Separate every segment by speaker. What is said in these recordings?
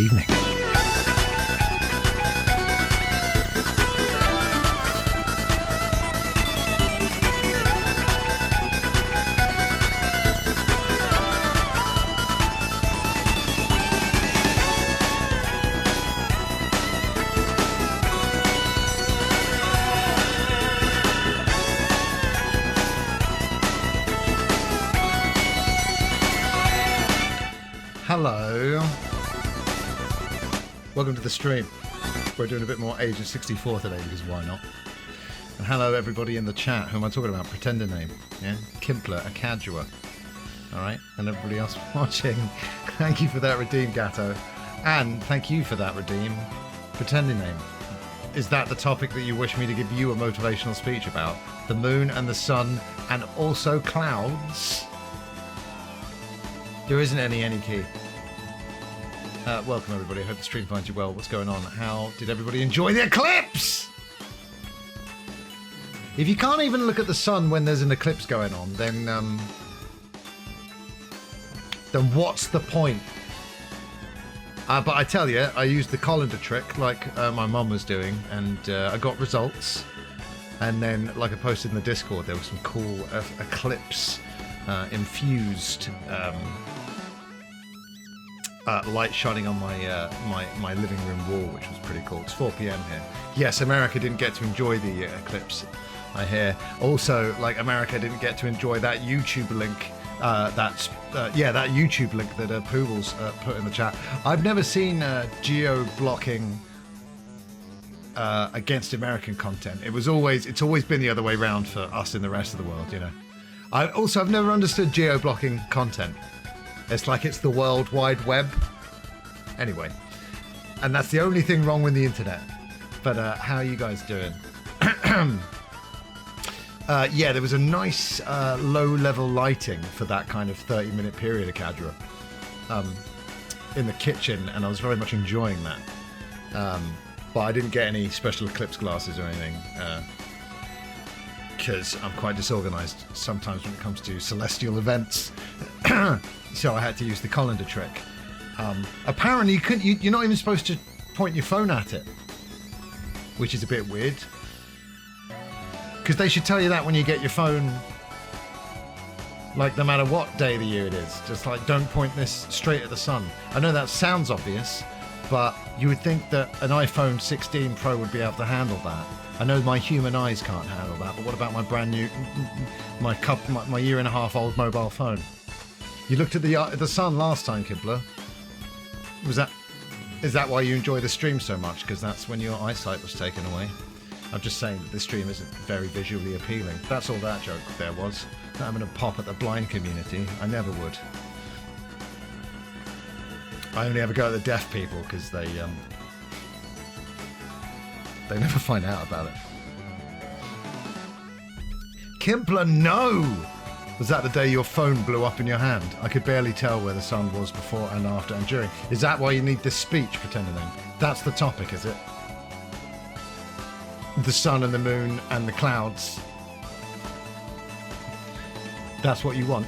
Speaker 1: evening. Hello. Welcome to the stream. We're doing a bit more Agent 64 today because why not? And hello everybody in the chat. Who am I talking about? Pretender name. Yeah? Kimpler, Akadua. Alright? And everybody else watching. Thank you for that redeem, Gatto. And thank you for that redeem. Pretender name. Is that the topic that you wish me to give you a motivational speech about? The moon and the sun and also clouds? There isn't any key. Welcome everybody, I hope the stream finds you well. What's going on? How did everybody enjoy the eclipse? If you can't even look at the sun when there's an eclipse going on, then what's the point? But I tell you, I used the colander trick like my mum was doing, and I got results. And then, like I posted in the Discord, there was some cool eclipse infused light shining on my living room wall, which was pretty cool. It's 4 p.m. here. Yes, America didn't get to enjoy the eclipse, I hear. Also, like, America didn't get to enjoy that YouTube link. That YouTube link that Poodles put in the chat. I've never seen geo-blocking against American content. It's always been the other way around for us in the rest of the world, you know. I've never understood geo-blocking content. It's like it's the World Wide Web. Anyway, and that's the only thing wrong with the internet. But how are you guys doing? Yeah, there was a nice low-level lighting for that kind of 30-minute period of Cadra in the kitchen, and I was very much enjoying that. But I didn't get any special eclipse glasses or anything. Because I'm quite disorganized sometimes when it comes to celestial events. So I had to use the colander trick. Apparently you're not even supposed to point your phone at it, which is a bit weird. Because they should tell you that when you get your phone, like no matter what day of the year it is. Just like, don't point this straight at the sun. I know that sounds obvious, but you would think that an iPhone 16 Pro would be able to handle that. I know my human eyes can't handle that, but what about my brand new, my year and a half old mobile phone? You looked at the sun last time, Kibler. Is that why you enjoy the stream so much? Because that's when your eyesight was taken away. I'm just saying that this stream isn't very visually appealing. That's all that joke there was. That I'm going to pop at the blind community. I never would. I only ever go at the deaf people because they never find out about it. Kimpler, no! Was that the day your phone blew up in your hand? I could barely tell where the sun was before and after and during. Is that why you need this speech, Pretender Name? That's the topic, is it? The sun and the moon and the clouds. That's what you want?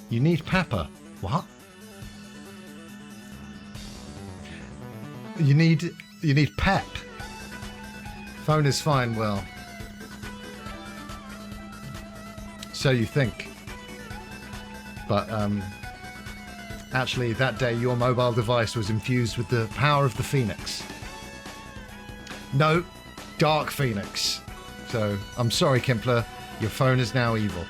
Speaker 1: You need pepper. What? You need pep. Phone is fine, well. So you think. But actually that day your mobile device was infused with the power of the Phoenix. No, Dark Phoenix. So I'm sorry, Kimpler, your phone is now evil.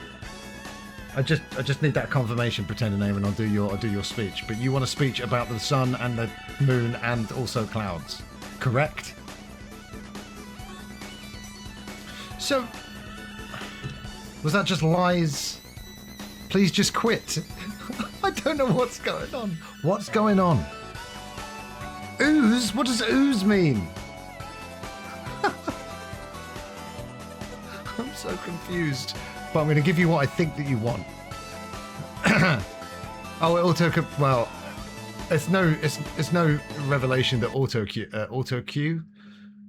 Speaker 1: I just need that confirmation, Pretender Name, and I'll do your speech. But you want a speech about the sun and the moon and also clouds, correct? So, was that just lies? Please just quit. I don't know what's going on. What's going on? Ooze? What does ooze mean? I'm so confused. But I'm going to give you what I think that you want. Oh, well, it's no revelation that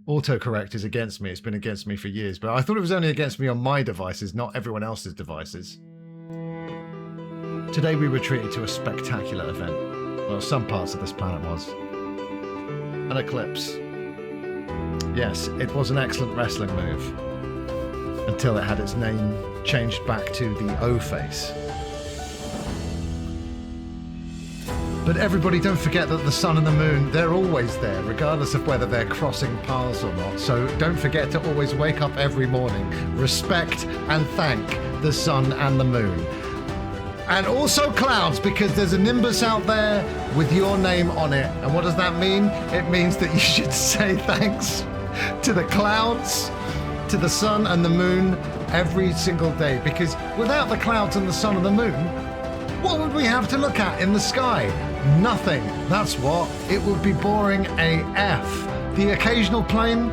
Speaker 1: autocorrect is against me. It's been against me for years, but I thought it was only against me on my devices, not everyone else's devices. Today we were treated to a spectacular event. Well, some parts of this planet was. An eclipse. Yes, it was an excellent wrestling move. Until it had its name changed back to the O face. But everybody, don't forget that the sun and the moon, they're always there, regardless of whether they're crossing paths or not. So don't forget to always wake up every morning, respect and thank the sun and the moon. And also clouds, because there's a nimbus out there with your name on it. And what does that mean? It means that you should say thanks to the clouds, to the sun and the moon every single day. Because without the clouds and the sun and the moon, what would we have to look at in the sky? Nothing. That's what. It would be boring AF. The occasional plane?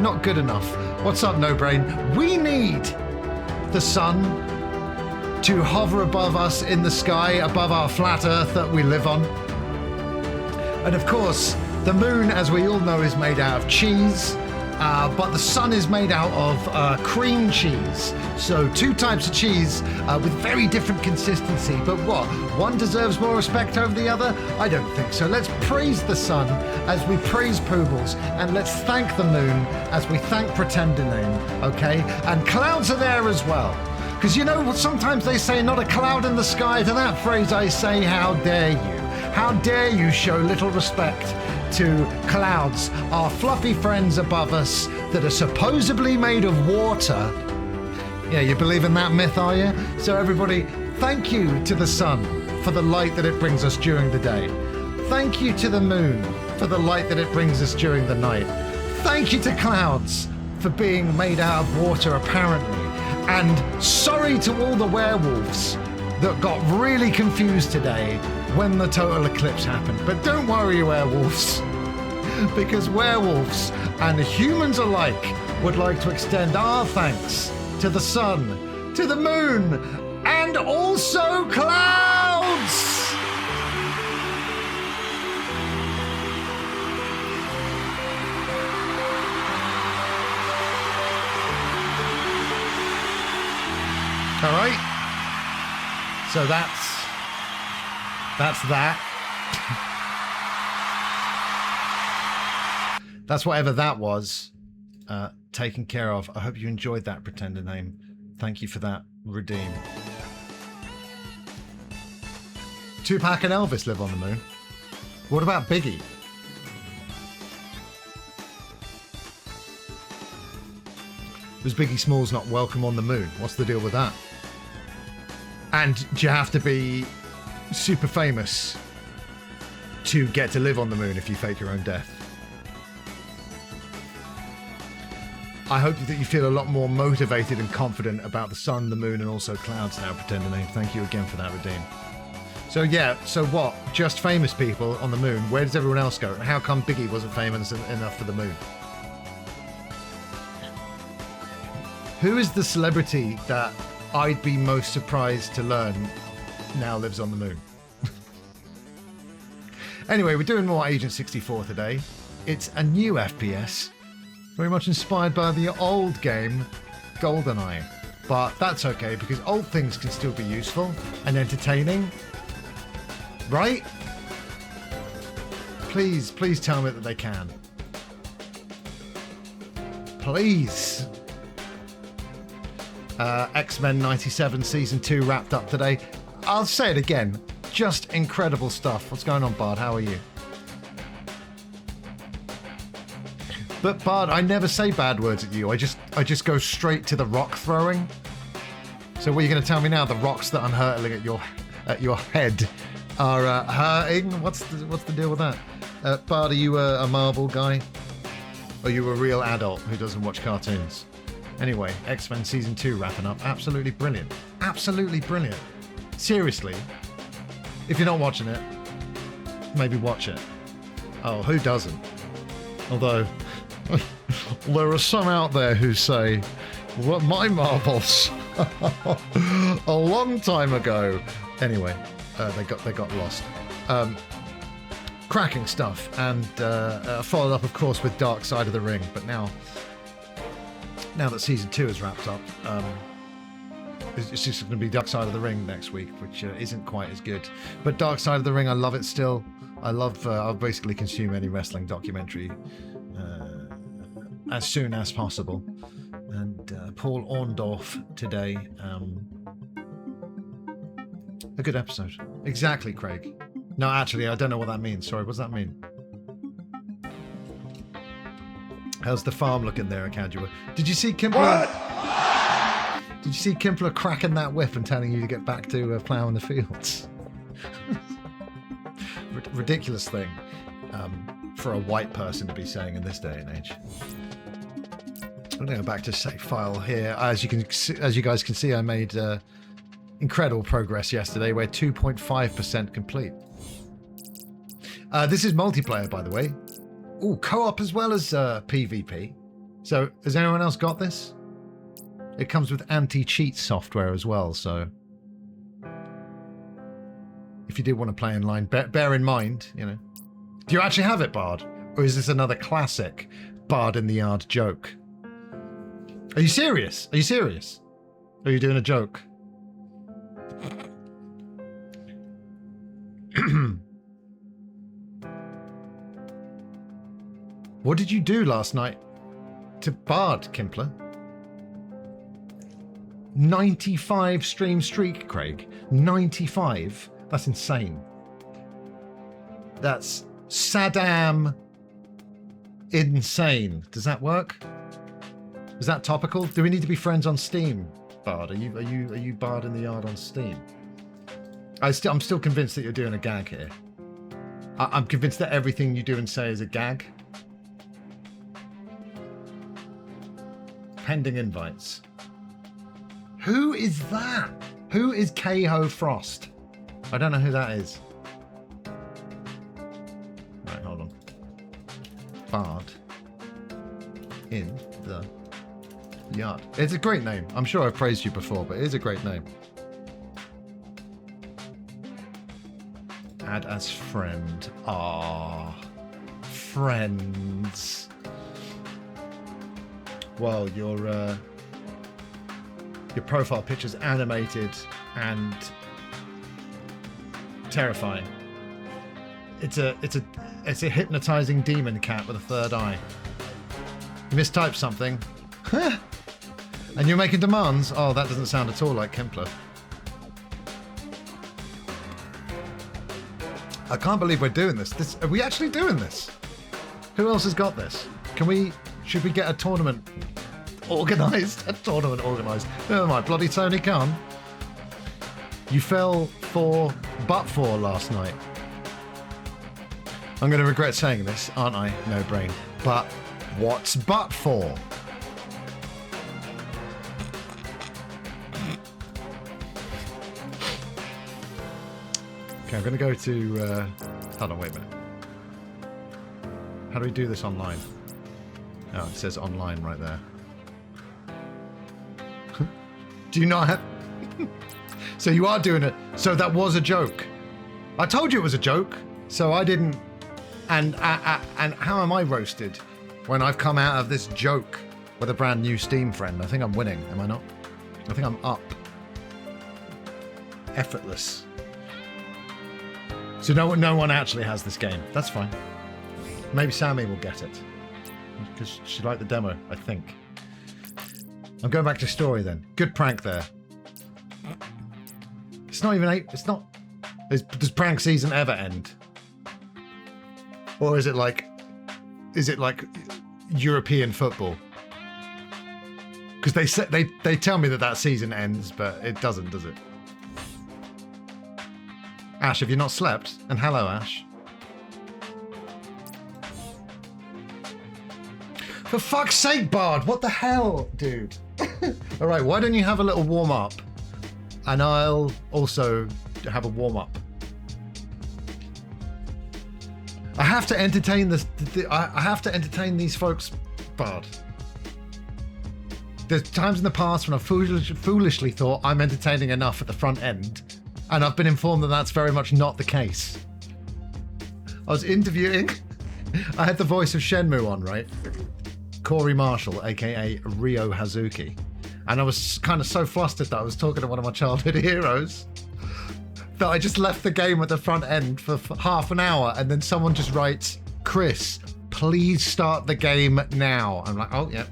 Speaker 1: Not good enough. What's up, No Brain? We need the sun to hover above us in the sky, above our flat Earth that we live on. And of course, the moon, as we all know, is made out of cheese. But the sun is made out of cream cheese. So 2 types of cheese with very different consistency. But what? One deserves more respect over the other? I don't think so. Let's praise the sun as we praise Poobles. And let's thank the moon as we thank Pretender Name. Okay? And clouds are there as well. Because you know, sometimes they say not a cloud in the sky. To that phrase I say, how dare you? How dare you show little respect to clouds, our fluffy friends above us that are supposedly made of water. Yeah, you believe in that myth, are you? So everybody, thank you to the sun for the light that it brings us during the day. Thank you to the moon for the light that it brings us during the night. Thank you to clouds for being made out of water, apparently. And sorry to all the werewolves that got really confused today when the total eclipse happened. But don't worry, werewolves, because werewolves and humans alike would like to extend our thanks to the sun, to the moon, and also clouds! All right, so that's that. That's whatever that was taken care of. I hope you enjoyed that, Pretender Name. Thank you for that, Redeem. Tupac and Elvis live on the moon. What about Biggie? Was Biggie Smalls not welcome on the moon? What's the deal with that? And do you have to be super famous to get to live on the moon if you fake your own death? I hope that you feel a lot more motivated and confident about the sun, the moon, and also clouds now, Pretender Name. Thank you again for that, Redeem. So yeah, so what? Just famous people on the moon. Where does everyone else go? And how come Biggie wasn't famous enough for the moon? Who is the celebrity that I'd be most surprised to learn now lives on the moon? Anyway, we're doing more Agent 64 today. It's a new FPS, very much inspired by the old game GoldenEye. But that's okay, because old things can still be useful and entertaining. Right? Please tell me that they can. Please. X-Men 97 Season 2 wrapped up today. I'll say it again. Just incredible stuff. What's going on, Bard? How are you? But Bard, I never say bad words at you. I just go straight to the rock throwing. So what are you going to tell me now? The rocks that I'm hurtling at your head are hurting? What's the deal with that? Bard, are you a Marvel guy? Or are you a real adult who doesn't watch cartoons? Anyway, X-Men Season 2 wrapping up. Absolutely brilliant. Absolutely brilliant. Seriously, if you're not watching it, maybe watch it. Oh, who doesn't? Although, there are some out there who say, well, my Marvels, a long time ago. Anyway, they got lost. Cracking stuff, and followed up, of course, with Dark Side of the Ring. But now that Season 2 is wrapped up, It's just going to be Dark Side of the Ring next week, which isn't quite as good. But Dark Side of the Ring, I love it still. I'll basically consume any wrestling documentary as soon as possible. And Paul Orndorff today. A good episode. Exactly, Craig. No, actually, I don't know what that means. Sorry, what does that mean? How's the farm looking there, Akadua? Did you see Kimpler? Did you see Kimpler cracking that whip and telling you to get back to ploughing the fields? Ridiculous thing for a white person to be saying in this day and age. I'm going to go back to save file here. As you guys can see, I made incredible progress yesterday. We're 2.5% complete. This is multiplayer, by the way. Ooh, co-op as well as PvP. So, has anyone else got this? It comes with anti-cheat software as well, so if you did want to play in line, bear in mind, you know. Do you actually have it, Bard? Or is this another classic Bard in the Yard joke? Are you serious? Are you serious? Or are you doing a joke? What did you do last night to Bard, Kimpler? 95 stream streak, Craig. 95? That's insane. That's Saddam insane. Does that work? Is that topical? Do we need to be friends on Steam, Bard? Are you Bard in the Yard on Steam? I'm still convinced that you're doing a gag here. I'm convinced that everything you do and say is a gag. Pending invites. Who is that? Who is K-Ho Frost? I don't know who that is. Right, hold on. Bard in the Yard. It's a great name. I'm sure I've praised you before, but it is a great name. Add as friend. Ah, friends. Well, your profile picture's animated and terrifying. It's a hypnotizing demon cat with a third eye. You mistyped something. And you're making demands? Oh, that doesn't sound at all like Kimpler. I can't believe we're doing this. Are we actually doing this? Who else has got this? Should we get a tournament organised? A tournament organised. Never mind, bloody Tony Khan. You fell for but for last night. I'm going to regret saying this, aren't I? No brain. But what's but for? Okay, I'm going to go to... hold on, wait a minute. How do we do this online? Oh, it says online right there. Do you not have... So you are doing it. So that was a joke. I told you it was a joke. So I didn't... And how am I roasted when I've come out of this joke with a brand new Steam friend? I think I'm winning, am I not? I think I'm up. Effortless. So no one actually has this game. That's fine. Maybe Sammy will get it. Because she liked the demo, I think. I'm going back to story then. Good prank there. It's not even 8. It's not... Does prank season ever end? Or is it like European football? Because they tell me that season ends, but it doesn't, does it? Ash, have you not slept? And hello, Ash. For fuck's sake, Bard! What the hell, dude? All right, why don't you have a little warm up, and I'll also have a warm up. I have to entertain this. I have to entertain these folks, Bard. There's times in the past when I foolishly thought I'm entertaining enough at the front end, and I've been informed that that's very much not the case. I was interviewing. I had the voice of Shenmue on, right? Corey Marshall, aka Ryo Hazuki, And I was kind of so flustered that I was talking to one of my childhood heroes that I just left the game at the front end for half an hour, and then someone just writes, Chris, please start the game now. I'm like, oh, yeah.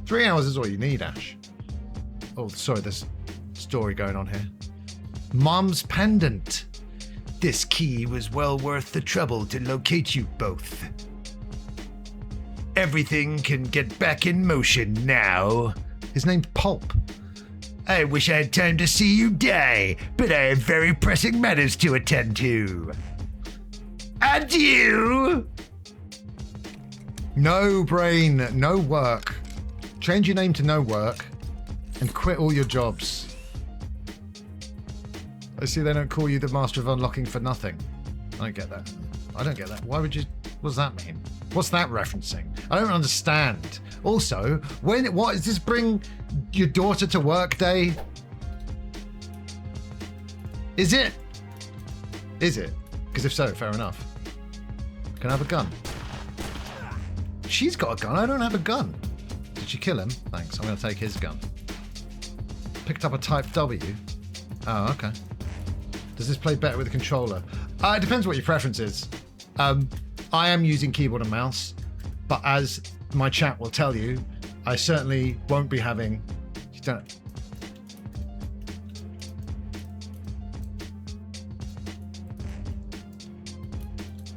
Speaker 1: 3 hours is all you need, Ash. Oh, sorry, there's a story going on here. Mom's pendant. This key was well worth the trouble to locate you both. Everything can get back in motion now. His name's Pulp. I wish I had time to see you die, but I have very pressing matters to attend to. Adieu! No brain, no work. Change your name to no work and quit all your jobs. I see they don't call you the Master of Unlocking for nothing. I don't get that. I don't get that. Why would you... What does that mean? What's that referencing? I don't understand. Also, what does this bring your daughter to work day? Is it? Is it? Because if so, fair enough. Can I have a gun? She's got a gun. I don't have a gun. Did she kill him? Thanks. I'm going to take his gun. Picked up a Type W. Oh, okay. Does this play better with a controller? It depends what your preference is. I am using keyboard and mouse, but as my chat will tell you, I certainly won't be having... You don't...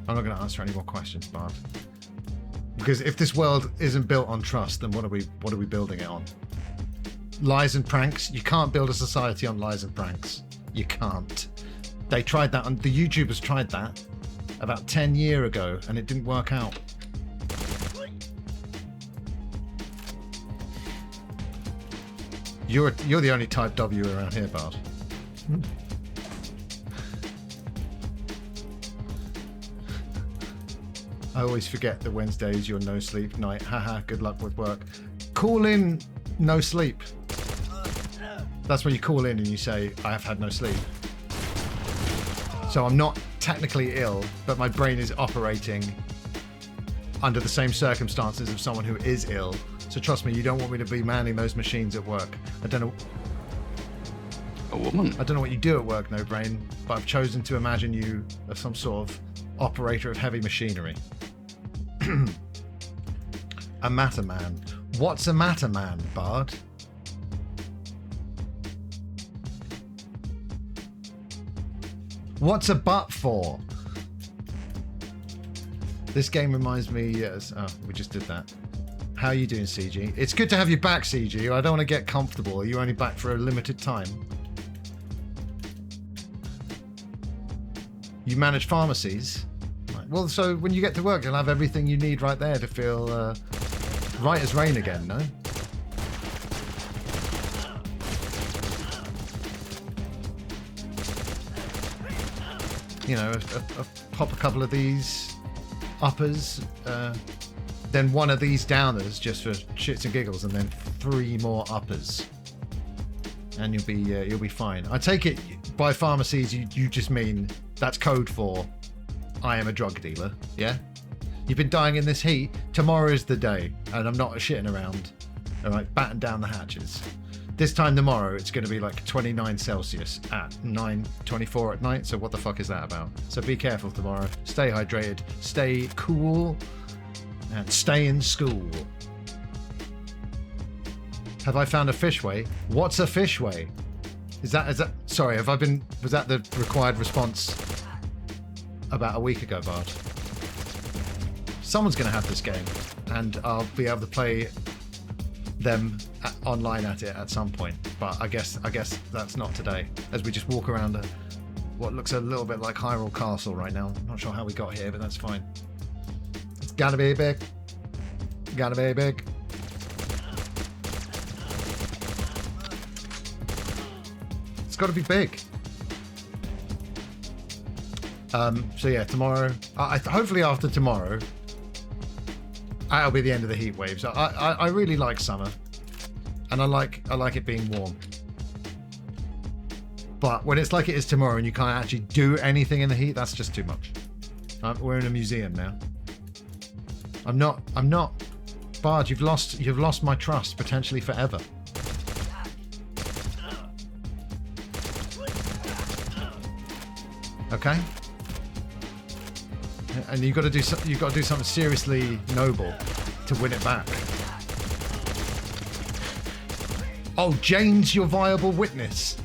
Speaker 1: I'm not going to answer any more questions, Bart. Because if this world isn't built on trust, then what are we building it on? Lies and pranks? You can't build a society on lies and pranks. You can't. They tried that, and the YouTubers tried that about 10 years ago, and it didn't work out. You're the only Type W around here, Bart. I always forget that Wednesday is your no sleep night. Haha, good luck with work. Call in no sleep. That's when you call in and you say, I have had no sleep. So I'm not technically ill, but my brain is operating under the same circumstances of someone who is ill. So trust me, you don't want me to be manning those machines at work. I don't know.
Speaker 2: A woman?
Speaker 1: I don't know what you do at work, No Brain, but I've chosen to imagine you as some sort of operator of heavy machinery. A matter man. What's a matter man, Bard? What's a butt for? This game reminds me, yes. Oh, we just did that. How are you doing, CG? It's good to have you back, CG. I don't want to get comfortable. Are you only back for a limited time? You manage pharmacies? Right. Well, so when you get to work, you'll have everything you need right there to feel right as rain again, no? You know, pop a couple of these uppers, then one of these downers just for shits and giggles, and then 3 more uppers, and you'll be fine. I take it by pharmacies you just mean that's code for I am a drug dealer, yeah? You've been dying in this heat. Tomorrow is the day, and I'm not shitting around. All right, batten down the hatches. This time tomorrow, it's going to be like 29 Celsius at 9:24 at night. So what the fuck is that about? So be careful tomorrow. Stay hydrated, stay cool, and stay in school. Have I found a fishway? What's a fishway? Is that? Sorry, was that the required response about a week ago, Bart? Someone's going to have this game, and I'll be able to play them online at it at some point, but I guess that's not today, as we just walk around what looks a little bit like Hyrule Castle right now. I'm not sure how we got here, but that's fine. It's gotta be big. Gotta be big. It's gotta be big. So yeah, tomorrow, hopefully after tomorrow, that'll be the end of the heat waves. I really like summer, and I like it being warm. But when it's like it is tomorrow and you can't actually do anything in the heat, that's just too much. We're in a museum now. I'm not. Bard, you've lost my trust potentially forever. Okay. And you got to do something seriously noble to win it back. Oh, Jane's your viable witness.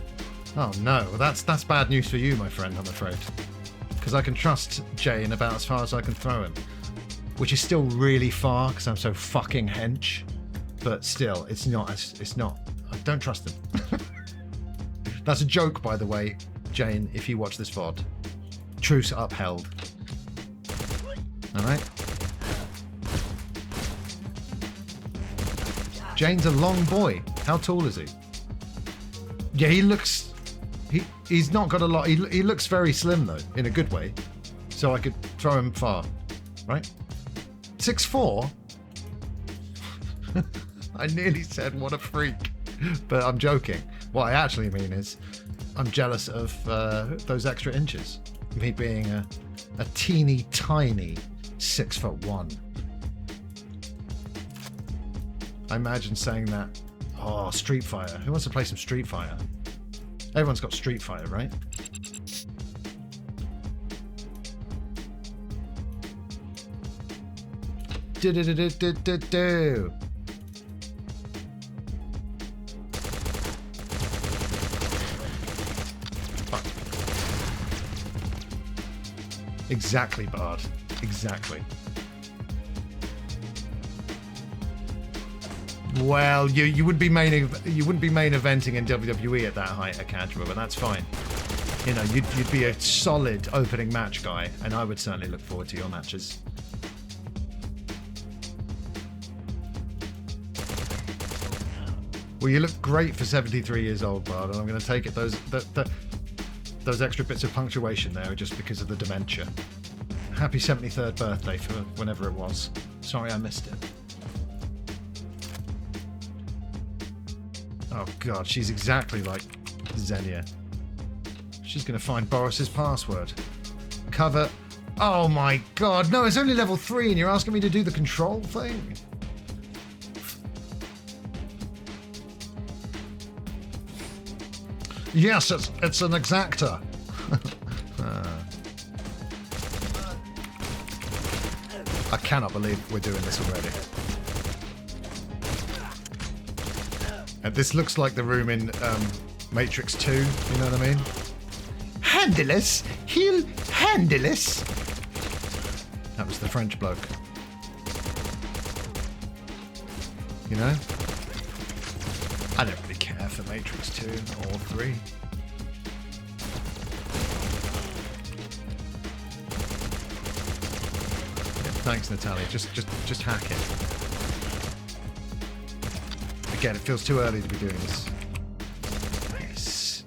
Speaker 1: Oh no, that's bad news for you, my friend. I'm afraid, because I can trust Jane about as far as I can throw him, which is still really far because I'm so fucking hench. But still, it's not. I don't trust him. That's a joke, by the way, Jane. If you watch this VOD, truce upheld. All right. Jane's a long boy. How tall is he? Yeah, he looks. He's not got a lot. He looks very slim though, in a good way. So I could throw him far, right? 6'4". I nearly said what a freak, but I'm joking. What I actually mean is, I'm jealous of those extra inches. Me being a teeny tiny 6'1". I imagine saying that. Oh, Street Fighter. Who wants to play some Street Fighter? Everyone's got Street Fighter, right? Do. Exactly, Bard. Exactly. Well, you wouldn't be main eventing in WWE at that height, Akadra, but that's fine. You know, you'd be a solid opening match guy, and I would certainly look forward to your matches. Well, you look great for 73 years old, Bard, and I'm going to take it those extra bits of punctuation there are just because of the dementia. Happy 73rd birthday for whenever it was. Sorry I missed it. Oh god, she's exactly like Xenia. She's going to find Boris's password. Cover. Oh my god, no, it's only level 3 and you're asking me to do the control thing? Yes, it's an exacta. I cannot believe we're doing this already. And this looks like the room in Matrix 2, you know what I mean? Handleless? He'll handleless? That was the French bloke. You know? I don't really care for Matrix 2 or 3. Yeah, thanks, Natalia. Just hack it. Again, it feels too early to be doing this. Yes.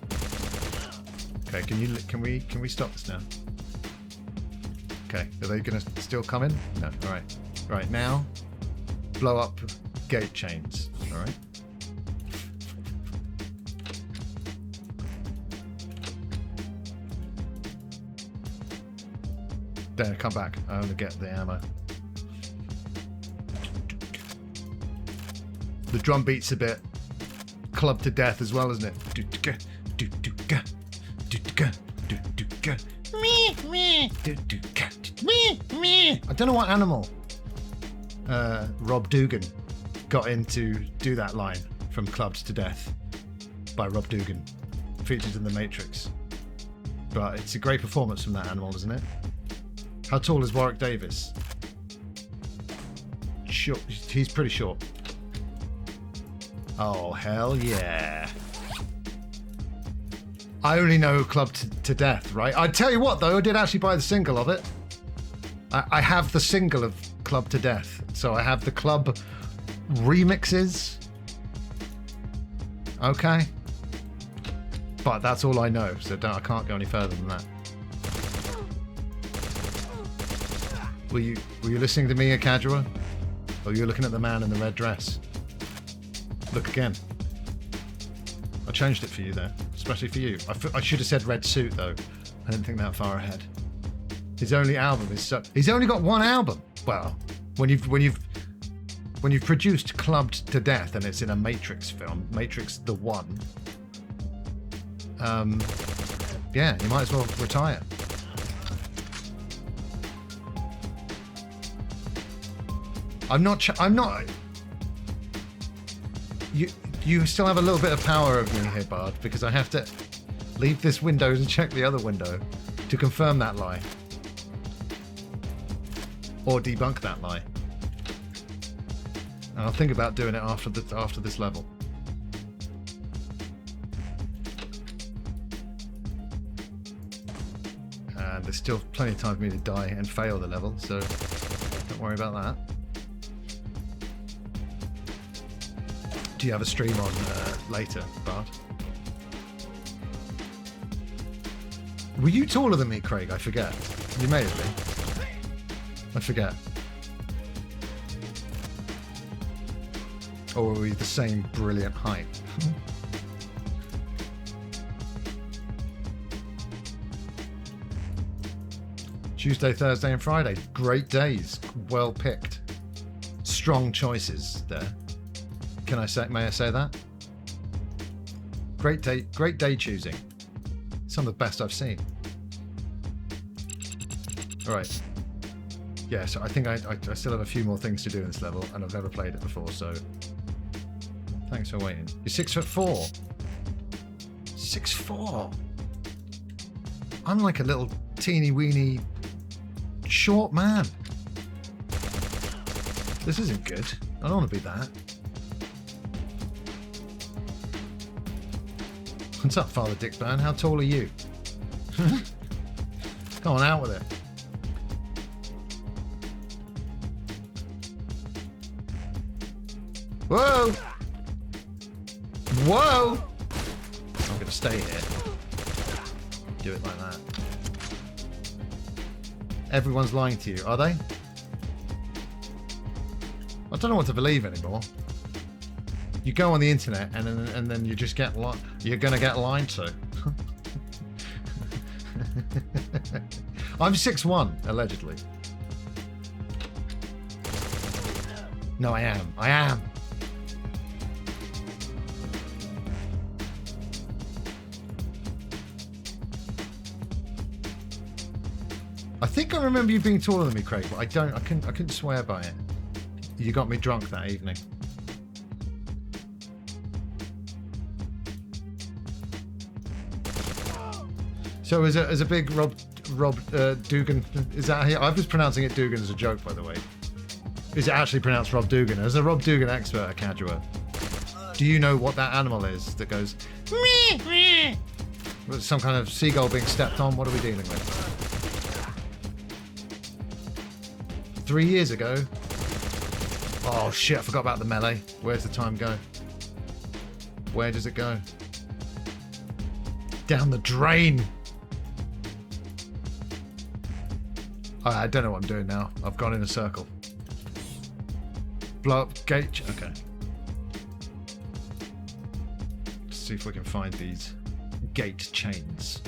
Speaker 1: Okay, can we stop this now? Okay, are they gonna still come in? No. All right. Right now, blow up gate chains. All right. There, come back. I only get the ammo. The drum beat's a bit clubbed to death as well, isn't it? I don't know what animal Rob Dugan got in to do that line from Clubbed to Death by Rob Dugan, featured in The Matrix. But it's a great performance from that animal, isn't it? How tall is Warwick Davis? Short. He's pretty short. Oh, hell yeah. I only know Clubbed to Death, right? I tell you what, though, I did actually buy the single of it. I have the single of Clubbed to Death. So I have the club remixes. Okay. But that's all I know, so I can't go any further than that. Were you listening to me, Akadra? Or were you looking at the man in the red dress? Look again. I changed it for you there, especially for you. I should have said red suit though. I didn't think that far ahead. His only album is he's only got one album. Well, when you've produced Clubbed to Death and it's in a Matrix film, Matrix the One. Yeah, you might as well retire. I'm not. I'm not. You still have a little bit of power over me here, Bard, because I have to leave this window and check the other window to confirm that lie. Or debunk that lie. And I'll think about doing it after this level. And there's still plenty of time for me to die and fail the level, so don't worry about that. Do you have a stream on later, Bart? Were you taller than me, Craig? I forget. You may have been. I forget. Or were we the same brilliant height? Tuesday, Thursday, and Friday. Great days. Well picked. Strong choices there. Can I say? May I say that? Great day choosing. Some of the best I've seen. All right. Yeah, so I think I still have a few more things to do in this level, and I've never played it before, so thanks for waiting. You're 6'4". 6'4". I'm like a little teeny weeny short man. This isn't good. I don't want to be that. What's up, Father Dickburn? How tall are you? Come on, out with it. Whoa! Whoa! I'm going to stay here. Do it like that. Everyone's lying to you, are they? I don't know what to believe anymore. You go on the internet and then you just get you're gonna get lied to. I'm 6'1", allegedly. No, I am. I am. I think I remember you being taller than me, Craig, but I couldn't swear by it. You got me drunk that evening. So as a big Rob Dugan, is that here? I was pronouncing it Dugan as a joke, by the way. Is it actually pronounced Rob Dugan? As a Rob Dugan expert at Cadua, do you know what that animal is that goes meh, meh? Some kind of seagull being stepped on? What are we dealing with? 3 years ago? Oh shit, I forgot about the melee. Where's the time go? Where does it go? Down the drain! I don't know what I'm doing now. I've gone in a circle. Blow up gate. Okay. Let's see if we can find these gate chains.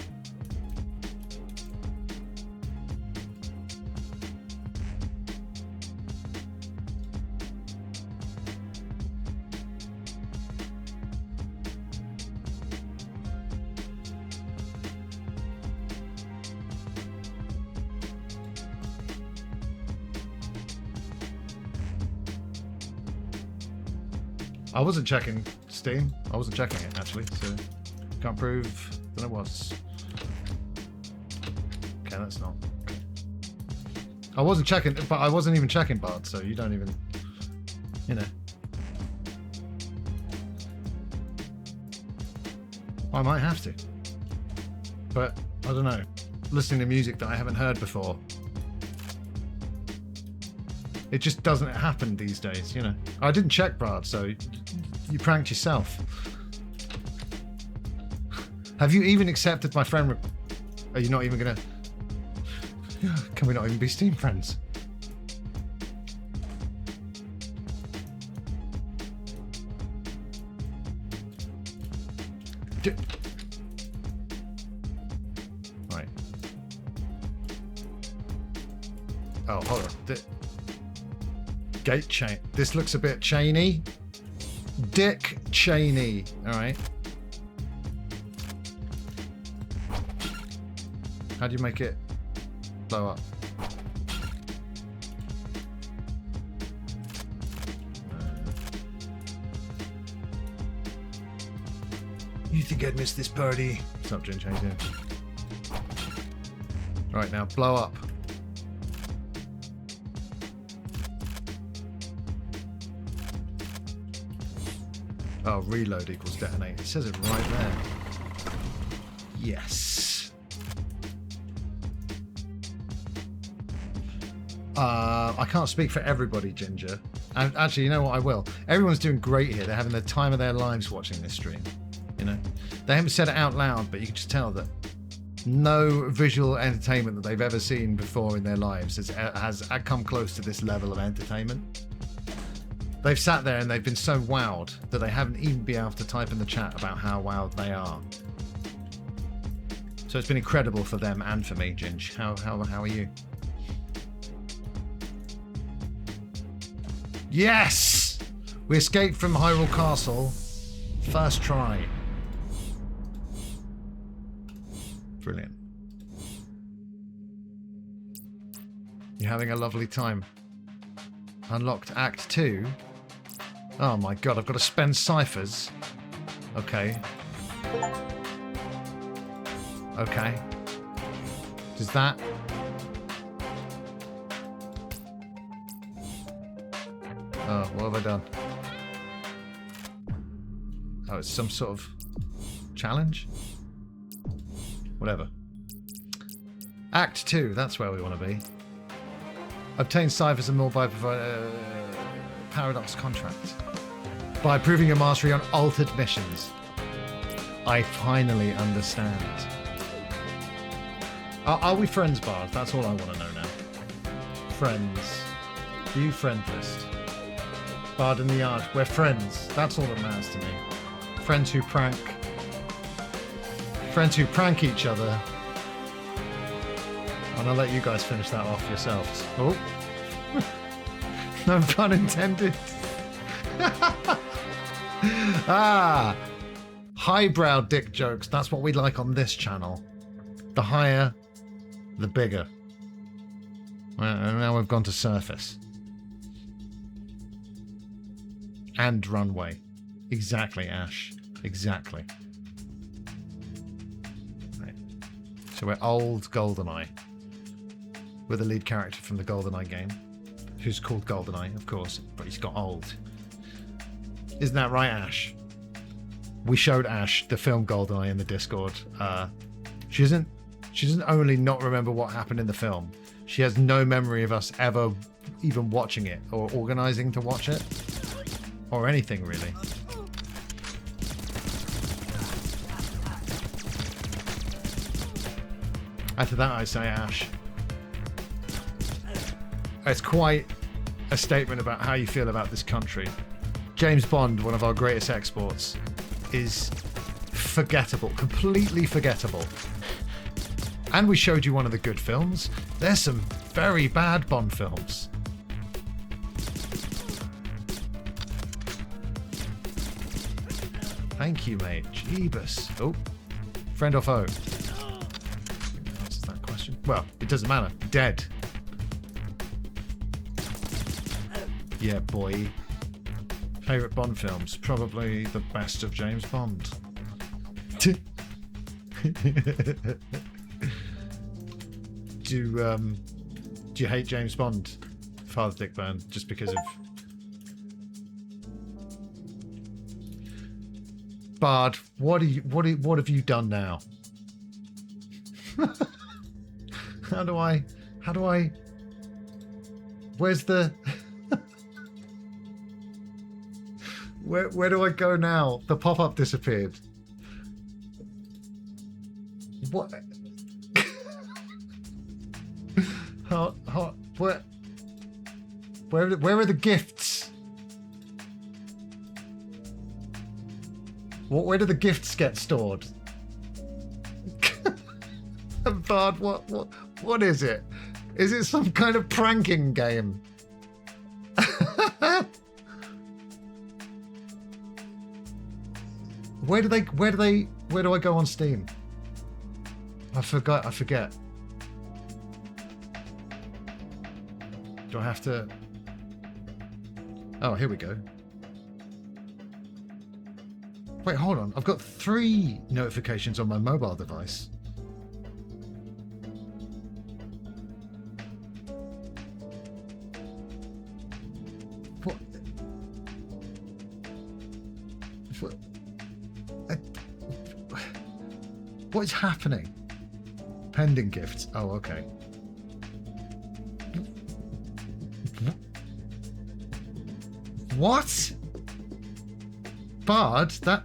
Speaker 1: I wasn't checking Steam. I wasn't checking it, actually, so can't prove that it was. Okay, that's not. Okay. I wasn't checking, but I wasn't even checking Bard, so you don't even, you know. I might have to. But, I don't know. Listening to music that I haven't heard before. It just doesn't happen these days, you know. I didn't check Brad, so you pranked yourself. Have you even accepted my friend? Are you not even gonna? Can we not even be Steam friends? Right. Oh, hold on. Gate chain. This looks a bit chainy. Dick Cheney. All right. How do you make it blow up? You think I'd miss this party? What's up, Ginger? How you doing? Right, now blow up. Oh, reload equals detonate. It says it right there. Yes. I can't speak for everybody, Ginger. And actually, you know what? I will. Everyone's doing great here. They're having the time of their lives watching this stream. You know, they haven't said it out loud, but you can just tell that no visual entertainment that they've ever seen before in their lives has come close to this level of entertainment. They've sat there and they've been so wowed that they haven't even been able to type in the chat about how wowed they are. So it's been incredible for them and for me, Ginge. How are you? Yes! We escaped from Hyrule Castle. First try. Brilliant. You're having a lovely time. Unlocked Act 2. Oh my god, I've got to spend ciphers. Okay. Okay. Does that... Oh, what have I done? Oh, it's some sort of challenge? Whatever. Act 2, that's where we want to be. Obtain ciphers and more by Paradox contract. By proving your mastery on altered missions. I finally understand. Are we friends, Bard? That's all I want to know now. Friends. View friend list. Bard in the yard. We're friends. That's all that matters to me. Friends who prank. Friends who prank each other. And I'll let you guys finish that off yourselves. Oh. No pun intended. Ah. Highbrow dick jokes. That's what we like on this channel. The higher, the bigger. Well, and now we've gone to surface. And runway. Exactly, Ash. Exactly. Right. So we're old GoldenEye. We're the lead character from the GoldenEye game. Who's called GoldenEye, of course, but he's got old. Isn't that right, Ash? We showed Ash the film GoldenEye in the Discord. She doesn't only not remember what happened in the film. She has no memory of us ever even watching it or organizing to watch it. Or anything, really. After that, I say, Ash. It's quite a statement about how you feel about this country. James Bond, one of our greatest exports, is forgettable, completely forgettable. And we showed you one of the good films. There's some very bad Bond films. Thank you, mate. Jeebus. Oh, friend or foe? Answers that question. Well, it doesn't matter. Dead. Yeah, boy. Favourite Bond films? Probably the best of James Bond. Do you hate James Bond, Father Dick Burn, just because of... Bard, what have you done now? How do I... Where's the... Where do I go now? The pop-up disappeared. What? Where are the gifts? Where do the gifts get stored? Bard, what is it? Is it some kind of pranking game? Where do I go on Steam? I forget. Do I have to... Oh, here we go. Wait, hold on. I've got 3 notifications on my mobile device. What? What is happening? Pending gifts. Oh, okay. What? Bard? That...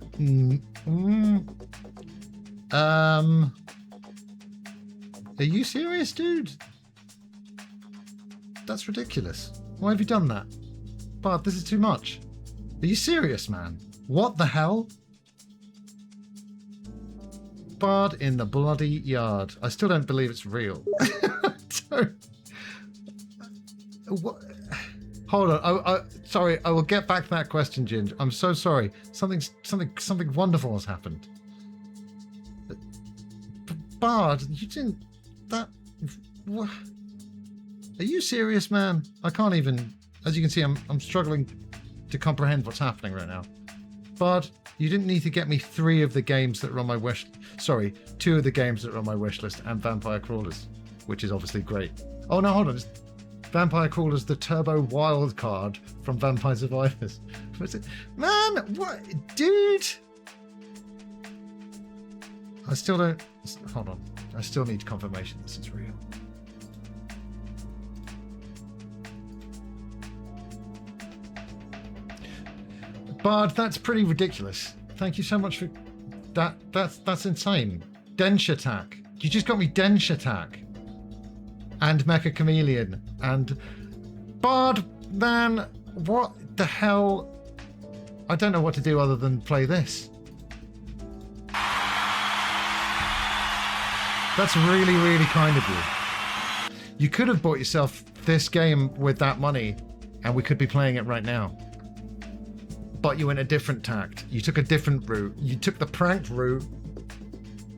Speaker 1: Are you serious, dude? That's ridiculous. Why have you done that? Bard, this is too much. Are you serious, man? What the hell? Bard in the bloody yard. I still don't believe it's real. What? Hold on. Sorry. I will get back to that question, Ginge. I'm so sorry. Something wonderful has happened. Bard, you didn't. That. What? Are you serious, man? I can't even. As you can see, I'm struggling to comprehend what's happening right now. Bard, you didn't need to get me 3 of the games that are on my wish. Sorry, 2 of the games that are on my wish list, and Vampire Crawlers, which is obviously great. Oh no, hold on. It's Vampire Crawlers, the turbo wild card from Vampire Survivors. What's it? Man, what, dude? I still don't. Hold on. I still need confirmation this is real. Bard, that's pretty ridiculous. Thank you so much for that. That's insane. Dench Attack. You just got me Dench Attack. And Mecha Chameleon. And Bard, man, what the hell? I don't know what to do other than play this. That's really, really kind of you. You could have bought yourself this game with that money, and we could be playing it right now. But you went a different tact. You took a different route. You took the pranked route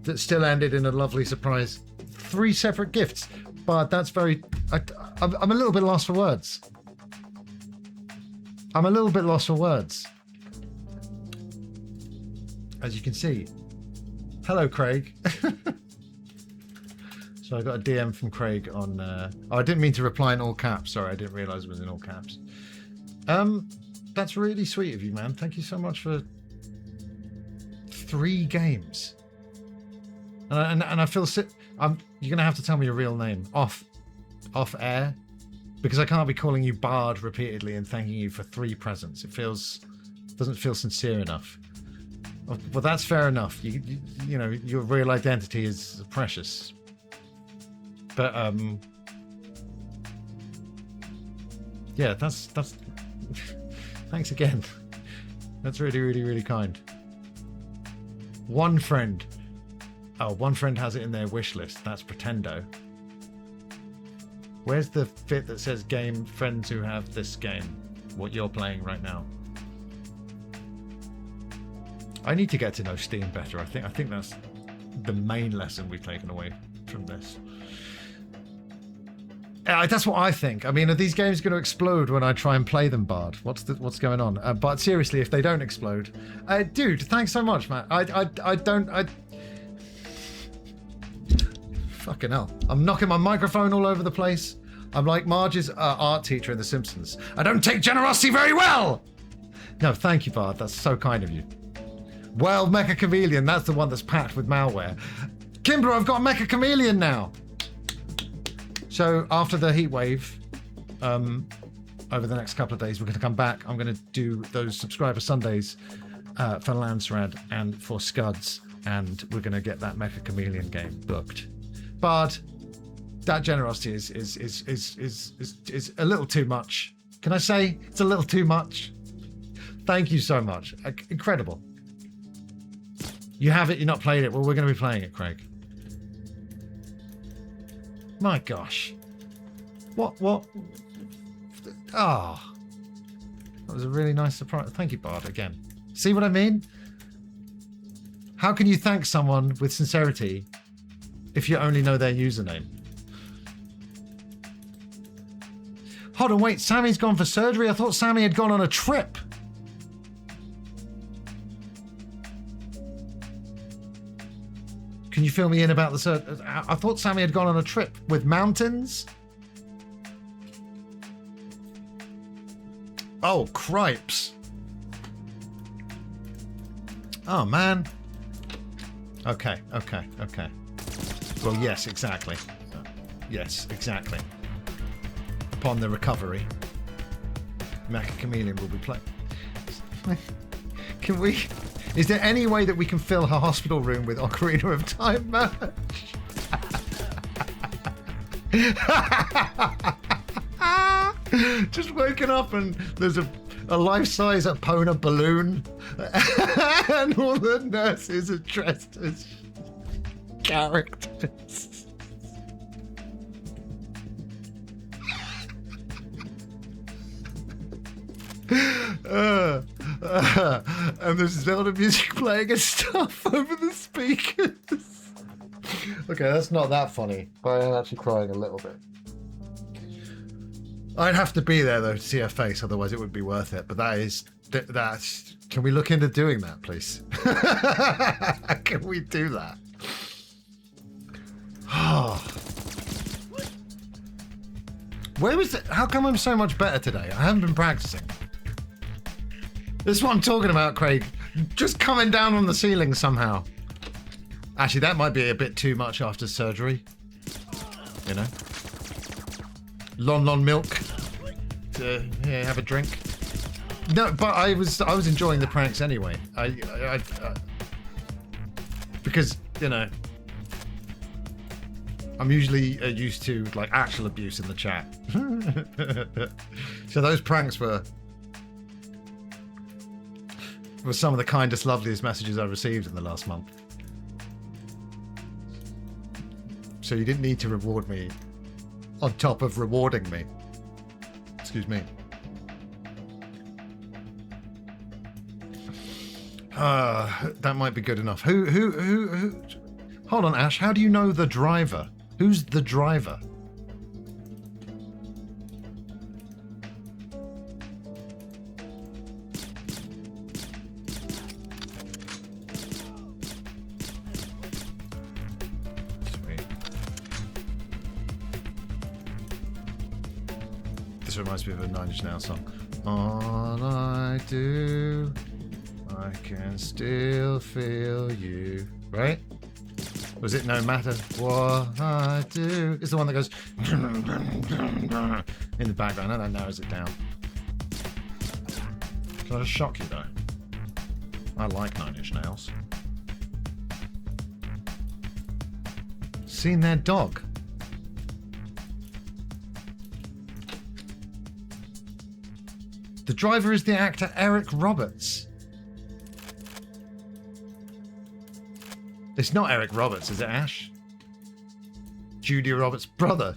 Speaker 1: that still ended in a lovely surprise. 3 separate gifts. But that's very... I'm a little bit lost for words. I'm a little bit lost for words. As you can see. Hello, Craig. So I got a DM from Craig on... Oh, I didn't mean to reply in all caps. Sorry, I didn't realise it was in all caps. That's really sweet of you, man. Thank you so much for 3 games. And I feel sick. You're gonna have to tell me your real name off air, because I can't be calling you Bard repeatedly and thanking you for 3 presents. Doesn't feel sincere enough. Well, that's fair enough. You know your real identity is precious. But yeah, that's. Thanks again. That's really, really, really kind. One friend. Oh, one friend has it in their wish list. That's Pretendo. Where's the bit that says game friends who have this game? What you're playing right now. I need to get to know Steam better. I think that's the main lesson we've taken away from this. That's what I think. I mean, are these games going to explode when I try and play them, Bard? What's going on? But seriously, if they don't explode, dude, thanks so much, man. I fucking hell. I'm knocking my microphone all over the place. I'm like Marge's art teacher in The Simpsons. I don't take generosity very well. No, thank you, Bard. That's so kind of you. Well, Mecha Chameleon, that's the one that's packed with malware. Kimber, I've got Mecha Chameleon now. So after the heat wave, over the next couple of days, we're going to come back. I'm going to do those subscriber Sundays for Landsrad and for Scuds, and we're going to get that Mecha Chameleon game booked. But that generosity is a little too much. Can I say it's a little too much? Thank you so much. Incredible. You have it. You're not played it. Well, we're going to be playing it, Craig. My gosh. What? Ah. Oh, that was a really nice surprise. Thank you, Bard, again. See what I mean? How can you thank someone with sincerity if you only know their username? Hold on, wait. Sammy's gone for surgery? I thought Sammy had gone on a trip. Can you fill me in about the... I thought Sammy had gone on a trip with mountains. Oh, cripes. Oh, man. Okay. Well, yes, exactly. Yes, exactly. Upon the recovery, Mecha Chameleon will be playing. Can we... Is there any way that we can fill her hospital room with Ocarina of Time merch? Just waking up and there's a life-size Epona balloon and all the nurses are dressed as characters. And there's Zelda music playing and stuff over the speakers. Okay, that's not that funny, but I'm actually crying a little bit. I'd have to be there though to see her face, otherwise it would be worth it. But that's. Can we look into doing that, please? Can we do that? Where was it? How come I'm so much better today? I haven't been practicing. This is what I'm talking about, Craig. Just coming down on the ceiling somehow. Actually, that might be a bit too much after surgery. You know? Lon milk. To have a drink. No, but I was enjoying the pranks anyway. I because, you know, I'm usually used to like actual abuse in the chat. So those pranks were some of the kindest, loveliest messages I've received in the last month. So you didn't need to reward me on top of rewarding me. Excuse me. That might be good enough. Who? Hold on, Ash. How do you know the driver? Who's the driver? This reminds me of a Nine Inch Nails song. All I do, I can still feel you. Right? Was it no matter what I do? It's the one that goes in the background and that narrows it down. Can I just shock you though? I like Nine Inch Nails. Seen their dog. The driver is the actor Eric Roberts. It's not Eric Roberts, is it, Ash? Julia Roberts' brother.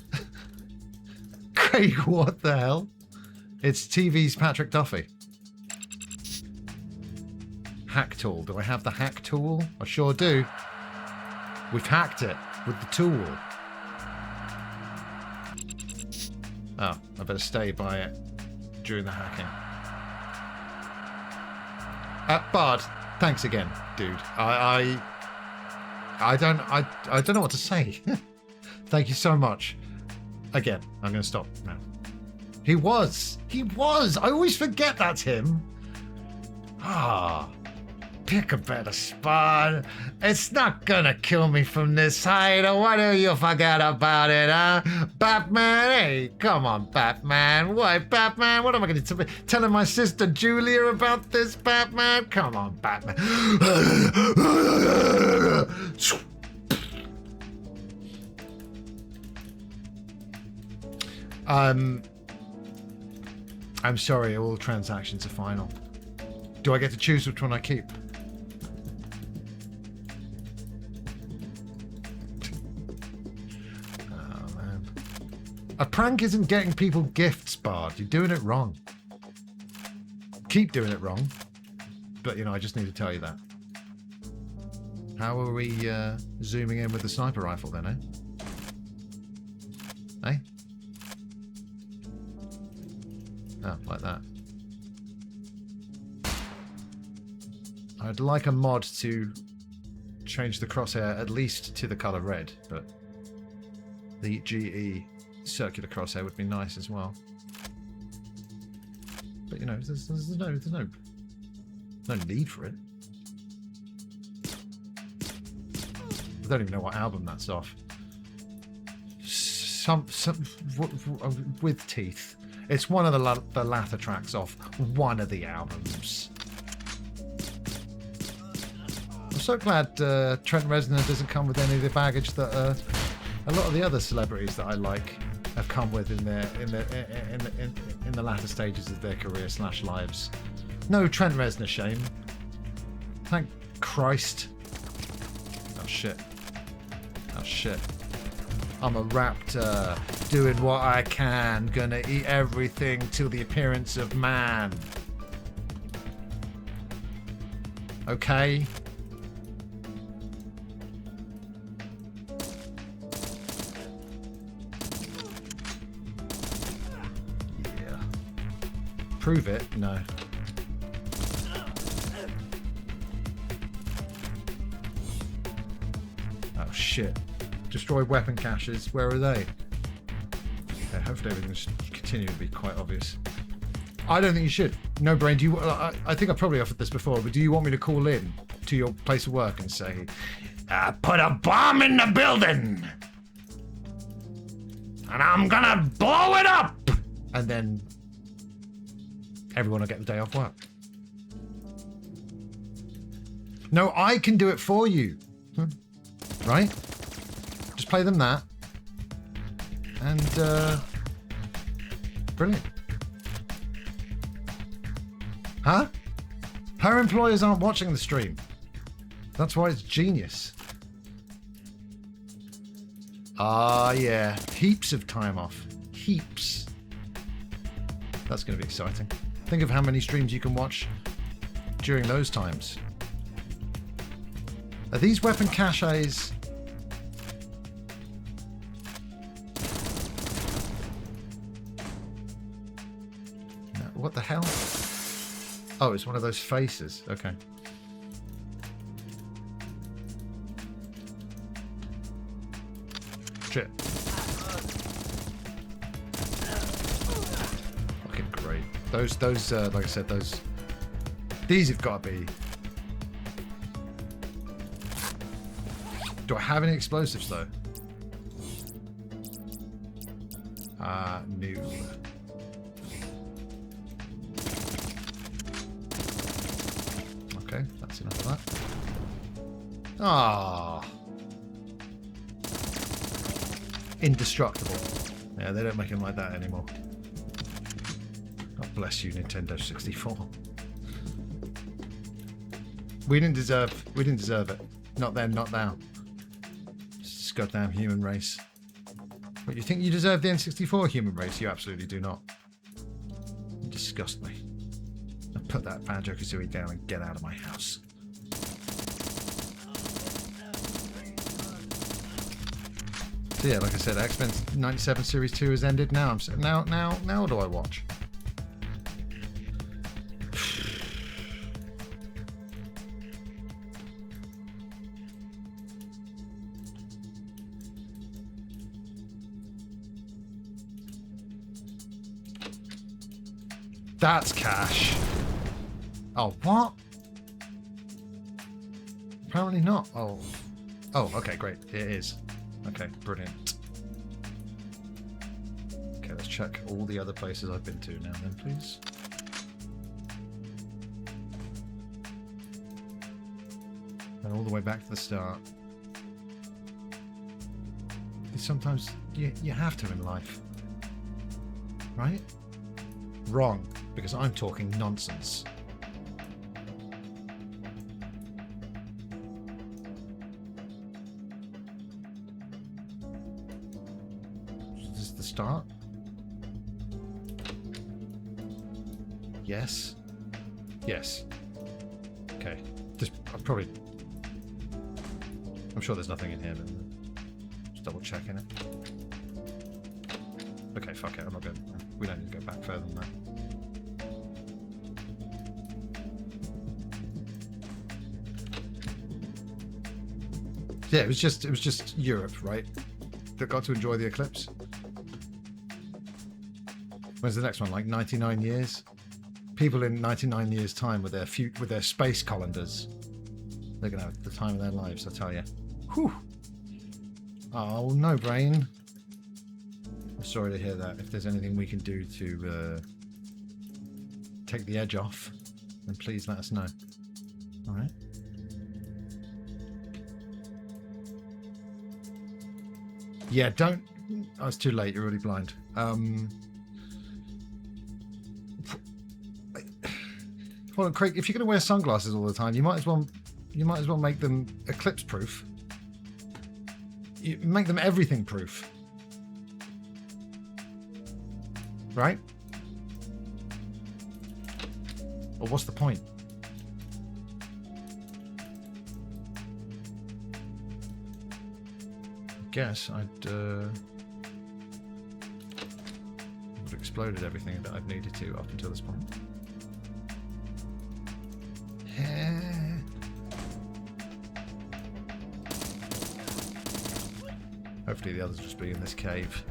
Speaker 1: Craig, what the hell? It's TV's Patrick Duffy. Hack tool. Do I have the hack tool? I sure do. We've hacked it with the tool. Oh, I better stay by it during the hacking. Bard, thanks again, dude. I don't know what to say. Thank you so much. Again, I'm going to stop now. He was. I always forget that's him. Pick a better spot. It's not gonna kill me from this height. Why do you forget about it, huh? Batman, hey, come on, Batman. What, Batman? What am I going to be telling my sister Julia about this, Batman? Come on, Batman. I'm sorry, all transactions are final. Do I get to choose which one I keep? Oh, man. A prank isn't getting people gifts, Bard. You're doing it wrong. Keep doing it wrong. But, you know, I just need to tell you that. How are we zooming in with the sniper rifle then, eh? Eh? Oh, like that. I'd like a mod to change the crosshair at least to the color red, but the GE circular crosshair would be nice as well. But you know, there's no need for it. I don't even know what album that's off. With teeth. It's one of the latter tracks off one of the albums. I'm so glad Trent Reznor doesn't come with any of the baggage that a lot of the other celebrities that I like have come with in the latter stages of their career / lives. No Trent Reznor shame. Thank Christ. Oh shit. Oh shit. I'm a raptor, doing what I can, gonna eat everything till the appearance of man. Okay? Yeah. Prove it? No. Oh shit. Destroy weapon caches. Where are they? Okay, hopefully everything should continue to be quite obvious. I don't think you should. No brain. Do you? I think I probably offered this before, but do you want me to call in to your place of work and say, "Put a bomb in the building, and I'm gonna blow it up," and then everyone will get the day off work? No, I can do it for you. Right? Just play them that. And, brilliant. Huh? Her employers aren't watching the stream. That's why it's genius. Ah, yeah. Heaps of time off. Heaps. That's going to be exciting. Think of how many streams you can watch during those times. Are these weapon caches... No, what the hell? Oh, it's one of those faces. Okay. Shit. Fucking great. Those, like I said, these have got to be... Do I have any explosives, though? No. Okay, that's enough of that. Ah. Indestructible. Yeah, they don't make them like that anymore. God bless you, Nintendo 64. We didn't deserve it. Not then, not now. This goddamn human race. What, you think you deserve the N64 human race? You absolutely do not. You disgust me. Now put that Banjo-Kazooie down and get out of my house. So yeah, like I said, X-Men 97 Series 2 has ended. Now now what do I watch? That's cash. Oh, what? Apparently not. Oh, okay, great. It is. Okay, brilliant. Okay, let's check all the other places I've been to now then, please. And all the way back to the start. Sometimes you have to in life. Right? Wrong, because I'm talking nonsense. Is this the start? Yes. Yes. Okay. I'm sure there's nothing in here, but just double checking it. Okay, fuck it, I'm not good. We don't need to go back further than that. Yeah, it was just Europe, right? That got to enjoy the eclipse. When's the next one? Like 99 years? People in 99 years' time with their space colanders. They're gonna have the time of their lives, I tell you. Whew. Oh no, brain. I'm sorry to hear that. If there's anything we can do to take the edge off, then please let us know. All right. Yeah, don't. Oh, it's too late. You're already blind. Well, Craig, if you're going to wear sunglasses all the time, you might as well make them eclipse proof. You make them everything proof, right? Or what's the point? I guess I'd have exploded everything that I've needed to up until this point. Hopefully the others will just be in this cave.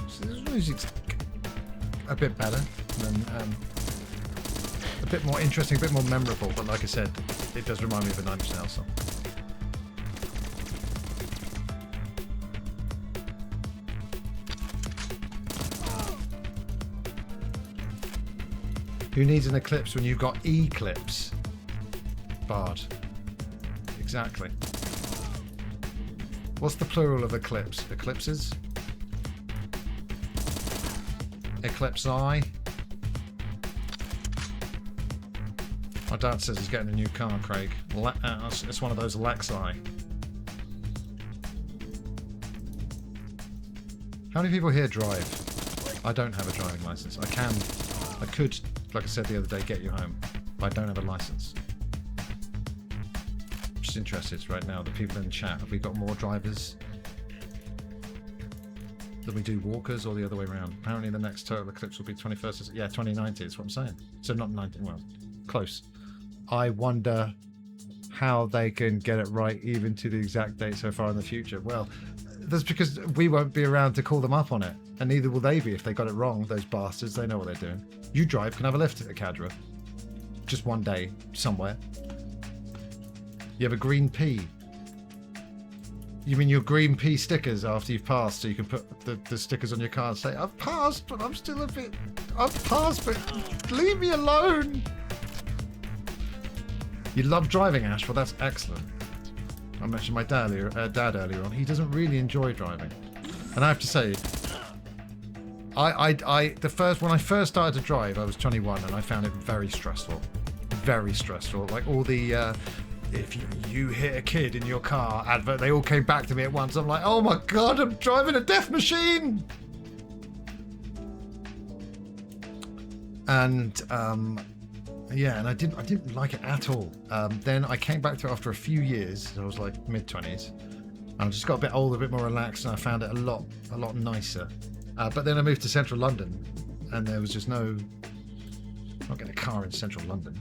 Speaker 1: So it's a bit better, and a bit more interesting, a bit more memorable, but like I said, it does remind me of a Nine Inch Nails song. Who needs an eclipse when you've got eclipse? Bard. Exactly. What's the plural of eclipse? Eclipses? Eclipse-eye? My dad says he's getting a new car, Craig. It's one of those Lexi. How many people here drive? I don't have a driving license. I could, like I said the other day, get you home, but I don't have a license. Just interested right now, the people in the chat, have we got more drivers than we do walkers, or the other way around? Apparently the next total eclipse will be 21st, yeah, 2090 is what I'm saying. So not 19, well, close. I wonder how they can get it right even to the exact date so far in the future. Well, that's because we won't be around to call them up on it, and neither will they be if they got it wrong, those bastards. They know what they're doing. You drive, can have a lift at Cadra. Just one day, somewhere. You have a green P. You mean your green P stickers after you've passed, so you can put the stickers on your car and say, I've passed, but I'm still a bit... I've passed, but leave me alone. You love driving, Ash? Well, that's excellent. I mentioned my dad earlier on. He doesn't really enjoy driving. And I have to say, when I first started to drive, I was 21, and I found it very stressful. Very stressful. Like all the... if you hit a kid in your car advert, they all came back to me at once. I'm like, oh my god, I'm driving a death machine. And yeah, and I didn't like it at all. Then I came back to it after a few years. I was like mid-20s. I just got a bit older, a bit more relaxed, and I found it a lot nicer. But then I moved to central London, and there was just I'm not getting a car in central London.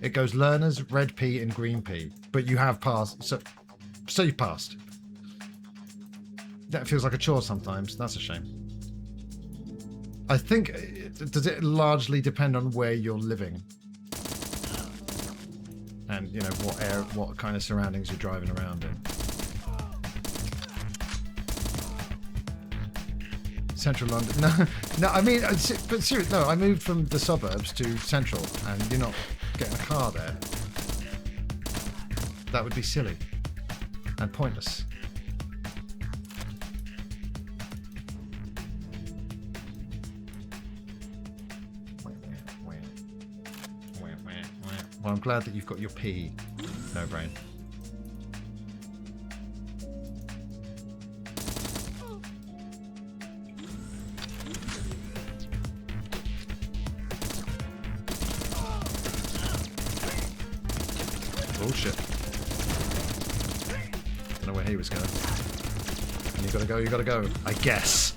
Speaker 1: It goes learners, red P, and green P. But you have passed, so you passed. That feels like a chore sometimes. That's a shame. I think, does it largely depend on where you're living? And, you know, what kind of surroundings you're driving around in. Central London. No, I mean, but seriously, no, I moved from the suburbs to central, and you're not getting a car there. That would be silly and pointless. Well, I'm glad that you've got your P, no brain. Oh shit. Don't know where he was going. You gotta go, I guess.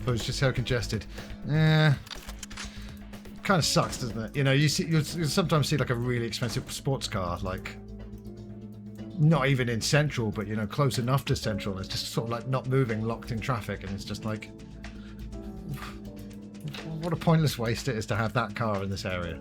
Speaker 1: Oh, it's just so congested. Yeah. kind of sucks, doesn't it? You know, you'll sometimes see like a really expensive sports car, like not even in central, but you know, close enough to central. It's just sort of like not moving, locked in traffic, and it's just like, what a pointless waste it is to have that car in this area.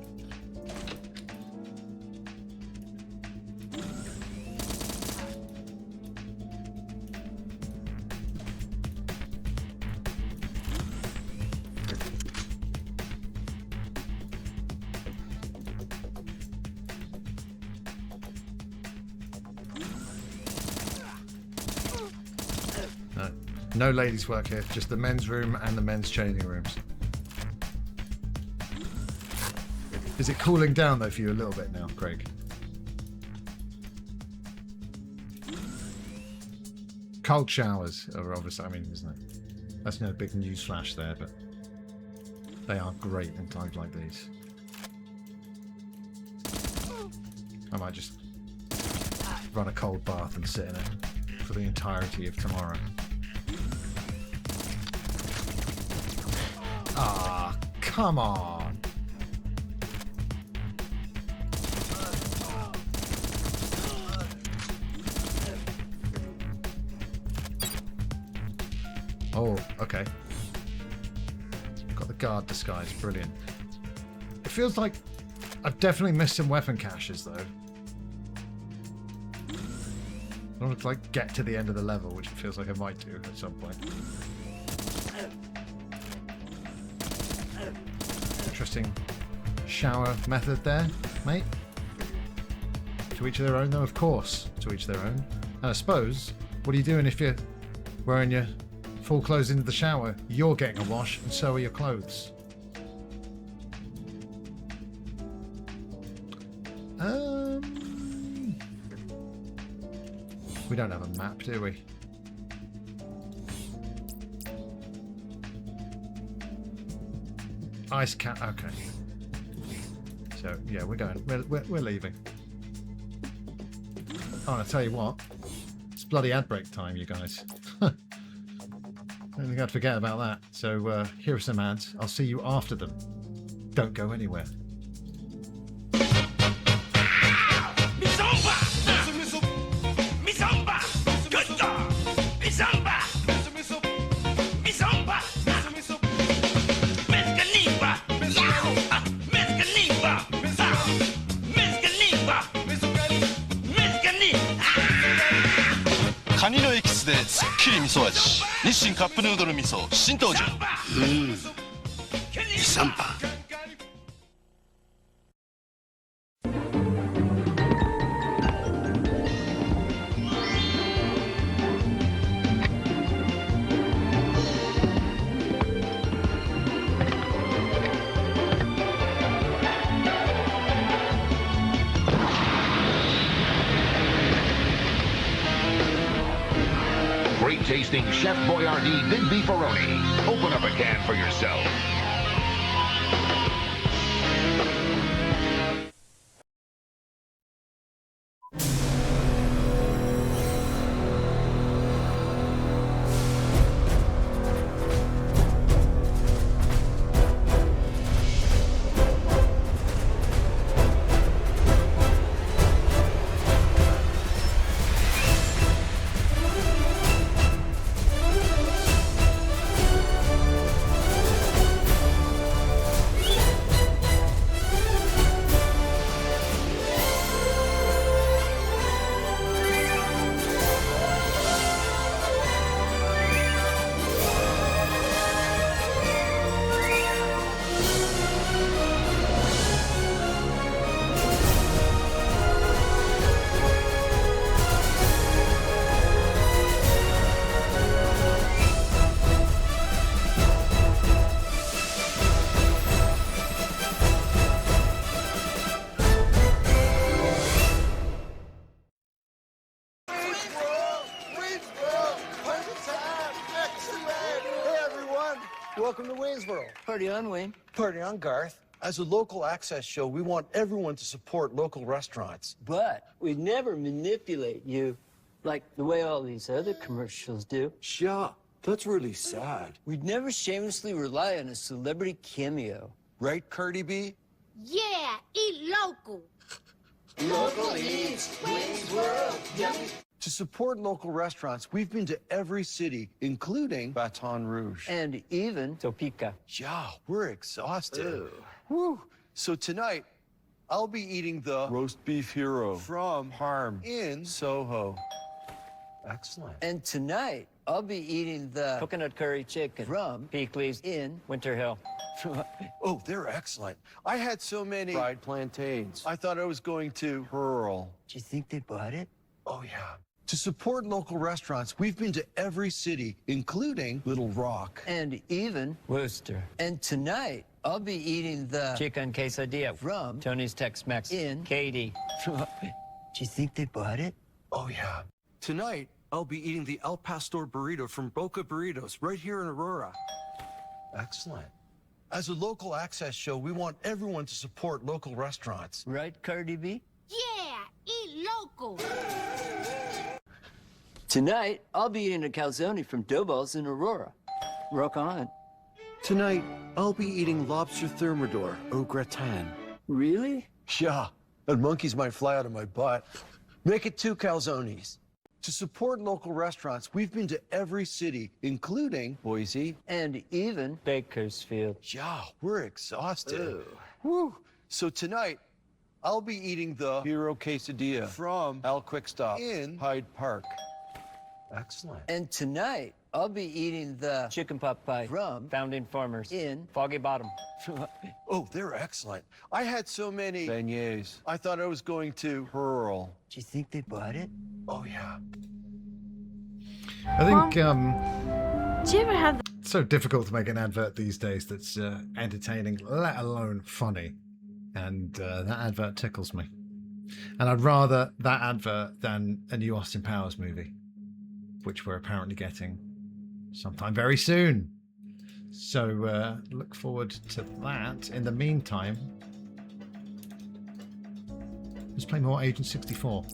Speaker 1: No ladies' work here, just the men's room and the men's changing rooms. Is it cooling down though for you a little bit now, Craig? Cold showers are obviously, I mean, isn't it? That's no big news flash there, but they are great in times like these. I might just run a cold bath and sit in it for the entirety of tomorrow. Ah, come on. Oh, okay. Got the guard disguise, brilliant. It feels like I've definitely missed some weapon caches though. I want to like get to the end of the level, which it feels like I might do at some point. Interesting shower method there, mate. To each their own, though, of course. To each their own. And I suppose, what are you doing if you're wearing your full clothes into the shower? You're getting a wash, and so are your clothes. We don't have a map, do we? Ice cat. Okay. So yeah, we're going. We're leaving. Oh, and I tell you what, it's bloody ad break time, you guys. Don't think I'd forget about that. So here are some ads. I'll see you after them. Don't go anywhere.
Speaker 3: カニのエキスですっきり味噌味日清カップヌードル味噌新登場イサンパ
Speaker 4: Tasting Chef Boyardee Big Beefaroni. Open up a can for yourself.
Speaker 5: Welcome to Waynesboro.
Speaker 6: Party on, Wayne.
Speaker 5: Party on, Garth. As a local access show, we want everyone to support local restaurants.
Speaker 6: But we'd never manipulate you like the way all these other commercials do.
Speaker 5: Yeah, that's really sad.
Speaker 6: We'd never shamelessly rely on a celebrity cameo.
Speaker 5: Right, Cardi B?
Speaker 7: Yeah, eat local.
Speaker 5: To support local restaurants, we've been to every city, including Baton Rouge.
Speaker 6: And even Topeka.
Speaker 5: Yeah, we're exhausted. Woo. So tonight, I'll be eating the roast beef hero from Harm in Soho. Excellent.
Speaker 6: And tonight, I'll be eating the coconut curry chicken from Peakley's in Winter Hill.
Speaker 5: Oh, they're excellent. I had so many fried plantains. I thought I was going to hurl.
Speaker 6: Do you think they bought it?
Speaker 5: Oh, yeah. To support local restaurants, we've been to every city, including Little Rock.
Speaker 6: And even Worcester. And tonight, I'll be eating the chicken quesadilla from Tony's Tex-Mex in Katy. Do you think they bought it?
Speaker 5: Oh, yeah. Tonight, I'll be eating the El Pastor burrito from Boca Burritos right here in Aurora. Excellent. As a local access show, we want everyone to support local restaurants.
Speaker 6: Right, Cardi B?
Speaker 7: Yeah, eat local.
Speaker 6: Tonight, I'll be eating a calzone from Doughballs in Aurora. Rock on.
Speaker 5: Tonight, I'll be eating lobster thermidor au gratin.
Speaker 6: Really?
Speaker 5: Yeah, and monkeys might fly out of my butt. Make it 2 calzones. To support local restaurants, we've been to every city, including Boise.
Speaker 6: And even Bakersfield.
Speaker 5: Yeah, we're exhausted. Woo. So tonight, I'll be eating the hero quesadilla from Al Quick Stop in Hyde Park. Excellent.
Speaker 6: And tonight, I'll be eating the chicken pot pie from Founding Farmers in Foggy Bottom.
Speaker 5: Oh, they're excellent. I had so many beignets. I thought I was going to hurl.
Speaker 6: Do you think they bought it?
Speaker 5: Oh, yeah.
Speaker 1: I think
Speaker 7: Do you ever have
Speaker 1: it's so difficult to make an advert these days that's entertaining, let alone funny. And that advert tickles me. And I'd rather that advert than a new Austin Powers movie, which we're apparently getting sometime very soon. So look forward to that. In the meantime, let's play more Agent 64.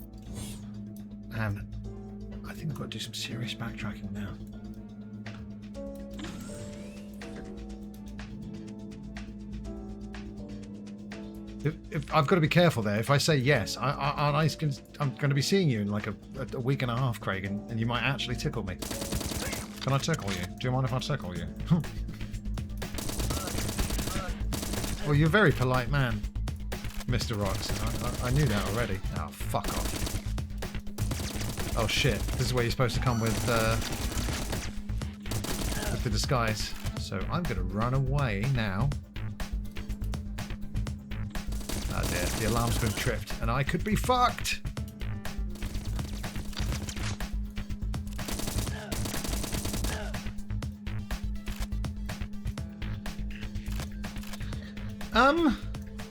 Speaker 1: And I think I've got to do some serious backtracking now. If I've got to be careful there. If I say yes, I'm going to be seeing you in like a week and a half, Craig, and you might actually tickle me. Can I tickle you? Do you mind if I tickle you? Well, you're a very polite man, Mr. Rocks. I knew that already. Oh, fuck off. Oh shit, this is where you're supposed to come with the disguise. So I'm going to run away now. Oh dear, the alarm's been tripped and I could be fucked.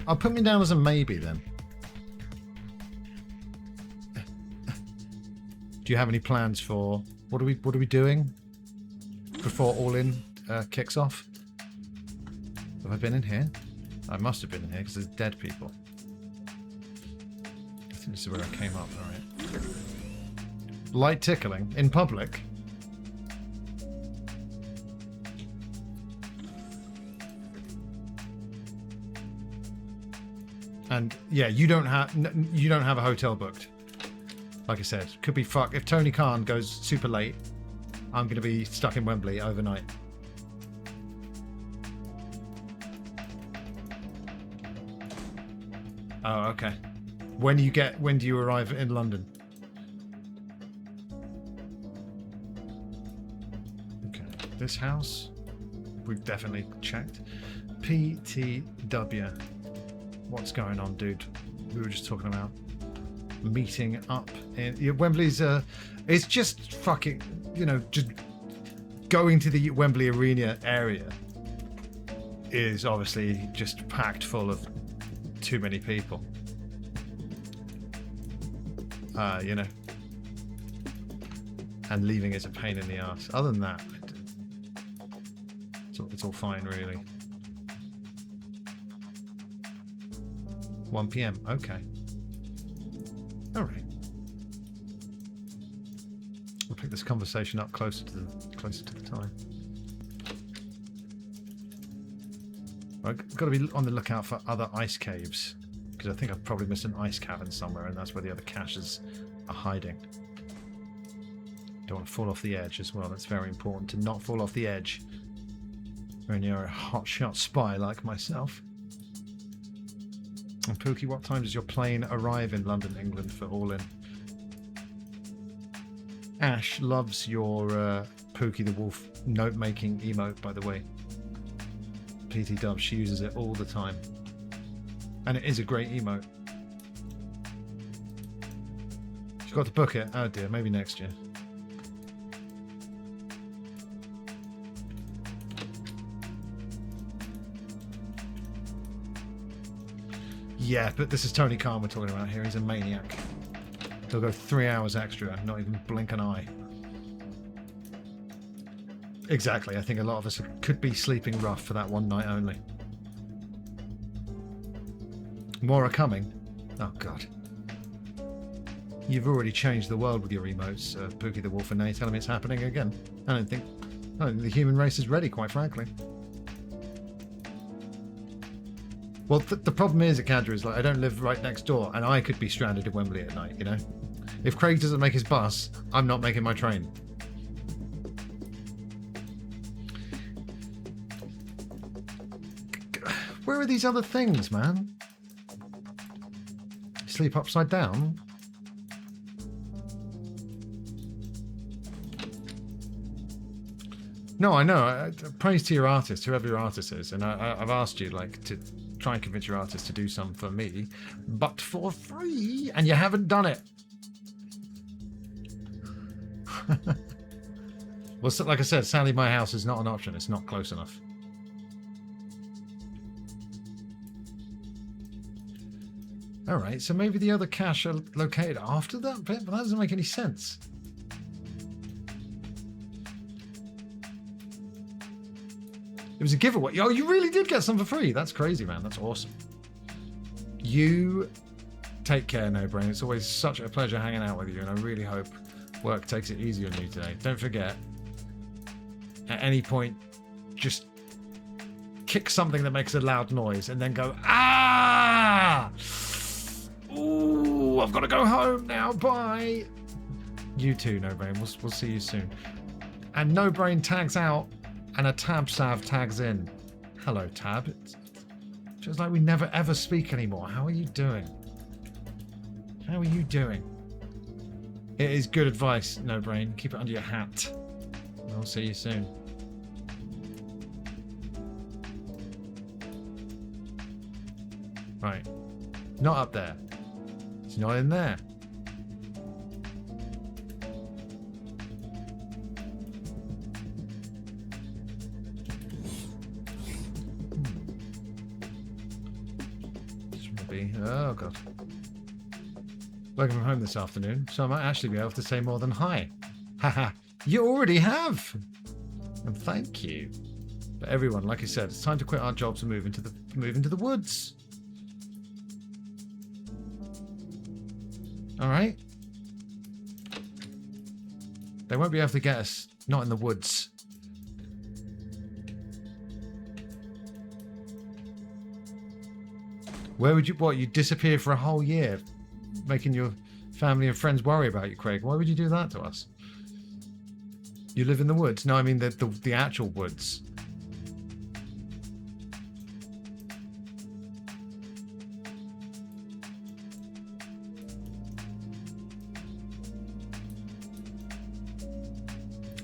Speaker 1: I'll put me down as a maybe then. Do you have any plans for what are we doing before All In kicks off? Have I been in here? I must have been in here because there's dead people. I think this is where I came up. All right. Light tickling in public. And yeah, you don't have a hotel booked. Like I said, could be fuck. If Tony Khan goes super late, I'm going to be stuck in Wembley overnight. Oh, okay. When do you arrive in London? Okay. This house, we've definitely checked. PTW. What's going on, dude? We were just talking about meeting up in Wembley's. It's just fucking, just going to the Wembley Arena area is obviously just packed full of too many people. And leaving is a pain in the ass. Other than that, it's all fine, really. 1 p.m. Okay. All right. We'll pick this conversation up closer to the time. I've got to be on the lookout for other ice caves, because I think I've probably missed an ice cavern somewhere, and that's where the other caches are hiding. Don't want to fall off the edge as well. That's very important to not fall off the edge when you're a hotshot spy like myself. And Pookie, what time does your plane arrive in London, England for All In? Ash loves your Pookie the Wolf note-making emote, by the way. PT Dub, she uses it all the time. And it is a great emote. She's got to book it. Oh dear, maybe next year. Yeah, but this is Tony Khan we're talking about here. He's a maniac. He'll go 3 hours extra, not even blink an eye. Exactly. I think a lot of us could be sleeping rough for that one night only. More are coming. Oh, God. You've already changed the world with your emotes, Pookie the Wolf, and now you're telling me it's happening again. I don't think the human race is ready, quite frankly. Well, the problem is, Akadra, is like I don't live right next door, and I could be stranded at Wembley at night, you know? If Craig doesn't make his bus, I'm not making my train. Where are these other things, man? Sleep upside down? No, I know. Praise to your artist, whoever your artist is. And I've asked you, like, to try and convince your artist to do some for me, but for free, and you haven't done it. Well, so, like I said, sadly, my house is not an option. It's not close enough. All right, so maybe the other cache are located after that bit, but that doesn't make any sense. It was a giveaway. Oh, you really did get some for free. That's crazy, man. That's awesome. You take care, No Brain. It's always such a pleasure hanging out with you, and I really hope work takes it easy on you today. Don't forget, at any point, just kick something that makes a loud noise and then go, ah! Ooh, I've got to go home now. Bye. You too, No Brain. We'll see you soon. And No Brain tags out, and a Tab Sav tags in. Hello, Tab. It's just like we never ever speak anymore. How are you doing? How are you doing? It is good advice, No Brain. Keep it under your hat. I'll see you soon. Right. Not up there. It's not in there. Oh, God. Working from home this afternoon, so I might actually be able to say more than hi. Haha, you already have! And thank you. But everyone, like I said, it's time to quit our jobs and move into the woods. Alright? They won't be able to get us, not in the woods. Where would you, what, you disappear for a whole year, making your family and friends worry about you, Craig? Why would you do that to us? You live in the woods? No, I mean the actual woods.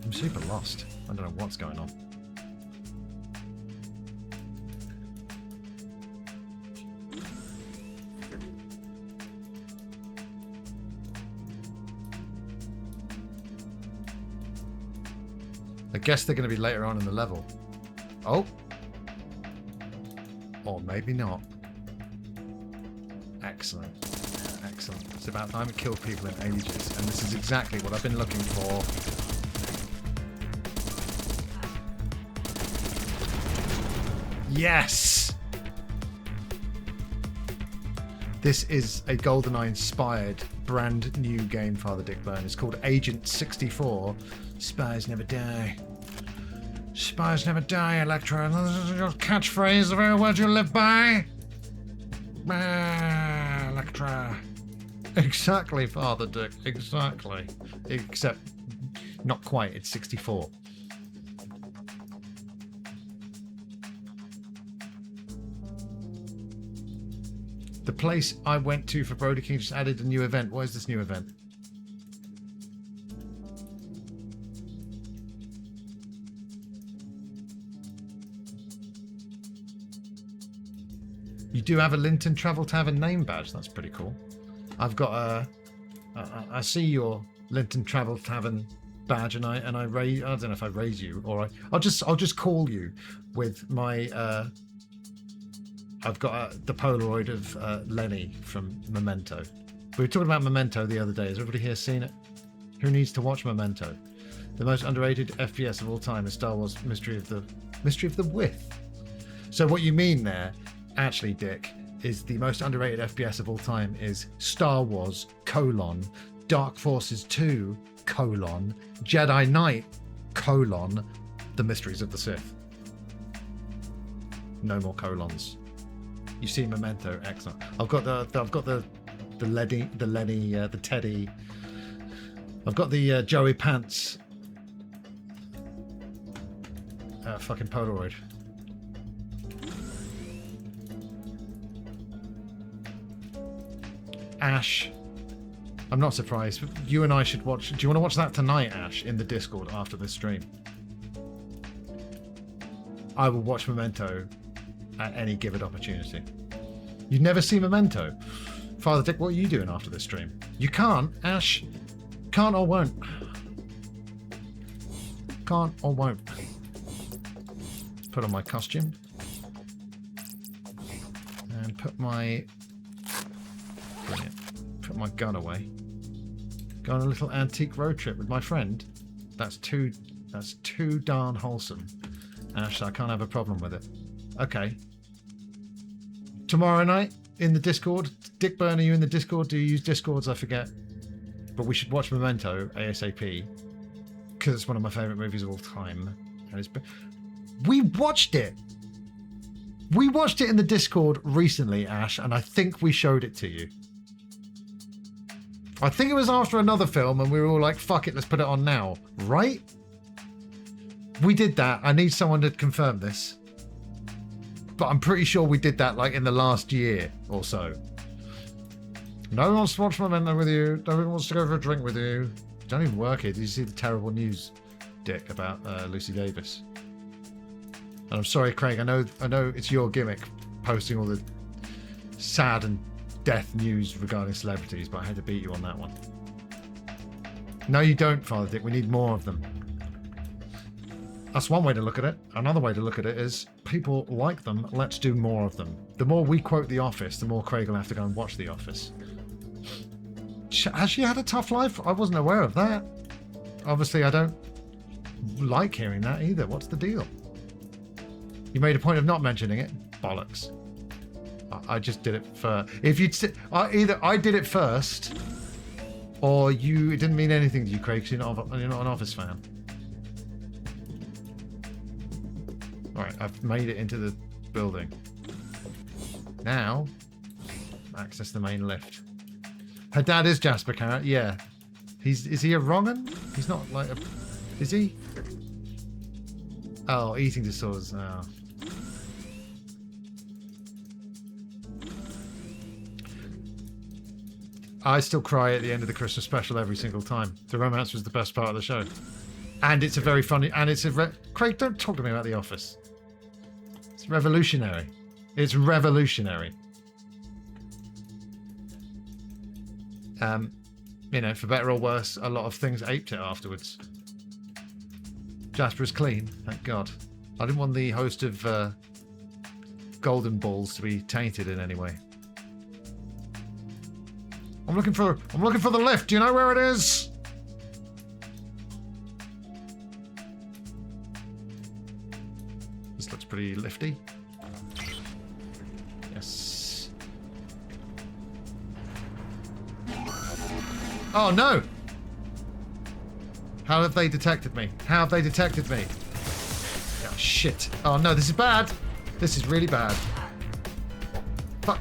Speaker 1: I'm super lost. I don't know what's going on. I guess they're going to be later on in the level. Oh. Or maybe not. Excellent. Excellent. It's about time it killed people in ages, and this is exactly what I've been looking for. Yes! This is a GoldenEye-inspired, brand new game, Father Dick Byrne. It's called Agent 64. Spies never die. Spies never die, Electra. This is your catchphrase, the very word you live by. Electra. Exactly, Father Dick. Exactly. Except, not quite. It's 64. The place I went to for Brody King just added a new event. What is this new event? You do have a Linton Travel Tavern name badge. That's pretty cool. I've got a. I see your Linton Travel Tavern badge, and I raise. I don't know if I raise you or I'll just call you with my. I've got the Polaroid of Lenny from Memento. We were talking about Memento the other day. Has everybody here seen it? Who needs to watch Memento? The most underrated FPS of all time is Star Wars Mystery of the Width. So what you mean there, actually, Dick, is the most underrated FPS of all time is Star Wars, Dark Forces 2, Jedi Knight, The Mysteries of the Sith. No more colons. You see Memento, excellent. I've got the Lenny, the Teddy. I've got the Joey Pants. Fucking Polaroid. Ash. I'm not surprised. You and I should watch. Do you want to watch that tonight, Ash, in the Discord after this stream? I will watch Memento at any given opportunity. You've never seen Memento? Father Dick, what are you doing after this stream? You can't, Ash. Can't or won't. Can't or won't. Put on my costume. And put my... Brilliant. Put my gun away. Go on a little antique road trip with my friend. That's too darn wholesome. Ash, I can't have a problem with it. Okay. Tomorrow night in the Discord. Dick Byrne, are you in the Discord? Do you use Discords? I forget. But we should watch Memento ASAP. Because it's one of my favourite movies of all time. And we watched it! We watched it in the Discord recently, Ash, and I think we showed it to you. I think it was after another film and we were all like, fuck it, let's put it on now. Right? We did that. I need someone to confirm this. But I'm pretty sure we did that like in the last year or so. No one wants to watch Memento with you. No one wants to go for a drink with you. Don't even work here. Did you see the terrible news, Dick, about Lucy Davis? And I'm sorry, Craig. I know it's your gimmick, posting all the sad and death news regarding celebrities, but I had to beat you on that one. No, you don't, Father Dick. We need more of them. That's one way to look at it. Another way to look at it is people like them. Let's do more of them. The more we quote The Office, the more Craig will have to go and watch The Office. Has she had a tough life? I wasn't aware of that. Obviously, I don't like hearing that either. What's the deal? You made a point of not mentioning it. Bollocks. I just did it for... If you'd... Either I did it first, or you... It didn't mean anything to you, Craig, because you're not an Office fan. Alright, I've made it into the building. Now, access the main lift. Her dad is Jasper Carrot, yeah. Is he a wrong'un? He's not like a... Is he? Oh, eating disorders. Oh. I still cry at the end of the Christmas special every single time. The romance was the best part of the show. And it's a very funny... And it's a... Craig, don't talk to me about The Office. It's revolutionary. It's revolutionary. You know, for better or worse, a lot of things aped it afterwards. Jasper is clean, thank God. I didn't want the host of Golden Balls to be tainted in any way. I'm looking for the lift. Do you know where it is? This looks pretty lifty. Yes. Oh no! How have they detected me? How have they detected me? Shit. Oh no, this is bad. This is really bad. Fuck.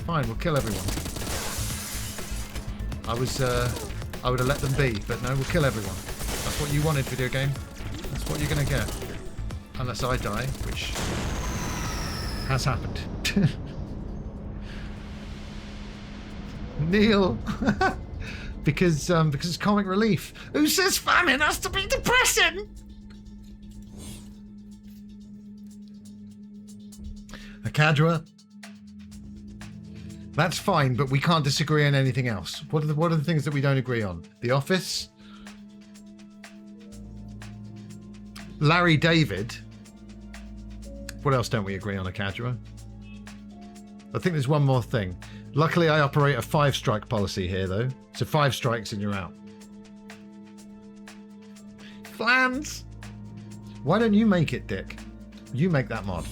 Speaker 1: Fine, we'll kill everyone. I would have let them be, but no, we'll kill everyone. That's what you wanted, video game. That's what you're gonna get. Unless I die, which has happened. Neil. because it's comic relief. Who says famine has to be depressing? A Cadra. That's fine, but we can't disagree on anything else. What are the things that we don't agree on? The Office? Larry David. What else don't we agree on, Akadra? I think there's one more thing. Luckily, I operate a 5-strike policy here, though. So 5 strikes and you're out. Flans! Why don't you make it, Dick? You make that mod.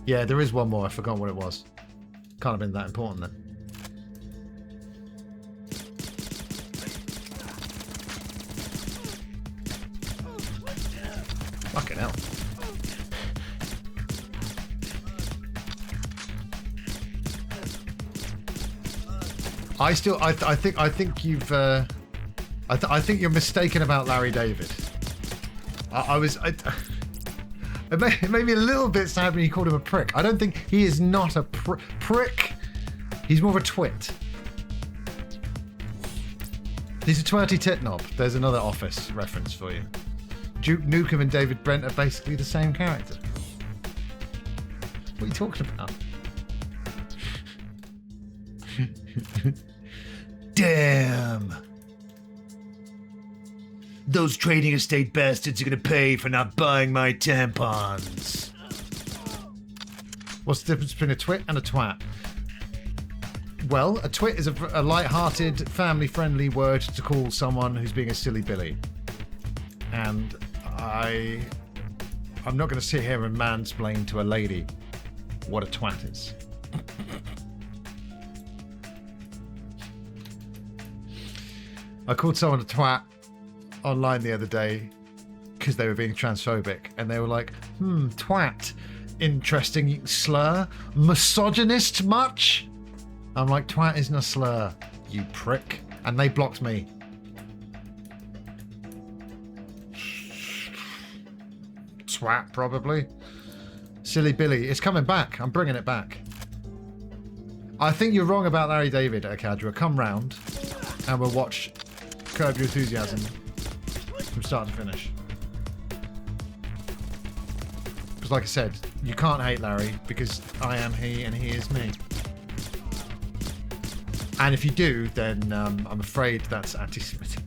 Speaker 1: Yeah, there is one more. I forgot what it was. Can't have been that important then. Fucking hell. I think you've I think you're mistaken about Larry David. It made me a little bit sad when you called him a prick. I don't think he is not a prick. He's more of a twit. He's a twirty tit knob. There's another Office reference for you. Duke Nukem and David Brent are basically the same character. What are you talking about? Damn. Those trading estate bastards are going to pay for not buying my tampons. What's the difference between a twit and a twat? Well, a twit is a light-hearted, family-friendly word to call someone who's being a silly billy. And I'm not going to sit here and mansplain to a lady what a twat is. I called someone a twat online the other day because they were being transphobic, and they were like, twat, interesting slur. Misogynist much? I'm like, twat isn't a slur, you prick. And they blocked me. Twat, probably. Silly Billy. It's coming back. I'm bringing it back. I think you're wrong about Larry David, Akadra. Come round and we'll watch Curb Your Enthusiasm from start to finish. Because like I said, you can't hate Larry because I am he and he is me. And if you do, then I'm afraid that's anti-Semitic.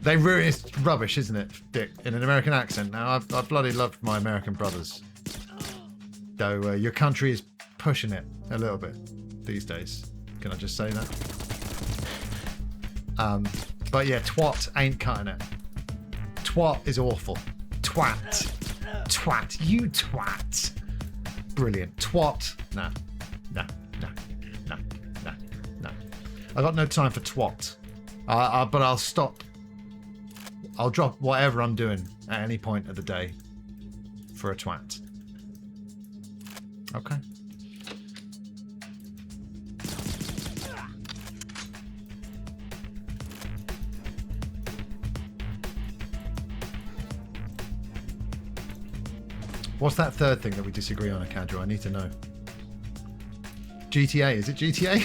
Speaker 1: They ruin it's rubbish, isn't it, Dick? In an American accent. Now, I've bloody loved my American brothers. Though your country is pushing it a little bit these days. Can I just say that? But yeah, twat ain't cutting it. Twat is awful. Twat. Twat. You twat. Brilliant. Twat. Nah. I got no time for twat. But I'll stop. I'll drop whatever I'm doing at any point of the day for a twat. Okay. What's that third thing that we disagree on, Akadra? I need to know. GTA, is it GTA?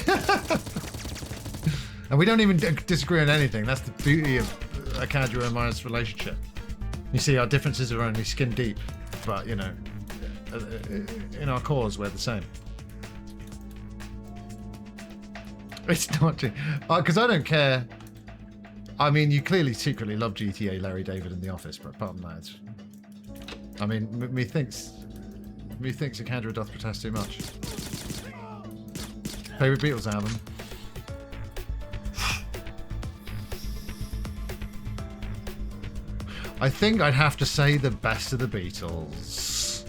Speaker 1: And we don't even disagree on anything. That's the beauty of Akadra and my relationship. You see, our differences are only skin deep, but, you know, in our cause, we're the same. It's not because I don't care. I mean, you clearly secretly love GTA, Larry David, and The Office, but apart from that, it's, I mean, methinks Akadra doth protest too much. Favorite Beatles album? I think I'd have to say the best of the Beatles.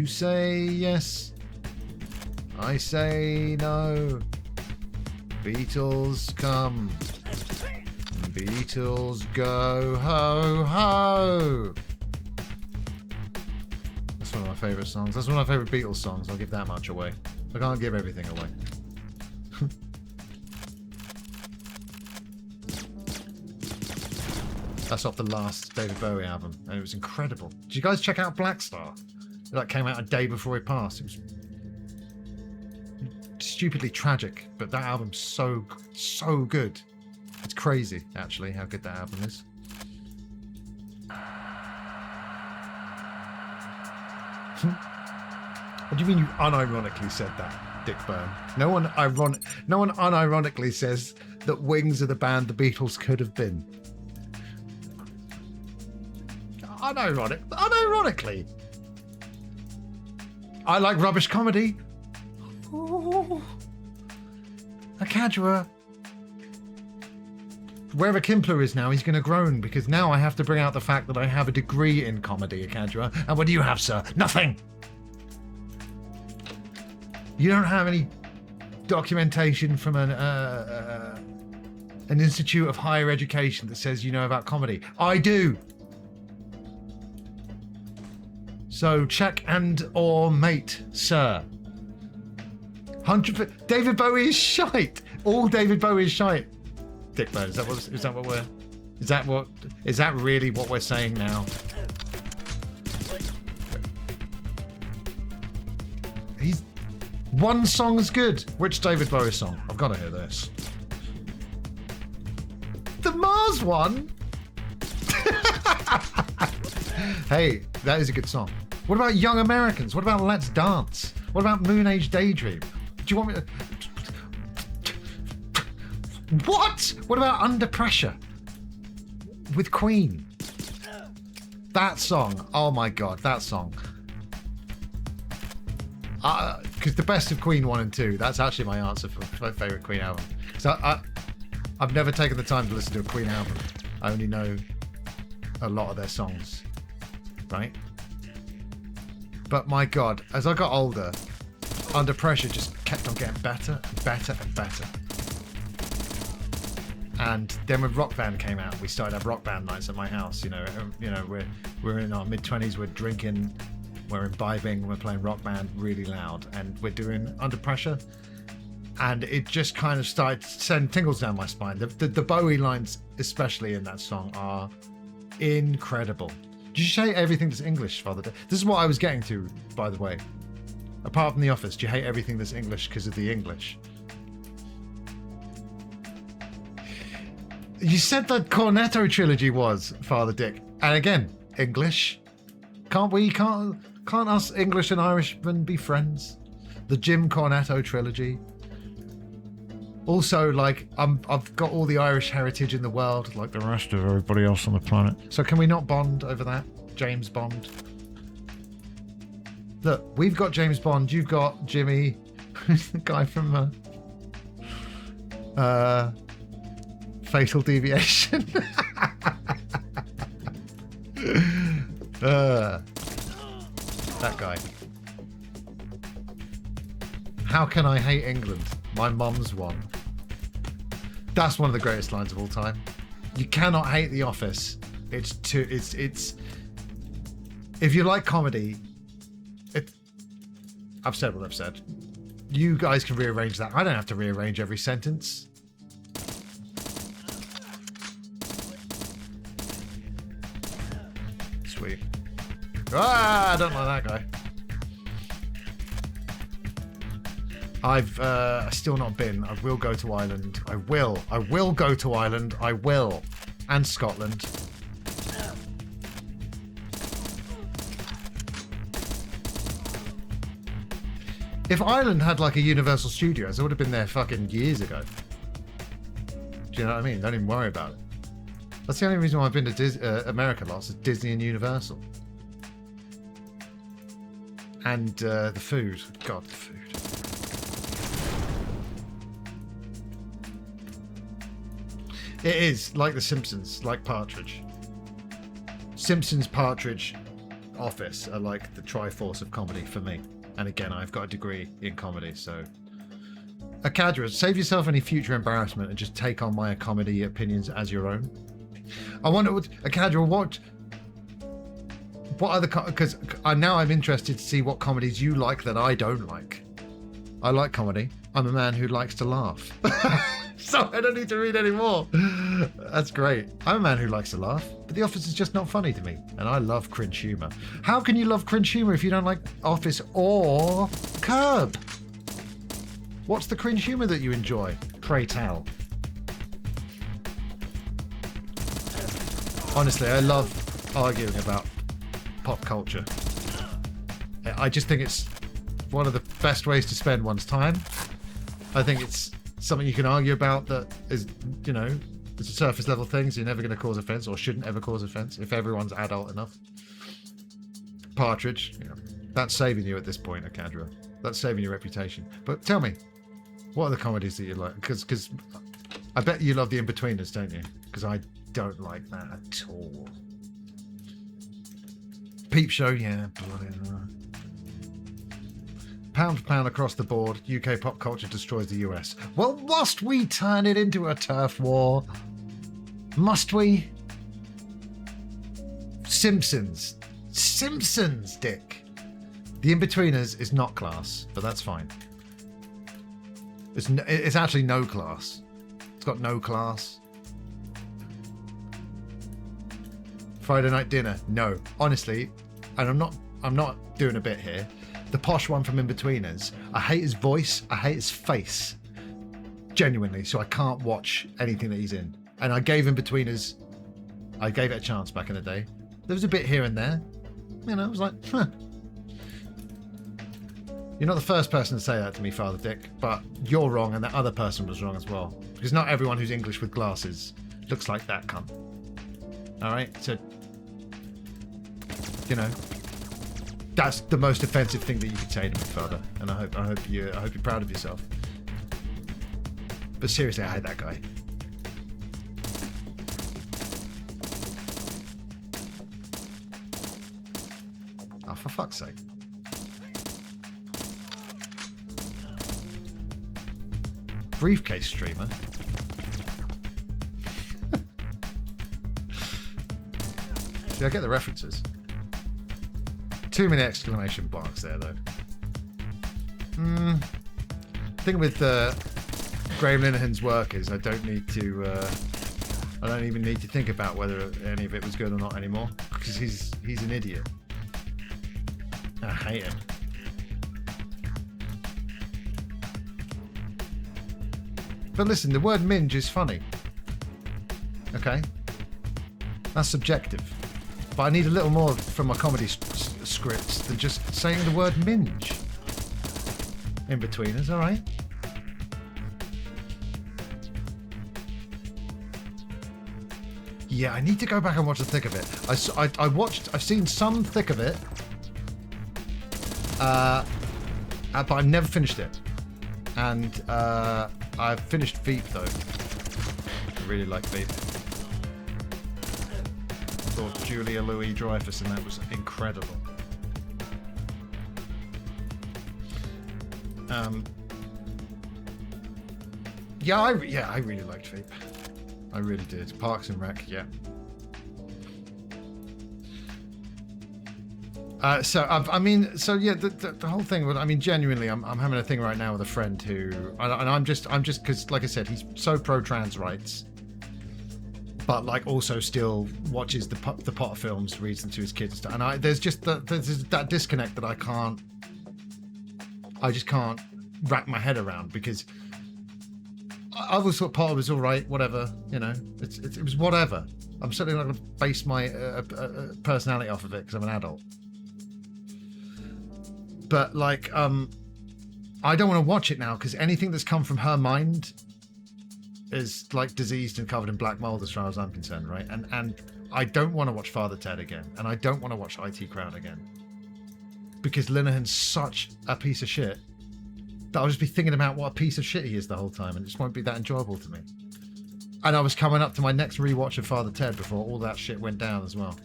Speaker 1: You say yes, I say no. Beatles come, Beatles go, ho ho. That's one of my favourite songs. That's one of my favourite Beatles songs. I'll give that much away. I can't give everything away. That's off the last David Bowie album, and it was incredible. Did you guys check out Black Star? That came out a day before he passed. It was stupidly tragic, but that album's so good. It's crazy, actually, how good that album is. What do you mean you unironically said that, Dick Byrne? No one unironically says that Wings are the band the Beatles could have been. Unironically. I like rubbish comedy. Oh. Akadra. Wherever Kimpler is now, he's going to groan, because now I have to bring out the fact that I have a degree in comedy, Akadra. And what do you have, sir? Nothing. You don't have any documentation from an institute of higher education that says you know about comedy. I do. So check and or mate, sir. 100%. David Bowie is shite. All David Bowie is shite. Dick Byrne, is that really what we're saying now? One song's good. Which David Bowie song? I've got to hear this. The Mars one? Hey, that is a good song. What about Young Americans? What about Let's Dance? What about Moon Age Daydream? Do you want me to... What? What about Under Pressure? With Queen. That song. Oh my God, that song. Because the best of Queen 1 and 2, that's actually my answer for my favourite Queen album. So I've never taken the time to listen to a Queen album. I only know a lot of their songs. Right? But my God, as I got older, Under Pressure just kept on getting better and better and better. And then when Rock Band came out, we started to have Rock Band nights at my house. You know, we're in our mid-20s, we're drinking, we're imbibing, we're playing Rock Band really loud, and we're doing Under Pressure. And it just kind of started to send tingles down my spine. The Bowie lines, especially in that song, are incredible. Did you say everything that's English, Father? This is what I was getting to, by the way. Apart from The Office, do you hate everything that's English because of the English? You said that Cornetto trilogy was, Father Dick. And again, English. Can't us English and Irishmen be friends? The Jim Cornetto trilogy. Also, like, I've got all the Irish heritage in the world, like the rest of everybody else on the planet. So can we not bond over that? James Bond. Look, we've got James Bond. You've got Jimmy, the guy from Fatal Deviation. That guy. How can I hate England? My mum's one. That's one of the greatest lines of all time. You cannot hate The Office. It's if you like comedy, I've said what I've said. You guys can rearrange that. I don't have to rearrange every sentence. Sweet. I don't like that guy. I've still not been. I will go to Ireland. I will go to Ireland. I will. And Scotland. If Ireland had like a Universal Studios, I would have been there fucking years ago. Do you know what I mean? Don't even worry about it. That's the only reason why I've been to America lots is Disney and Universal. And the food. God, the food. It is like The Simpsons, like Partridge. Simpsons, Partridge, Office are like the triforce of comedy for me. And again, I've got a degree in comedy, so. Akadra, save yourself any future embarrassment and just take on my comedy opinions as your own. I wonder, Akadra, what other, because now I'm interested to see what comedies you like that I don't like. I like comedy. I'm a man who likes to laugh. So I don't need to read any more. That's great. I'm a man who likes to laugh, but The Office is just not funny to me, and I love cringe humor. How can you love cringe humor if you don't like Office or Curb? What's the cringe humor that you enjoy? Pray tell. Honestly, I love arguing about pop culture. I just think it's one of the best ways to spend one's time. I think it's something you can argue about that is, you know, it's a surface level thing, so you're never going to cause offense, or shouldn't ever cause offense if everyone's adult enough. Partridge, you know, that's saving you at this point, Akadra. That's saving your reputation. But tell me, what are the comedies that you like? Because I bet you love The In-Betweeners, don't you? Because I don't like that at all. Peep Show, yeah, bloody hell. Pound for pound across the board, UK pop culture destroys the US. Well, must we turn it into a turf war? Must we? Simpsons, Dick. The In-Betweeners is not class, but that's fine. It's actually no class. It's got no class. Friday Night Dinner, no. Honestly, and I'm not doing a bit here. The posh one from In-Betweeners, I hate his voice, I hate his face. Genuinely, so I can't watch anything that he's in. And I gave In-Betweeners, I gave it a chance back in the day. There was a bit here and there. You know, I was like, huh. You're not the first person to say that to me, Father Dick, but you're wrong and that other person was wrong as well. Because not everyone who's English with glasses looks like that cunt. Alright, so, you know, that's the most offensive thing that you could say to me, Father. And I hope you're proud of yourself. But seriously, I hate that guy. Oh, for fuck's sake. Briefcase streamer. See, I get the references. Too many exclamation marks there, though. Thing with Graham Linehan's work is I don't even need to think about whether any of it was good or not anymore, because he's an idiot. I hate him. But listen, the word minge is funny. Okay? That's subjective. But I need a little more from my comedy scripts than just saying the word minge. In-Betweeners, alright? Yeah, I need to go back and watch the thick of it. I've seen some thick of it. But I've never finished it. And I've finished Veep though. I really like Veep. I thought Julia Louis-Dreyfus and that was incredible. Yeah, I really liked Veep. I really did. Parks and Rec, yeah. The whole thing. Genuinely, I'm having a thing right now with a friend who, and I'm just because, like I said, he's so pro trans rights, but like also still watches the Potter films, reads them to his kids and stuff. And there's that disconnect that I just can't wrap my head around, because I always thought Potter was all right, whatever, you know, it was whatever. I'm certainly not going to base my personality off of it because I'm an adult. But like, I don't want to watch it now because anything that's come from her mind is like diseased and covered in black mold as far as I'm concerned, right? And I don't want to watch Father Ted again, and I don't want to watch IT Crowd again, because Linehan's such a piece of shit that I'll just be thinking about what a piece of shit he is the whole time, and it just won't be that enjoyable to me. And I was coming up to my next rewatch of Father Ted before all that shit went down as well.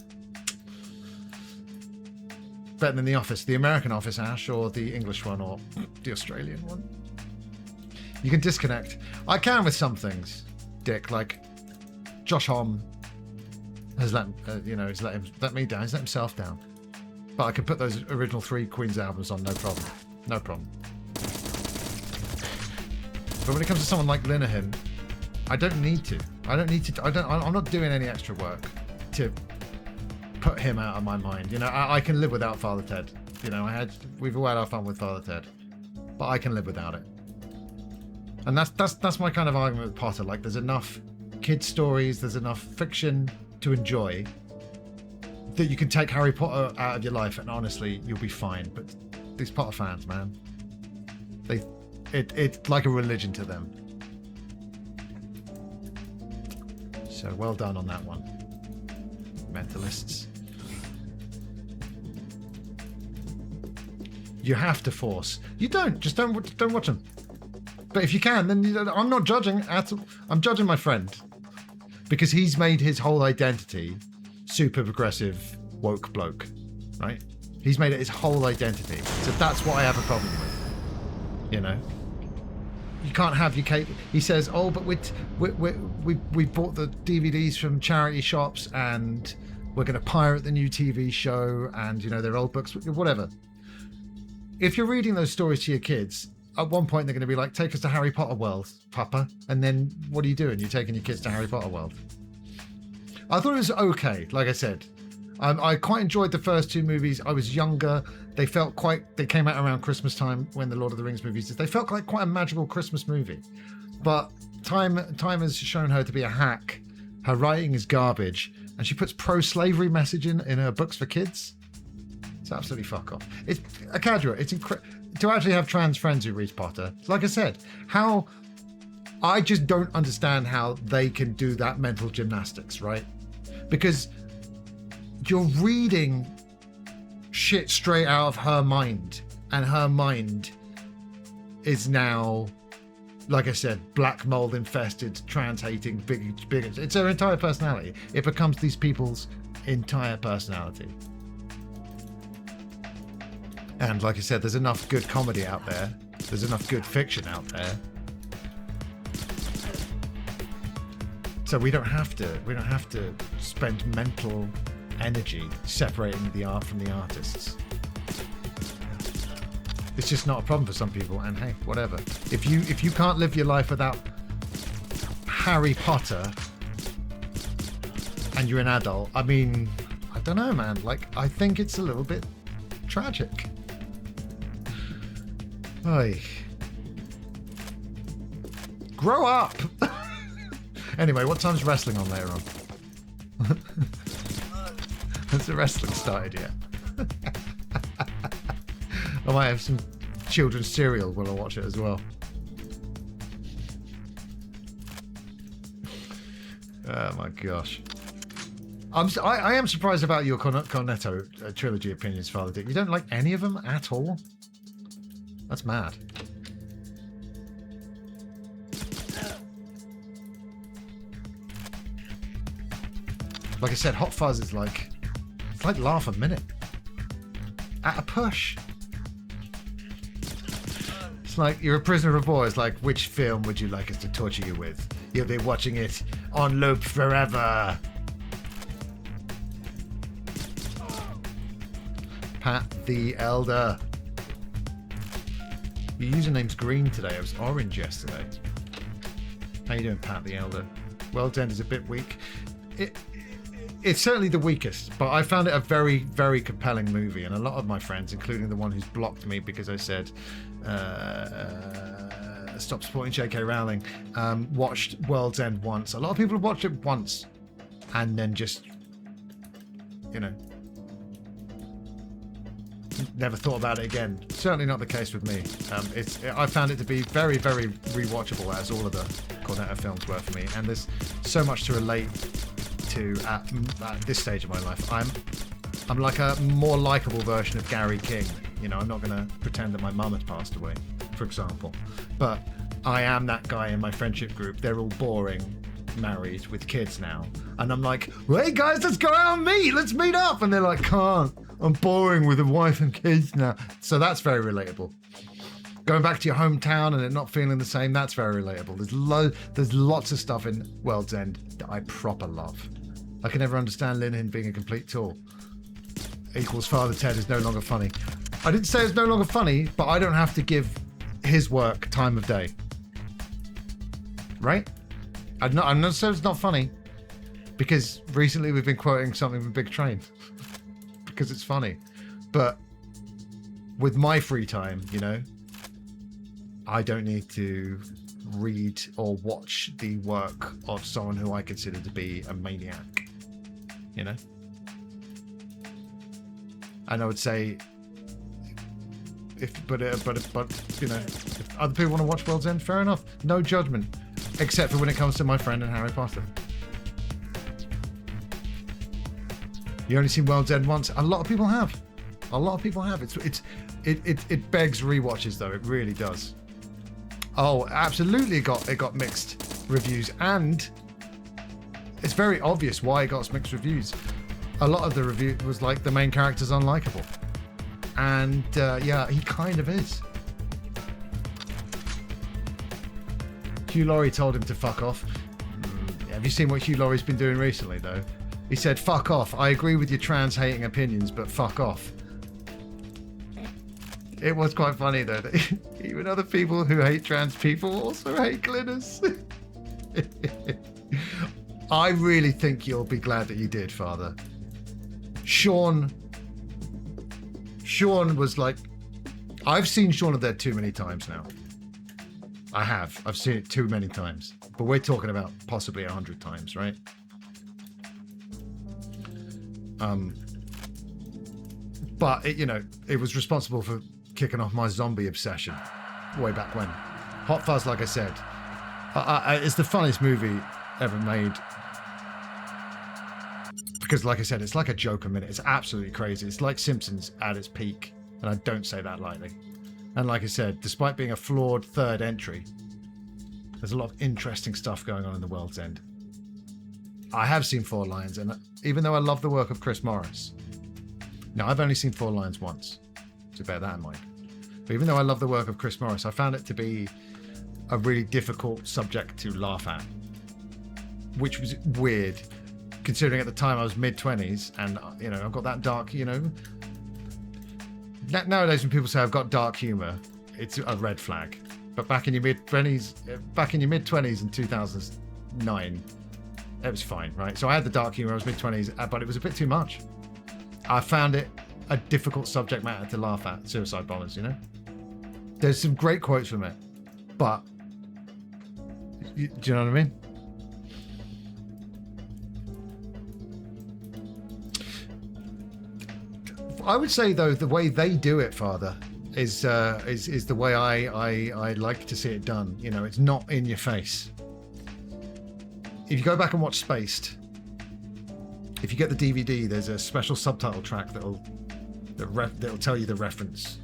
Speaker 1: better than The Office? The American Office, Ash, or the English one, or the Australian one? You can disconnect. I can with some things, Dick. Like Josh Homme has let me down. He's let himself down. But I can put those original 3 Queen's albums on, no problem. No problem. But when it comes to someone like Linehan, I don't need to. I'm not doing any extra work to put him out of my mind. You know, I can live without Father Ted. You know, we've all had our fun with Father Ted, but I can live without it. And that's my kind of argument with Potter. Like, there's enough kid stories, there's enough fiction to enjoy that you can take Harry Potter out of your life, and honestly, you'll be fine. But these Potter fans, man, it's like a religion to them. So well done on that one, mentalists. You have to force. You don't. Just don't watch them. But if you can, then I'm not judging at all. I'm judging my friend because he's made his whole identity super progressive woke bloke, right? He's made it his whole identity. So that's what I have a problem with. You know, you can't have your cake. He says, "Oh, but we bought the DVDs from charity shops, and we're going to pirate the new TV show, and you know they're old books, whatever." If you're reading those stories to your kids, at one point they're going to be like, "Take us to Harry Potter World, Papa," and then what are you doing? You're taking your kids to Harry Potter World. I thought it was okay. Like I said, I quite enjoyed the first 2 movies. I was younger. They came out around Christmas time when the Lord of the Rings movies did. They felt like quite a magical Christmas movie. But time has shown her to be a hack. Her writing is garbage, and she puts pro-slavery message in her books for kids. It's absolutely fuck off. It's a Cadra. It's to actually have trans friends who read Potter. Like I said, I just don't understand how they can do that mental gymnastics, right? Because you're reading shit straight out of her mind, and her mind is now, like I said, black mold infested, trans hating, big. It's her entire personality. It becomes these people's entire personality. And like I said, there's enough good comedy out there. There's enough good fiction out there. So we don't have to spend mental energy separating the art from the artists. It's just not a problem for some people, and hey, whatever. If you can't live your life without Harry Potter and you're an adult, I mean, I don't know, man. Like, I think it's a little bit tragic. Oy. Grow up! Anyway, what time's wrestling on later on? Has the wrestling started yet? I might have some children's cereal when I watch it as well. Oh my gosh. I am surprised about your Cornetto trilogy opinions, Father Dick. You don't like any of them at all? That's mad. Like I said, Hot Fuzz is like, it's like laugh a minute. At a push. It's like you're a prisoner of war. It's like, which film would you like us to torture you with? You'll be watching it on loop forever. Pat the Elder. Your username's green today. It was orange yesterday. How you doing, Pat the Elder? World's End is a bit weak. It's certainly the weakest, but I found it a very, very compelling movie, and a lot of my friends, including the one who's blocked me because I said stop supporting J.K. Rowling, watched World's End once. A lot of people have watched it once and then just, you know, never thought about it again. Certainly not the case with me. I found it to be very, very rewatchable, as all of the Cornetto films were for me, and there's so much to relate to at this stage of my life. I'm like a more likable version of Gary King. You know, I'm not going to pretend that my mum has passed away, for example, but I am that guy in my friendship group. They're all boring, married with kids now, and I'm like, hey guys, let's go out and meet. Let's meet up, and they're like, can't. I'm boring with a wife and kids now. So that's very relatable. Going back to your hometown and it not feeling the same, that's very relatable. There's lots of stuff in World's End that I proper love. I can never understand Lincoln being a complete tool. Equals Father Ted is no longer funny. I didn't say it's no longer funny, but I don't have to give his work time of day. Right? I'm not saying it's not funny, because recently we've been quoting something from Big Train because it's funny. But with my free time, you know, I don't need to read or watch the work of someone who I consider to be a maniac, you know? And I would say, but you know, if other people want to watch World's End, fair enough. No judgment, except for when it comes to my friend and Harry Potter. You only seen World's End once. A lot of people have. A lot of people have. It begs rewatches though. It really does. Oh, absolutely. It got mixed reviews, and it's very obvious why it got mixed reviews. A lot of the review was like the main character's unlikable, and yeah, he kind of is. Hugh Laurie told him to fuck off. Have you seen what Hugh Laurie's been doing recently, though? He said, "Fuck off. I agree with your trans-hating opinions, but fuck off." It was quite funny, though, that even other people who hate trans people also hate Glynis. I really think you'll be glad that you did, Father. Sean was like, I've seen Shaun of the Dead too many times now. I have. I've seen it too many times. But we're talking about possibly 100 times, right? But it, you know, it was responsible for kicking off my zombie obsession way back when. Hot Fuzz, like I said, it's the funniest movie ever made. Because, like I said, it's like a joke a minute. It's absolutely crazy. It's like Simpsons at its peak, and I don't say that lightly. And like I said, despite being a flawed third entry, there's a lot of interesting stuff going on in the World's End. I have seen Four Lions, and even though I love the work of Chris Morris, now I've only seen Four Lions once, so bear that in mind. But even though I love the work of Chris Morris, I found it to be a really difficult subject to laugh at, which was weird, considering at the time I was mid-20s, and you know, I've got that dark, you know. Nowadays, when people say I've got dark humor, it's a red flag. But back in your mid-20s in 2009, it was fine, right? So I had the dark humor. I was mid-20s, but it was a bit too much. I found it a difficult subject matter to laugh at. Suicide bombers, you know. There's some great quotes from it, but do you know what I mean? I would say, though, the way they do it, Father, is the way I like to see it done. You know, it's not in your face. If you go back and watch Spaced, if you get the DVD, there's a special subtitle track that'll tell you the reference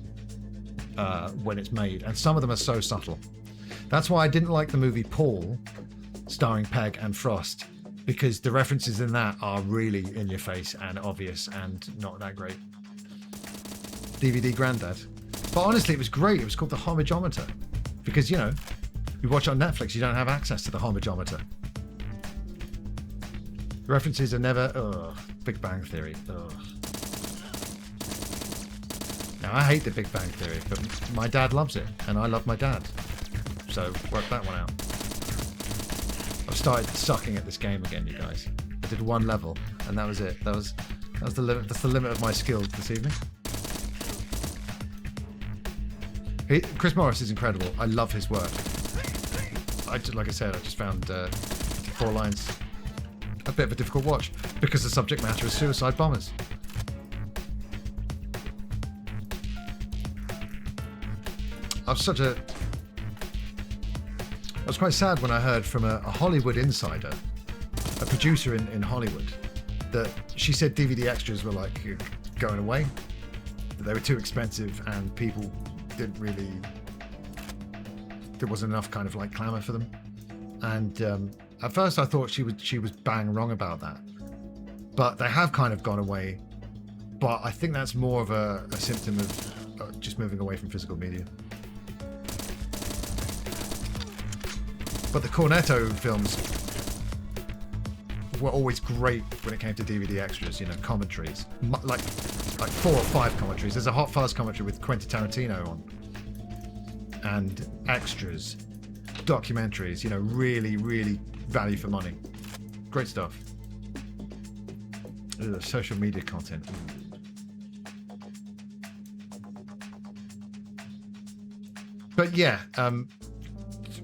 Speaker 1: when it's made, and some of them are so subtle. That's why I didn't like the movie Paul, starring Peg and Frost, because the references in that are really in your face and obvious and not that great. DVD Grandad. But honestly, it was great. It was called the Homageometer, because, you know, you watch it on Netflix, you don't have access to the Homageometer. References are never, Big Bang Theory, Now, I hate the Big Bang Theory, but my dad loves it, and I love my dad. So, work that one out. I've started sucking at this game again, you guys. I did one level, and that was it. That's the limit. That's the limit of my skills this evening. Chris Morris is incredible. I love his work. Like I said, I just found Four Lions a bit of a difficult watch because the subject matter is suicide bombers. I was quite sad when I heard from a Hollywood insider, a producer in Hollywood, that she said DVD extras were like going away, that they were too expensive and people didn't really, there wasn't enough kind of like clamour for them. And at first I thought she was bang wrong about that, but they have kind of gone away But I think that's more of a symptom of just moving away from physical media. But the Cornetto films were always great when it came to DVD extras, you know, commentaries. Like 4 or 5 commentaries. There's a Hot Fuzz commentary with Quentin Tarantino on. And extras, documentaries, you know, really, really value for money. Great stuff. Social media content. But yeah,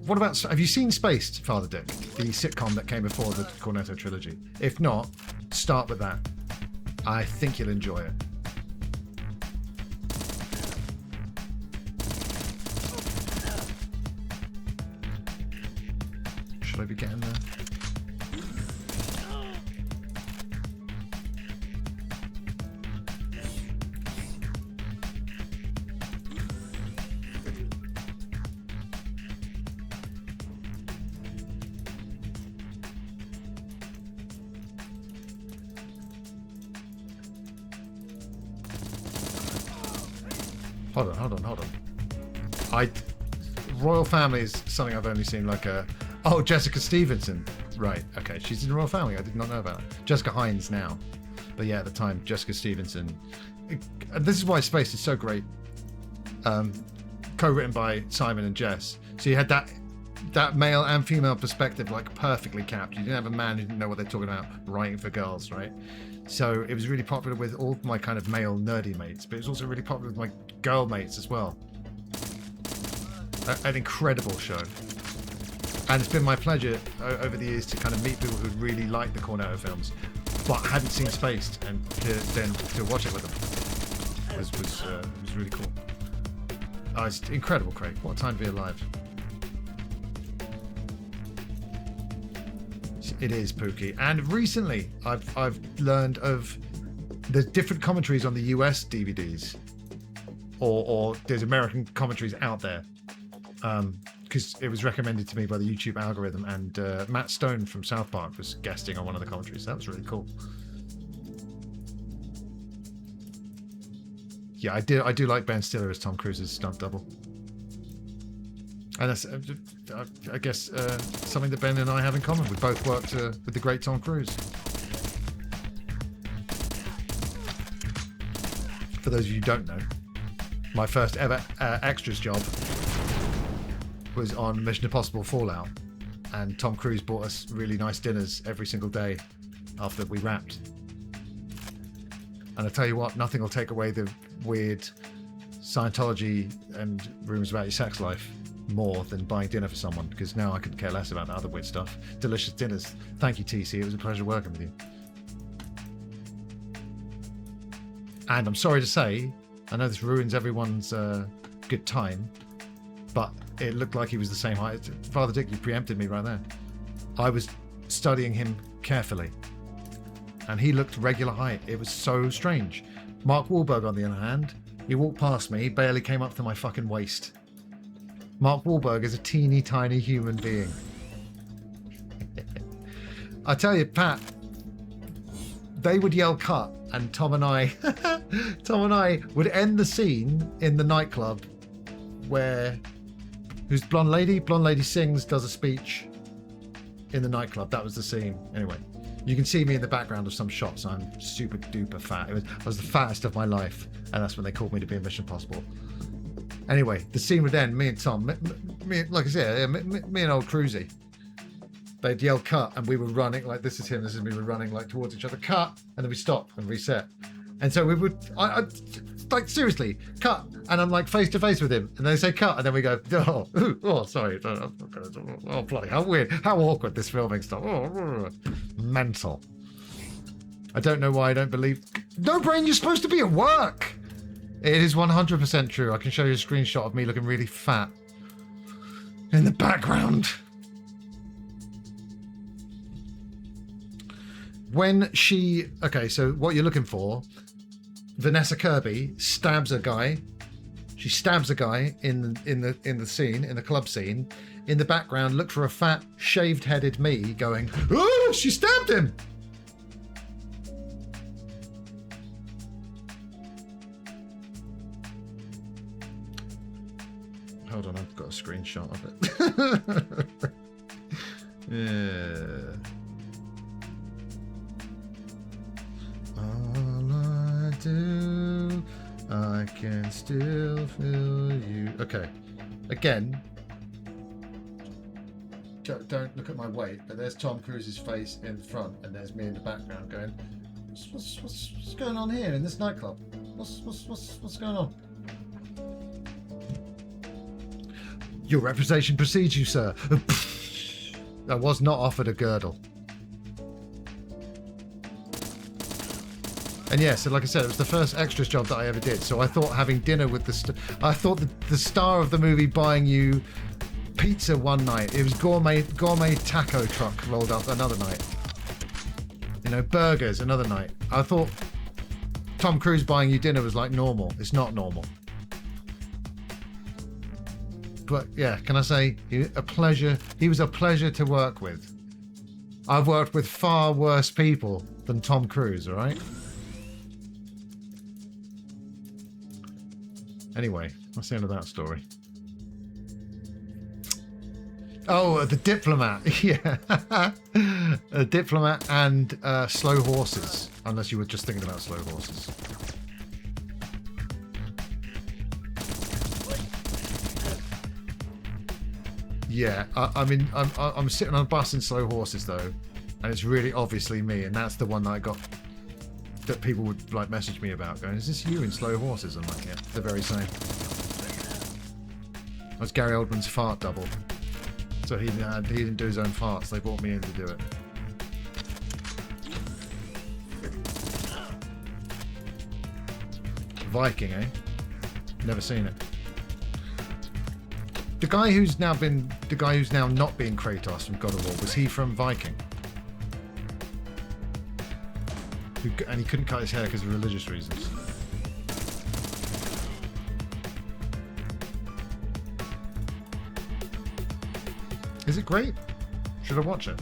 Speaker 1: what about, have you seen Spaced, Father Dick? The sitcom that came before the Cornetto trilogy? If not, start with that. I think you'll enjoy it. Should I be getting there? Hold on. Royal Family is something I've only seen like oh, Jessica Stevenson. Right, okay. She's in the Royal Family. I did not know about her. Jessica Hines now. But yeah, at the time, Jessica Stevenson. This is why Space is so great. Co-written by Simon and Jess. So you had that male and female perspective like perfectly capped. You didn't have a man who didn't know what they're talking about writing for girls, right? So it was really popular with all my kind of male nerdy mates, but it was also really popular with my girl mates as well. An incredible show. And it's been my pleasure over the years to kind of meet people who really like the Cornetto films, but hadn't seen Spaced, and then to watch it with them was really cool. Oh, it's incredible, Craig. What a time to be alive. It is, Pookie. And recently, I've learned of the different commentaries on the US DVDs, or there's American commentaries out there, because it was recommended to me by the YouTube algorithm, and Matt Stone from South Park was guesting on one of the commentaries. That was really cool. Yeah, I do like Ben Stiller as Tom Cruise's stunt double. And that's, I guess, something that Ben and I have in common. We both worked with the great Tom Cruise. For those of you who don't know, my first ever extras job was on Mission Impossible Fallout. And Tom Cruise bought us really nice dinners every single day after we wrapped. And I tell you what, nothing will take away the weird Scientology and rumors about your sex life more than buying dinner for someone, because now I could care less about that other weird stuff. Delicious dinners. Thank you, TC. It was a pleasure working with you. And I'm sorry to say, I know this ruins everyone's good time, but it looked like he was the same height. Father Dick, you preempted me right there. I was studying him carefully, and he looked regular height. It was so strange. Mark Wahlberg, on the other hand, he walked past me, he barely came up to my fucking waist. Mark Wahlberg is a teeny tiny human being. I tell you, Pat, they would yell cut, and Tom and I would end the scene in the nightclub where, who's blonde lady sings, does a speech in the nightclub. That was the scene. Anyway, you can see me in the background of some shots. I'm super duper fat. I was the fattest of my life, and that's when they called me to be in Mission Impossible. Anyway, the scene would end. Me and Tom, like I said, me and old Cruisy, they'd yell cut, and we were running, like this is him, this is me, we were running like towards each other, cut, and then we stop and reset. And so we would, I like seriously, cut, and I'm like face to face with him, and they say cut, and then we go, oh, sorry, oh bloody, how weird, how awkward this filming stuff, mental. I don't know why I don't believe, no brain, you're supposed to be at work. It is 100% true. I can show you a screenshot of me looking really fat in the background. When she, okay, so what you're looking for, Vanessa Kirby stabs a guy. She stabs a guy in the scene, in the club scene. In the background, look for a fat, shaved-headed me going, oh, she stabbed him. Hold on, I've got a screenshot of it. Yeah. All I do, I can still feel you. Okay. Again, don't look at my weight, but there's Tom Cruise's face in front, and there's me in the background going, what's going on here in this nightclub? What's going on? Your reputation precedes you, sir. I was not offered a girdle. And yeah, so like I said, it was the first extras job that I ever did. So I thought having dinner with I thought the star of the movie buying you pizza one night. It was gourmet taco truck rolled up another night. You know, burgers another night. I thought Tom Cruise buying you dinner was like normal. It's not normal. But yeah, can I say, a pleasure. He was a pleasure to work with. I've worked with far worse people than Tom Cruise, all right? Anyway, what's the end of that story? Oh, the diplomat. Yeah. A diplomat and slow horses. Unless you were just thinking about slow horses. Yeah, I mean, I'm sitting on a bus in slow horses though, and it's really obviously me, and that's the one that I got that people would like message me about, going, "Is this you in slow horses?" I'm like, "Yeah, the very same." That's Gary Oldman's fart double, so he didn't do his own farts. They brought me in to do it. Viking, eh? Never seen it. The guy who's now not being Kratos from God of War, was he from Viking? And he couldn't cut his hair because of religious reasons. Is it great? Should I watch it?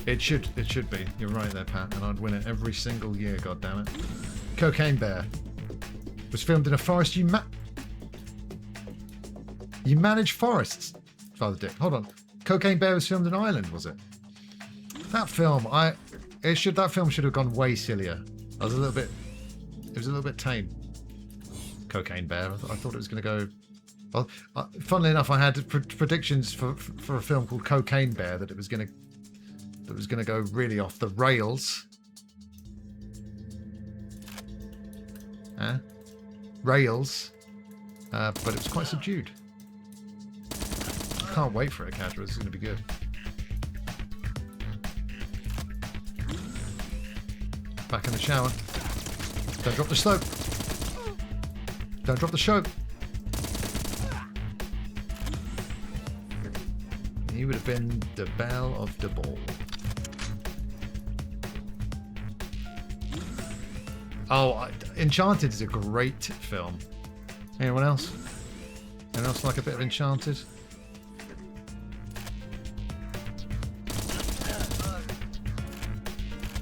Speaker 1: It should be. You're right there, Pat. And I'd win it every single year, goddammit. Cocaine Bear was filmed in a forest. You manage forests, Father Dick. Hold on. Cocaine Bear was filmed in Ireland, was it? That film, that film should have gone way sillier. It was a little bit tame. Cocaine Bear. I thought it was going to go. Well, funnily enough, I had predictions for a film called Cocaine Bear that was going to go really off the rails. Rails. But it was quite subdued. I can't wait for it, Kadra. This is going to be good. Back in the shower. Don't drop the soap. Don't drop the soap. He would have been the belle of the ball. Oh, Enchanted is a great film. Anyone else? Anyone else like a bit of Enchanted?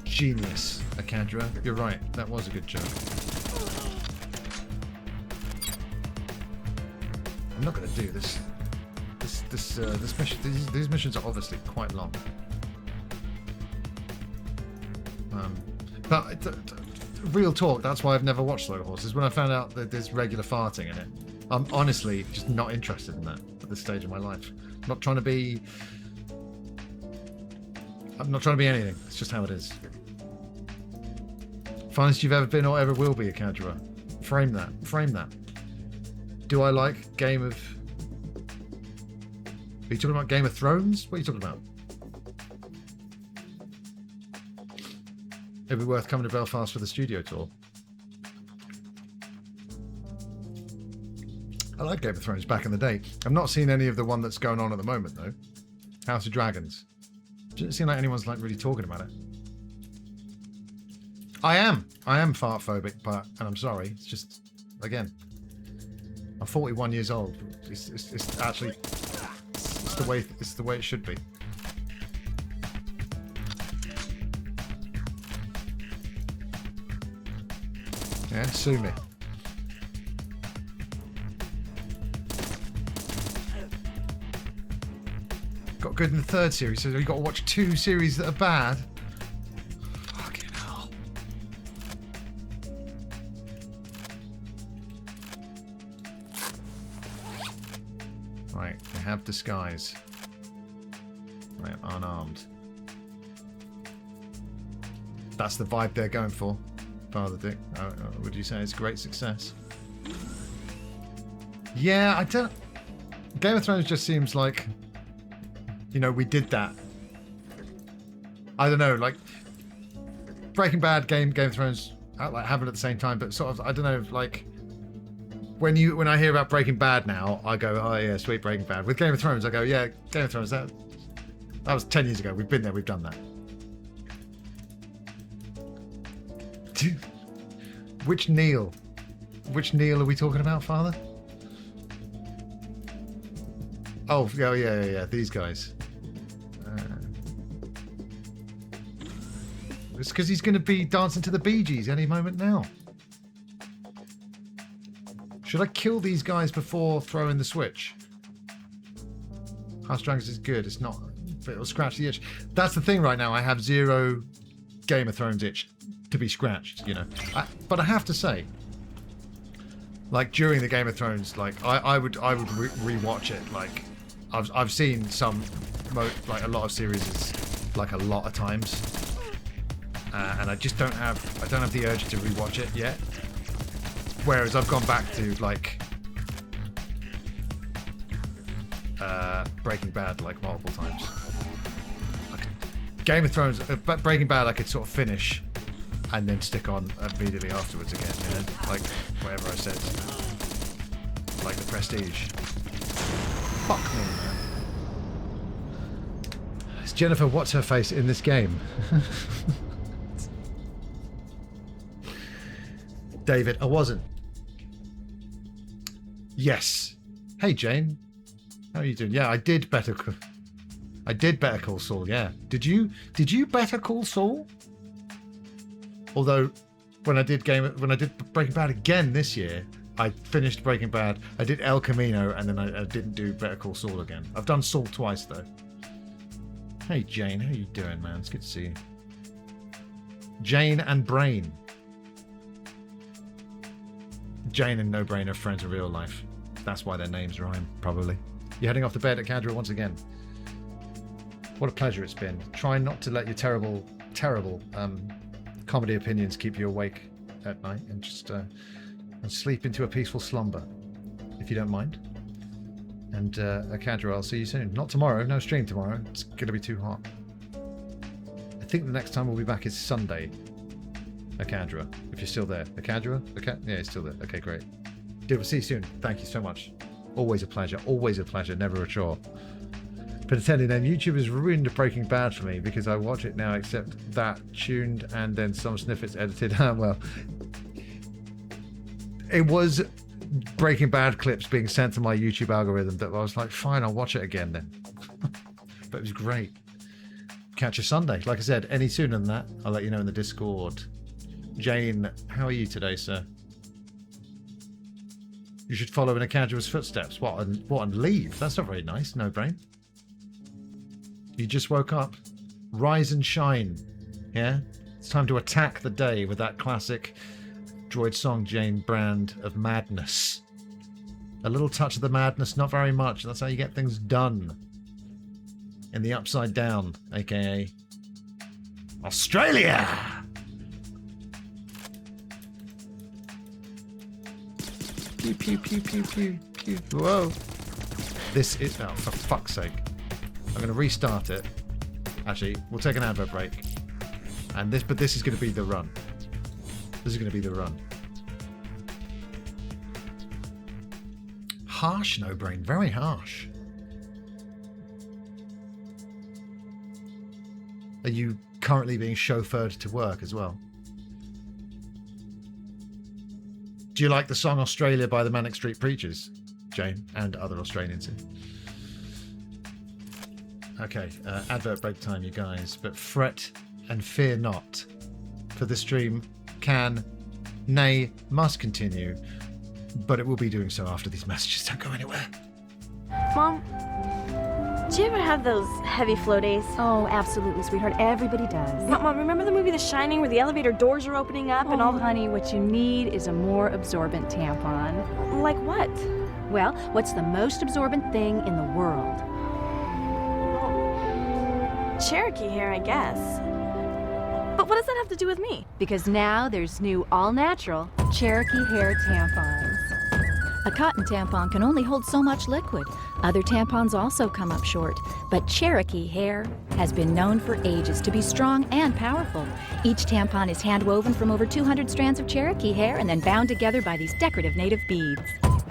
Speaker 1: Genius, Akadra. You're right. That was a good joke. I'm not going to do this. This mission. These missions are obviously quite long. But real talk, that's why I've never watched Slow Horses. When I found out that there's regular farting in it, I'm honestly just not interested in that at this stage of my life. I'm not trying to be anything. It's just how it is. Finest you've ever been or ever will be, Akadra. Frame that. Frame that. Do I like Game of... Are you talking about Game of Thrones? What are you talking about? It'd be worth coming to Belfast for the studio tour. I like Game of Thrones back in the day. I've not seen any of the one that's going on at the moment, though. House of Dragons. Doesn't seem like anyone's like really talking about it. I am fart phobic, and I'm sorry. It's just, again, I'm 41 years old. It's actually, it's the way it should be. Yeah, sue me. Got good in the third series, so you got to watch 2 series that are bad. Fucking hell. Right, I have disguise. I am unarmed. That's the vibe they're going for, Father Dick. Would you say it's a great success? Yeah, I don't... Game of Thrones just seems like... You know, we did that. I don't know, like... Breaking Bad, Game of Thrones, like happen at the same time, but sort of, I don't know, like... When I hear about Breaking Bad now, I go, oh yeah, sweet Breaking Bad. With Game of Thrones, I go, yeah, Game of Thrones, that was 10 years ago. We've been there, we've done that. Which Neil? Which Neil are we talking about, Father? Oh, yeah. These guys. It's because he's going to be dancing to the Bee Gees any moment now. Should I kill these guys before throwing the switch? House Dragons is good. It's not, but it'll scratch the itch. That's the thing right now. I have 0 Game of Thrones itch to be scratched, you know. But I have to say, like during the Game of Thrones, like I would rewatch it. Like I've seen like a lot of series, like a lot of times, and I just don't have the urge to rewatch it yet. Whereas I've gone back to like Breaking Bad like multiple times. Game of Thrones, but Breaking Bad I could sort of finish and then stick on immediately afterwards again, you know? Like whatever I said. Like The Prestige. Fuck me, man. It's Jennifer What's Her Face in this game. David, I wasn't. Yes. Hey Jane. How are you doing? Yeah, I did Better Call Saul, yeah. Did you Better Call Saul? Although when I did Breaking Bad again this year, I finished Breaking Bad, I did El Camino, and then I didn't do Better Call Saul again. I've done Saul twice though. Hey Jane, how you doing, man? It's good to see you. Jane and Brain. Jane and No Brain are friends in real life. That's why their names rhyme, probably. You're heading off to bed at Cadra once again. What a pleasure it's been. Try not to let your terrible comedy opinions keep you awake at night, and just and sleep into a peaceful slumber, if you don't mind. And Cadra, I'll see you soon. Not tomorrow, no stream tomorrow. It's going to be too hot. I think the next time we'll be back is Sunday. Akadra, if you're still there. Akadra? Yeah, he's still there. Okay, great. Dude, we'll see you soon. Thank you so much. Always a pleasure. Always a pleasure. Never a chore. Pretending then, YouTube has ruined Breaking Bad for me because I watch it now, except that tuned and then some snippets edited. Well, it was Breaking Bad clips being sent to my YouTube algorithm that I was like, fine, I'll watch it again then. But it was great. Catch you Sunday. Like I said, any sooner than that, I'll let you know in the Discord. Jane, how are you today, sir? You should follow in Akadra's footsteps. What, and leave? That's not very nice. No brain. You just woke up. Rise and shine. Yeah? It's time to attack the day with that classic Droid song, Jane Brand, of madness. A little touch of the madness, not very much. That's how you get things done. In the upside down, aka Australia! Pew, pew, pew, pew, pew, pew. Whoa. This is... Oh, for fuck's sake. I'm going to restart it. Actually, we'll take an advert break. But this is going to be the run. This is going to be the run. Harsh, No Brain. Very harsh. Are you currently being chauffeured to work as well? Do you like the song Australia by the Manic Street Preachers, Jane, and other Australians? Okay, advert break time, you guys. But fret and fear not, for the stream can nay, must continue, but it will be doing so after these messages. Don't go anywhere.
Speaker 8: Mom, do you ever have those heavy flow days?
Speaker 9: Oh, absolutely, sweetheart. Everybody does.
Speaker 8: Mom, remember the movie The Shining where the elevator doors are opening up and all the...
Speaker 9: honey, what you need is a more absorbent tampon.
Speaker 8: Like what?
Speaker 9: Well, what's the most absorbent thing in the world?
Speaker 8: Cherokee hair, I guess. But what does that have to do with me?
Speaker 9: Because now there's new all-natural Cherokee hair tampons. A cotton tampon can only hold so much liquid. Other tampons also come up short. But Cherokee hair has been known for ages to be strong and powerful. Each tampon is hand-woven from over 200 strands of Cherokee hair and then bound together by these decorative native beads.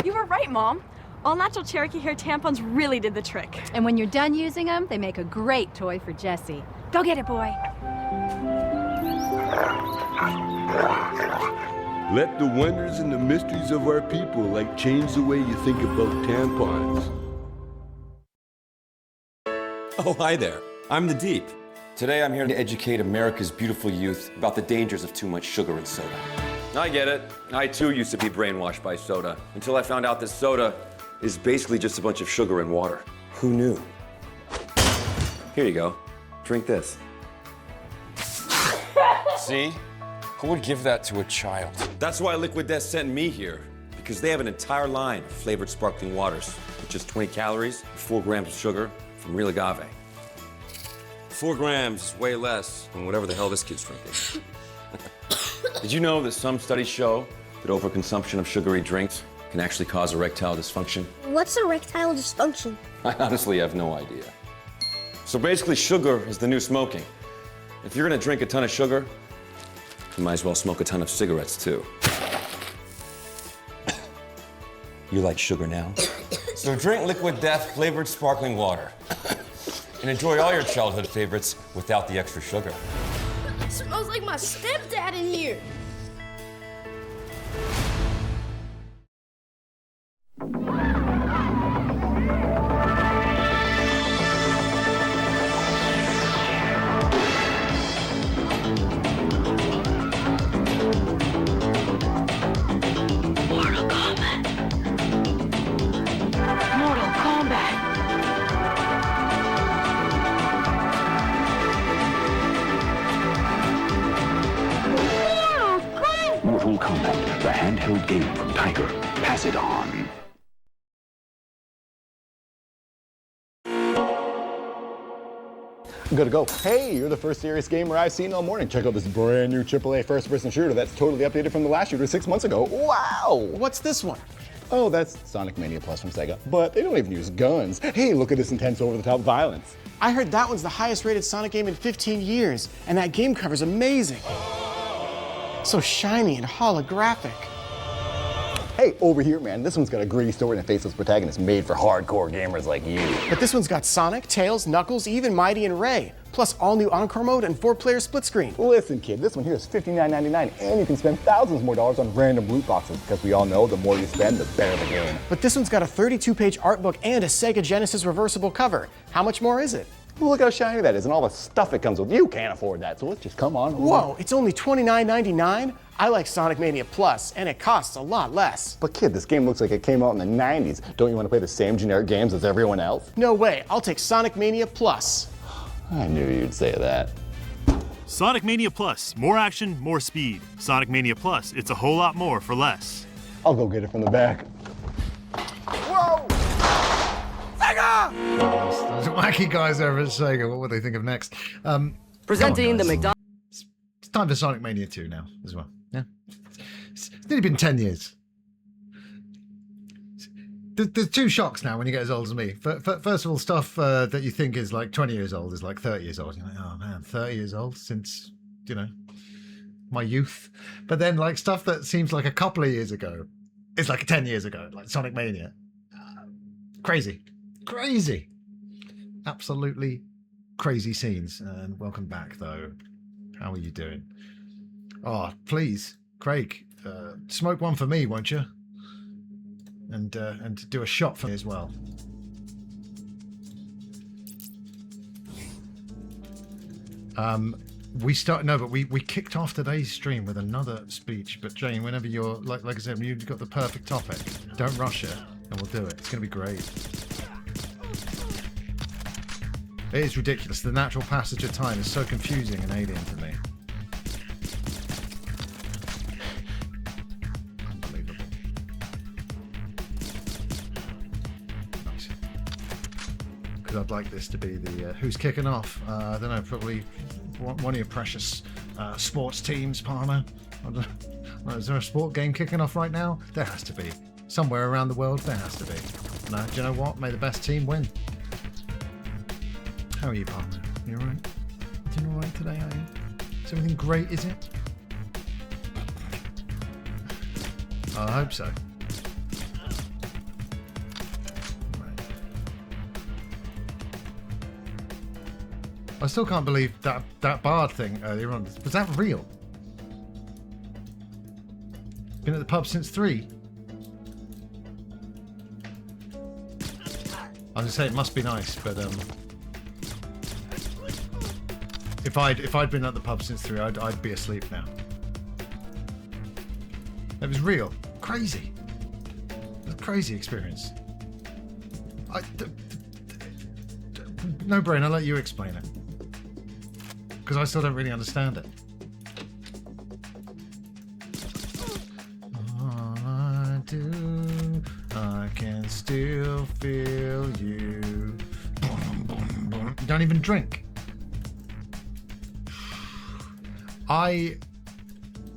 Speaker 8: You were right, Mom. All-natural Cherokee hair tampons really did the trick.
Speaker 9: And when you're done using them, they make a great toy for Jessie. Go get it, boy.
Speaker 10: Let the wonders and the mysteries of our people change the way you think about tampons.
Speaker 11: Oh, hi there. I'm the Deep. Today I'm here to educate America's beautiful youth about the dangers of too much sugar in soda. I get it. I too used to be brainwashed by soda until I found out that soda is basically just a bunch of sugar and water. Who knew? Here you go. Drink this. See? Who would give that to a child? That's why Liquid Death sent me here, because they have an entire line of flavored sparkling waters with just 20 calories, 4 grams of sugar from real agave. 4 grams is way less than whatever the hell this kid's drinking. Did you know that some studies show that overconsumption of sugary drinks can actually cause erectile dysfunction?
Speaker 7: What's erectile dysfunction?
Speaker 11: I honestly have no idea. So basically, sugar is the new smoking. If you're gonna drink a ton of sugar, you might as well smoke a ton of cigarettes, too. You like sugar now? So drink Liquid Death flavored sparkling water. And enjoy all your childhood favorites without the extra sugar.
Speaker 7: It smells like my stepdad in here.
Speaker 4: Mortal Kombat, the handheld game from Tiger. Pass it on.
Speaker 12: Good to go. Hey, you're the first serious gamer I've seen all morning. Check out this brand new AAA first-person shooter that's totally updated from the last shooter 6 months ago. Wow!
Speaker 13: What's this one?
Speaker 12: Oh, that's Sonic Mania Plus from Sega. But they don't even use guns. Hey, look at this intense over-the-top violence.
Speaker 13: I heard that one's the highest rated Sonic game in 15 years, and that game cover's amazing. So shiny and holographic.
Speaker 12: Hey, over here, man, this one's got a gritty story and a faceless protagonist made for hardcore gamers like you.
Speaker 13: But this one's got Sonic, Tails, Knuckles, even Mighty and Ray, plus all new Encore mode and 4-player split screen.
Speaker 12: Listen, kid, this one here is $59.99, and you can spend thousands more dollars on random loot boxes, because we all know the more you spend, the better the game.
Speaker 13: But this one's got a 32-page art book and a Sega Genesis reversible cover. How much more is it?
Speaker 12: Well, look how shiny that is, and all the stuff it comes with. You can't afford that, so let's just come on over.
Speaker 13: Whoa, it's only $29.99? I like Sonic Mania Plus, and it costs a lot less.
Speaker 12: But kid, this game looks like it came out in the 90s. Don't you want to play the same generic games as everyone else?
Speaker 13: No way, I'll take Sonic Mania Plus.
Speaker 12: I knew you'd say that.
Speaker 14: Sonic Mania Plus, more action, more speed. Sonic Mania Plus, it's a whole lot more for less.
Speaker 12: I'll go get it from the back.
Speaker 13: Whoa! Sega!
Speaker 1: Those wacky guys over at Sega, what would they think of next?
Speaker 6: Presenting the McDonald's.
Speaker 1: It's time for Sonic Mania 2 now, as well. Yeah, it's nearly been 10 years. There's two shocks now when you get as old as me. First of all, stuff that you think is like 20 years old is like 30 years old. You're like, oh man, 30 years old since, you know, my youth. But then like stuff that seems like a couple of years ago is like 10 years ago, like Sonic Mania. Crazy. Crazy. Absolutely crazy scenes. And welcome back, though. How are you doing? Oh, please, Craig, smoke one for me, won't you? And do a shot for me as well. we kicked off today's stream with another speech. But Jane, whenever you're like I said, when you've got the perfect topic, don't rush it, and we'll do it. It's gonna be great. It is ridiculous. The natural passage of time is so confusing and alien to me. Unbelievable. Nice. Because I'd like this to be the who's kicking off. I don't know, probably one of your precious sports teams, Palmer. I don't know. Is there a sport game kicking off right now? There has to be. Somewhere around the world, there has to be. No, do you know what? May the best team win. How are you, Palmer? You alright? Doing alright today, are you? Is everything great, is it? I hope so. Right. I still can't believe that Bard thing earlier on. Was that real? Been at the pub since 3. I was gonna say it must be nice, but if I'd been at the pub since 3, I'd be asleep now. It was real, crazy. It was a crazy experience. No brain. I'll let you explain it because I still don't really understand it. All I do, I can still feel you. You don't even drink.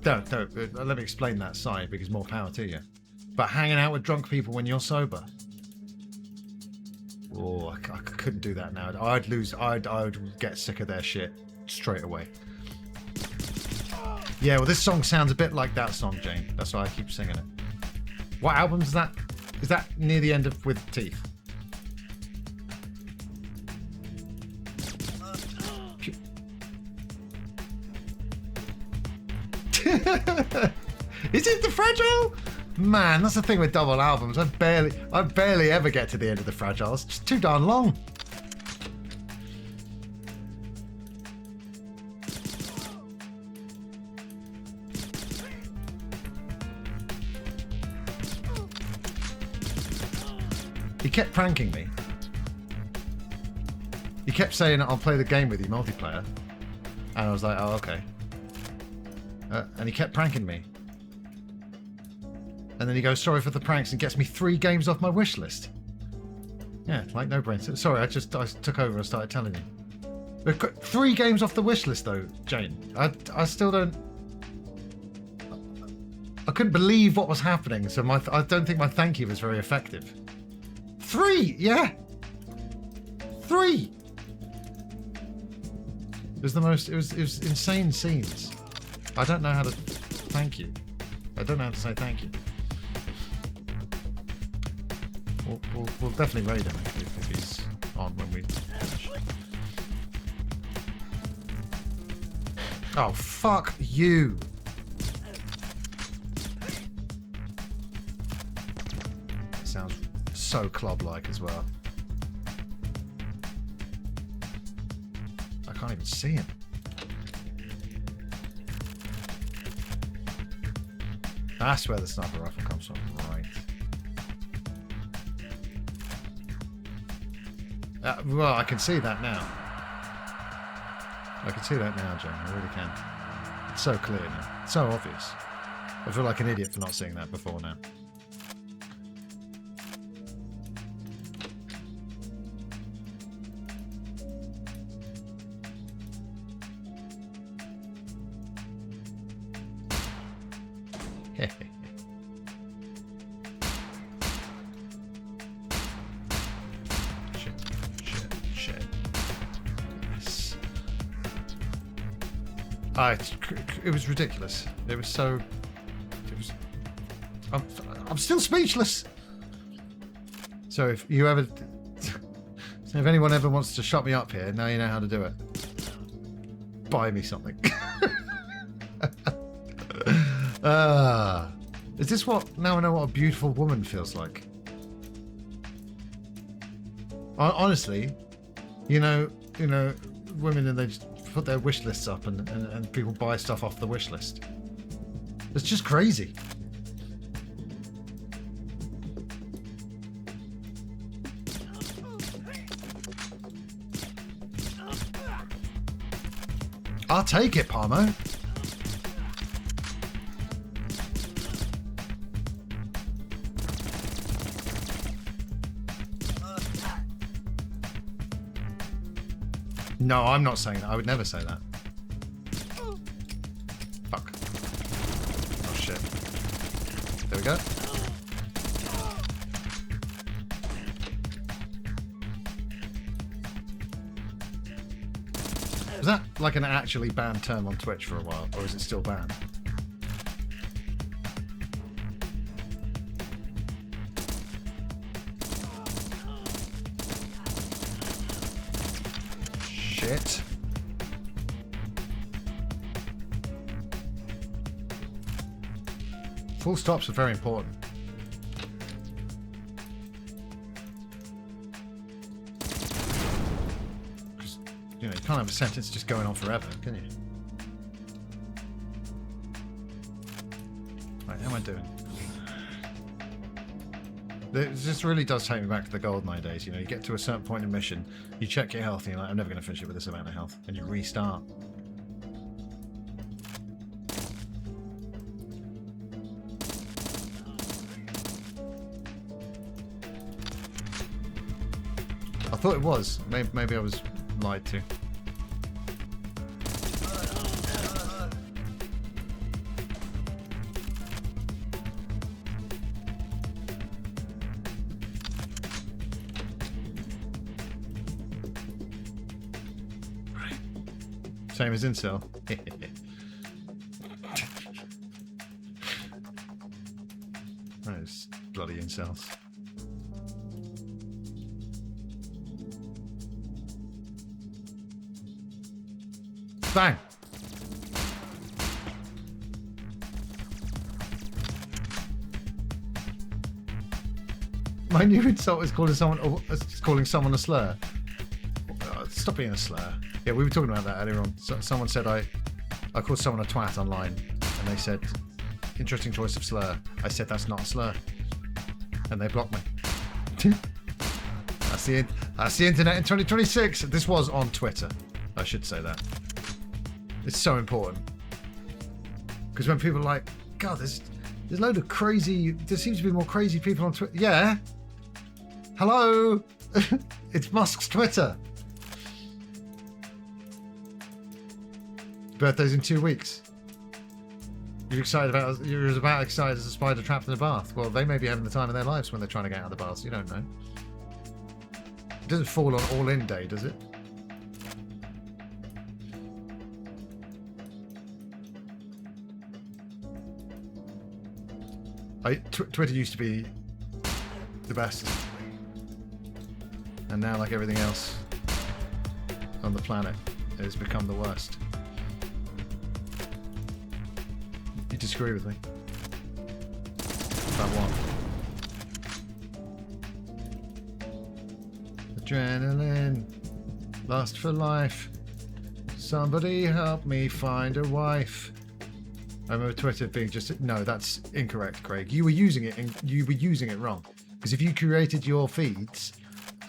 Speaker 1: Don't let me explain that side because more power to you. But hanging out with drunk people when you're sober. Oh, I couldn't do that now. I'd lose. I would get sick of their shit straight away. Yeah, well, this song sounds a bit like that song, Jane. That's why I keep singing it. What album is that? Is that near the end of With Teeth? Is it The Fragile? Man, that's the thing with double albums. I barely ever get to the end of The Fragile. It's just too darn long. He kept pranking me. He kept saying, I'll play the game with you, multiplayer. And I was like, oh, okay. And he kept pranking me. And then he goes, sorry for the pranks, and gets me 3 games off my wish list. Yeah, like no brain. Sorry, I took over and started telling you. We've got 3 games off the wish list, though, Jane. I still don't... I couldn't believe what was happening, so I don't think my thank you was very effective. 3! Yeah! 3! It was insane scenes. I don't know how to thank you. I don't know how to say thank you. We'll definitely raid him if he's on when we finish. Oh, fuck you. It sounds so club-like as well. I can't even see him. That's where the sniper rifle comes from, right. Well, I can see that now. I can see that now, Jane. I really can. It's so clear now. It's so obvious. I feel like an idiot for not seeing that before now. It was ridiculous. It was so... I'm still speechless. So if you ever... if anyone ever wants to shut me up here, now you know how to do it. Buy me something. Is this what... Now I know what a beautiful woman feels like. Honestly, you know, women and they just put their wish lists up and people buy stuff off the wish list. It's just crazy. I'll take it, Palmo. No, I'm not saying that. I would never say that. Fuck. Oh, shit. There we go. Was that like an actually banned term on Twitch for a while, or is it still banned? Shit. Full stops are very important. You know, you can't have a sentence just going on forever, can you? Right, how am I doing? This really does take me back to the GoldenEye days. You know, you get to a certain point in mission, you check your health, and you're like, I'm never going to finish it with this amount of health, and you restart. I thought it was. Maybe I was lied to. Right. Same as incel. Those bloody incels. Bang! My new insult is calling someone a slur. Stop being a slur. Yeah, we were talking about that earlier on. Someone said I called someone a twat online, and they said, interesting choice of slur. I said that's not a slur, and they blocked me. That's the internet in 2026. This was on Twitter. I should say that. It's so important. Because when people are like, God, there's a load of crazy... There seems to be more crazy people on Twitter. Yeah. Hello. It's Musk's Twitter. Birthday's in 2 weeks. You're as about excited as a spider trapped in a bath. Well, they may be having the time of their lives when they're trying to get out of the bath. You don't know. It doesn't fall on all-in day, does it? Twitter used to be the best, and now, like everything else on the planet, it has become the worst. You disagree with me? About what? Adrenaline, lust for life. Somebody help me find a wife. I remember Twitter being just... No, that's incorrect, Craig. You were using it wrong. Because if you created your feeds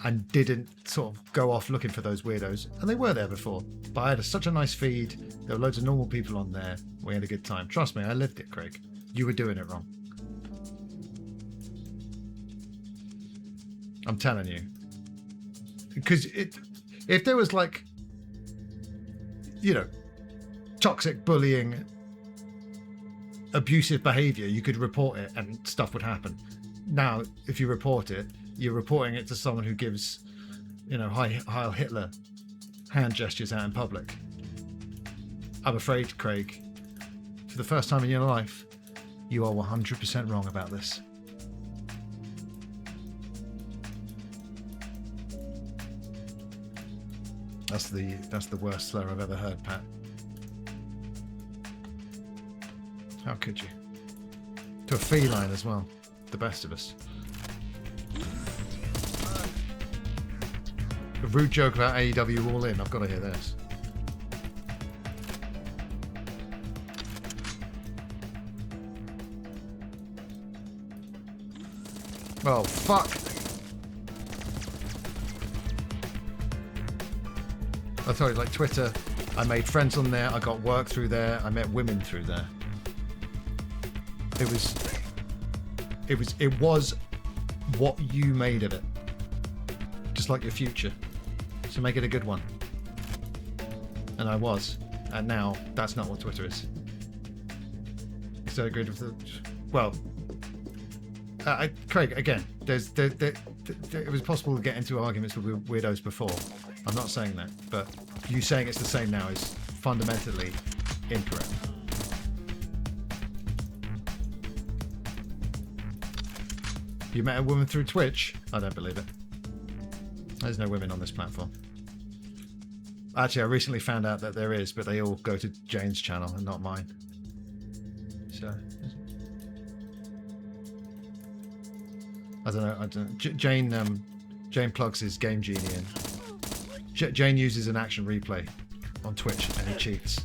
Speaker 1: and didn't sort of go off looking for those weirdos, and they were there before, but I had such a nice feed, there were loads of normal people on there, we had a good time. Trust me, I lived it, Craig. You were doing it wrong. I'm telling you. Because if there was like, you know, toxic bullying, abusive behavior, you could report it and stuff would happen. Now, if you report it, you're reporting it to someone who gives, you know, Heil Hitler hand gestures out in public. I'm afraid, Craig, for the first time in your life, you are 100% wrong about this. That's the worst slur I've ever heard, Pat. How could you? To a feline as well. The best of us. A rude joke about AEW All In. I've got to hear this. Oh, fuck. I told you, like Twitter, I made friends on there, I got work through there, I met women through there. It was what you made of it. Just like your future. So make it a good one. And I was. And now, that's not what Twitter is. So agreed with the... Well... Craig, again, it was possible to get into arguments with weirdos before. I'm not saying that, but you saying it's the same now is fundamentally incorrect. You met a woman through Twitch? I don't believe it. There's no women on this platform. Actually, I recently found out that there is, but they all go to Jane's channel and not mine. So... I don't know. Jane plugs his Game Genie in. Jane uses an action replay on Twitch and he cheats.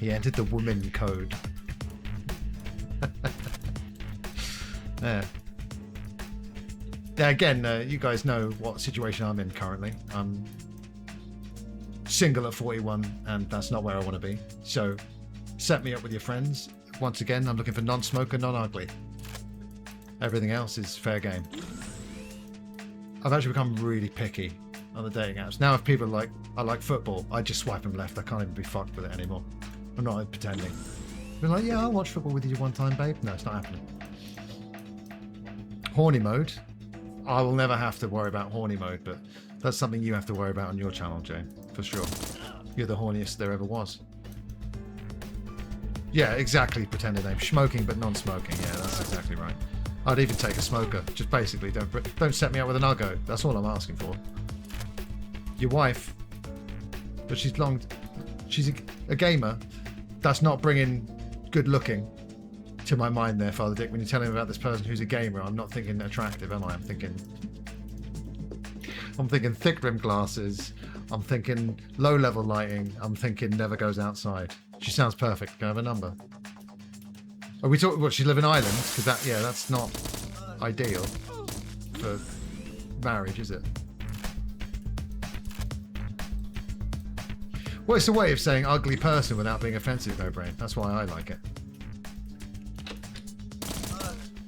Speaker 1: He entered the woman code. Yeah. Yeah. Again, you guys know what situation I'm in currently. I'm single at 41, and that's not where I want to be. So, set me up with your friends. Once again, I'm looking for non-smoker, non-ugly. Everything else is fair game. I've actually become really picky on the dating apps. Now if people are like, I like football, I just swipe them left. I can't even be fucked with it anymore. I'm not even pretending. They're like, yeah, I'll watch football with you one time, babe. No, it's not happening. Horny mode. I will never have to worry about horny mode, but that's something you have to worry about on your channel, Jane. For sure. You're the horniest there ever was. Yeah, exactly, pretended name. Smoking but non-smoking. Yeah, that's exactly right. I'd even take a smoker. Just basically, don't set me up with an uggo. That's all I'm asking for. Your wife, but she's a gamer. That's not bringing good looking to my mind there, Father Dick. When you're telling me about this person who's a gamer, I'm not thinking attractive, am I? I'm thinking thick rimmed glasses. I'm thinking low level lighting. I'm thinking never goes outside. She sounds perfect. Can I have a number? Are we talking? What, she live in Ireland? Because that's not ideal for marriage, is it? Well, it's a way of saying ugly person without being offensive, no brain. That's why I like it.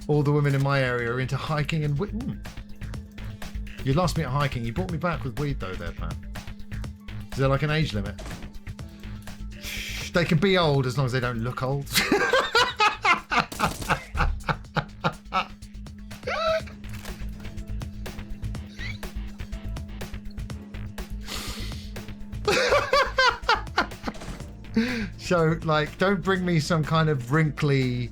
Speaker 1: All the women in my area are into hiking and You lost me at hiking. You brought me back with weed though, there, Pat. Is there like an age limit? They can be old as long as they don't look old. So, like, don't bring me some kind of wrinkly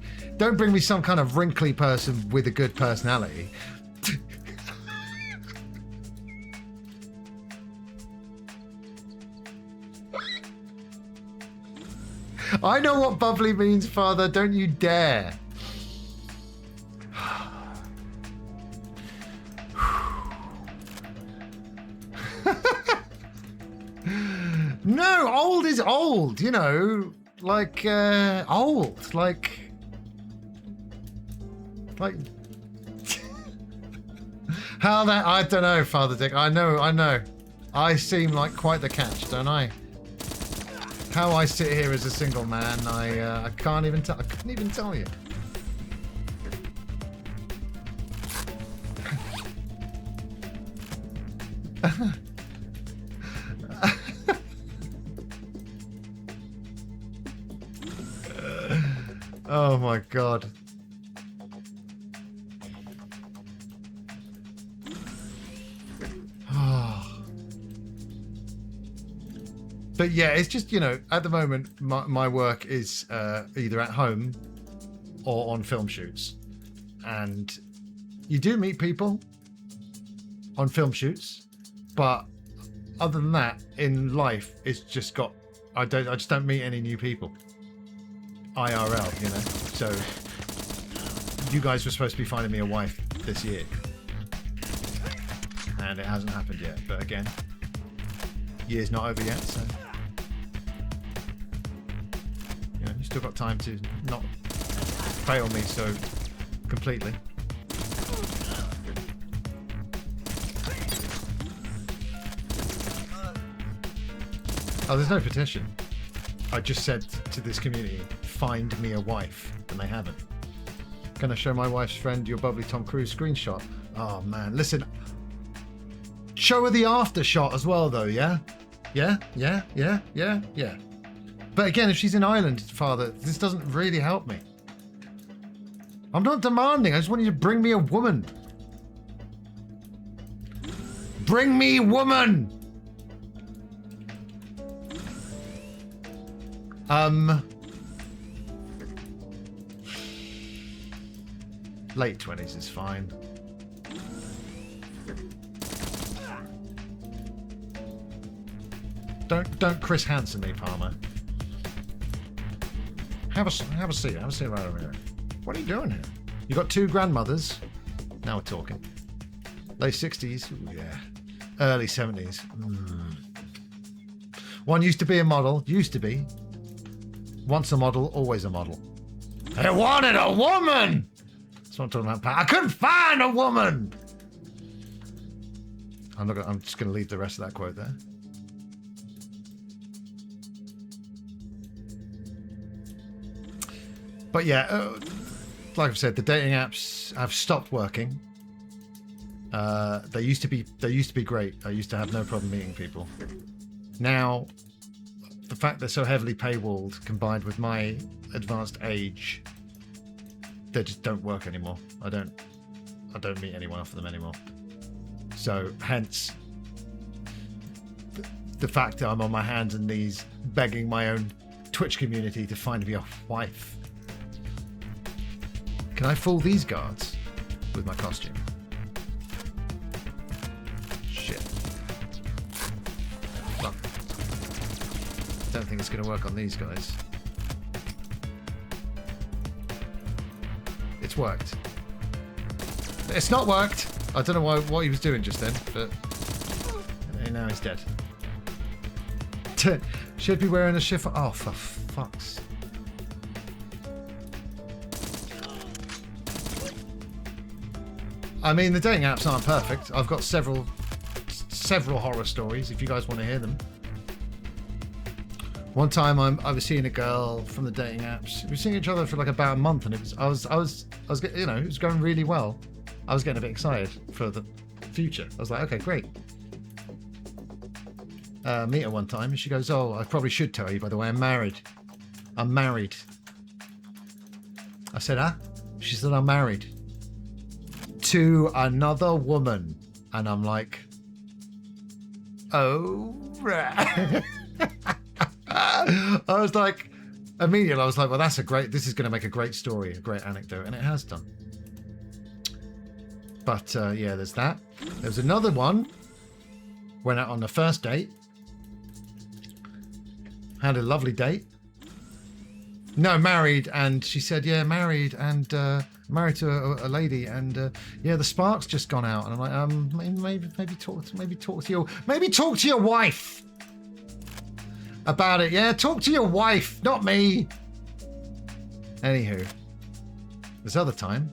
Speaker 1: person with a good personality. I know what bubbly means, Father. Don't you dare. No, old is old, you know, like, old, like, how that, I don't know, Father Dick, I know, I seem like quite the catch, don't I? How I sit here as a single man, I couldn't even tell you. Oh my god. But yeah, it's just, you know, at the moment, my work is either at home or on film shoots. And you do meet people on film shoots, but other than that, in life, it's just got, I just don't meet any new people. IRL, you know. So you guys were supposed to be finding me a wife this year. And it hasn't happened yet. But again, year's not over yet, so you know, you still got time to not fail me so completely. Oh, there's no petition. I just said to this community, find me a wife, and they haven't. Can I show my wife's friend your bubbly Tom Cruise screenshot? Oh man, listen. Show her the after shot as well though, yeah? Yeah. But again, if she's in Ireland, Father, this doesn't really help me. I'm not demanding, I just want you to bring me a woman. Bring me woman! Late 20s is fine. Don't Chris Hansen me, Palmer. Have a seat right over here. What are you doing here? You got 2 grandmothers. Now we're talking. Late 60s, ooh, yeah. Early 70s. One used to be a model. Used to be. Once a model, always a model. I wanted a woman! That's what I'm talking about. I couldn't find a woman! I'm just going to leave the rest of that quote there. But yeah, like I've said, the dating apps have stopped working. They used to be great. I used to have no problem meeting people. Now, the fact they're so heavily paywalled, combined with my advanced age, they just don't work anymore. I don't meet anyone off them anymore. So, hence, the fact that I'm on my hands and knees begging my own Twitch community to find me a wife. Can I fool these guards with my costume? Shit. Well, don't think it's going to work on these guys. It's worked. It's not worked! I don't know what he was doing just then, but now he's dead. Should be wearing a chiffon. Oh, for fuck's. I mean, the dating apps aren't perfect. I've got several horror stories if you guys want to hear them. One time I was seeing a girl from the dating apps. We were seeing each other for like about a month, and I was you know, it was going really well. I was getting a bit excited for the future. I was like, okay, great. Meet her one time, and she goes, "Oh, I probably should tell you, by the way, I'm married." I'm married. I said, "Huh?" She said, "I'm married to another woman," and I'm like, "Oh, right." I was like, immediately, I was like, "Well, this is going to make a great story, a great anecdote," and it has done. But yeah, there's that. There's another one. Went out on the first date. Had a lovely date. No, married, and she said, "Yeah, married, and married to a lady, and yeah, the spark's just gone out." And I'm like, maybe talk to your wife about it. Yeah, talk to your wife, not me. Anywho, this other time,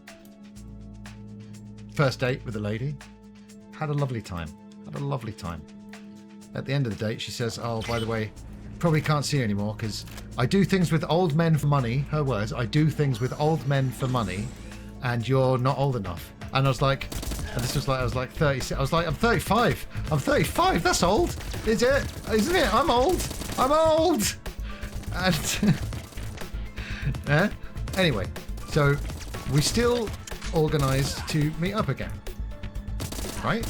Speaker 1: first date with a lady, had a lovely time. At the end of the date, she says, "Oh, by the way, probably can't see you anymore because I do things with old men for money." Her words, "I do things with old men for money, and you're not old enough." And I was like, and this was like, I was like 30. I was like, I'm 35. I'm 35. That's old, is it? Isn't it? I'm old. And yeah. Anyway, so we still organised to meet up again, right?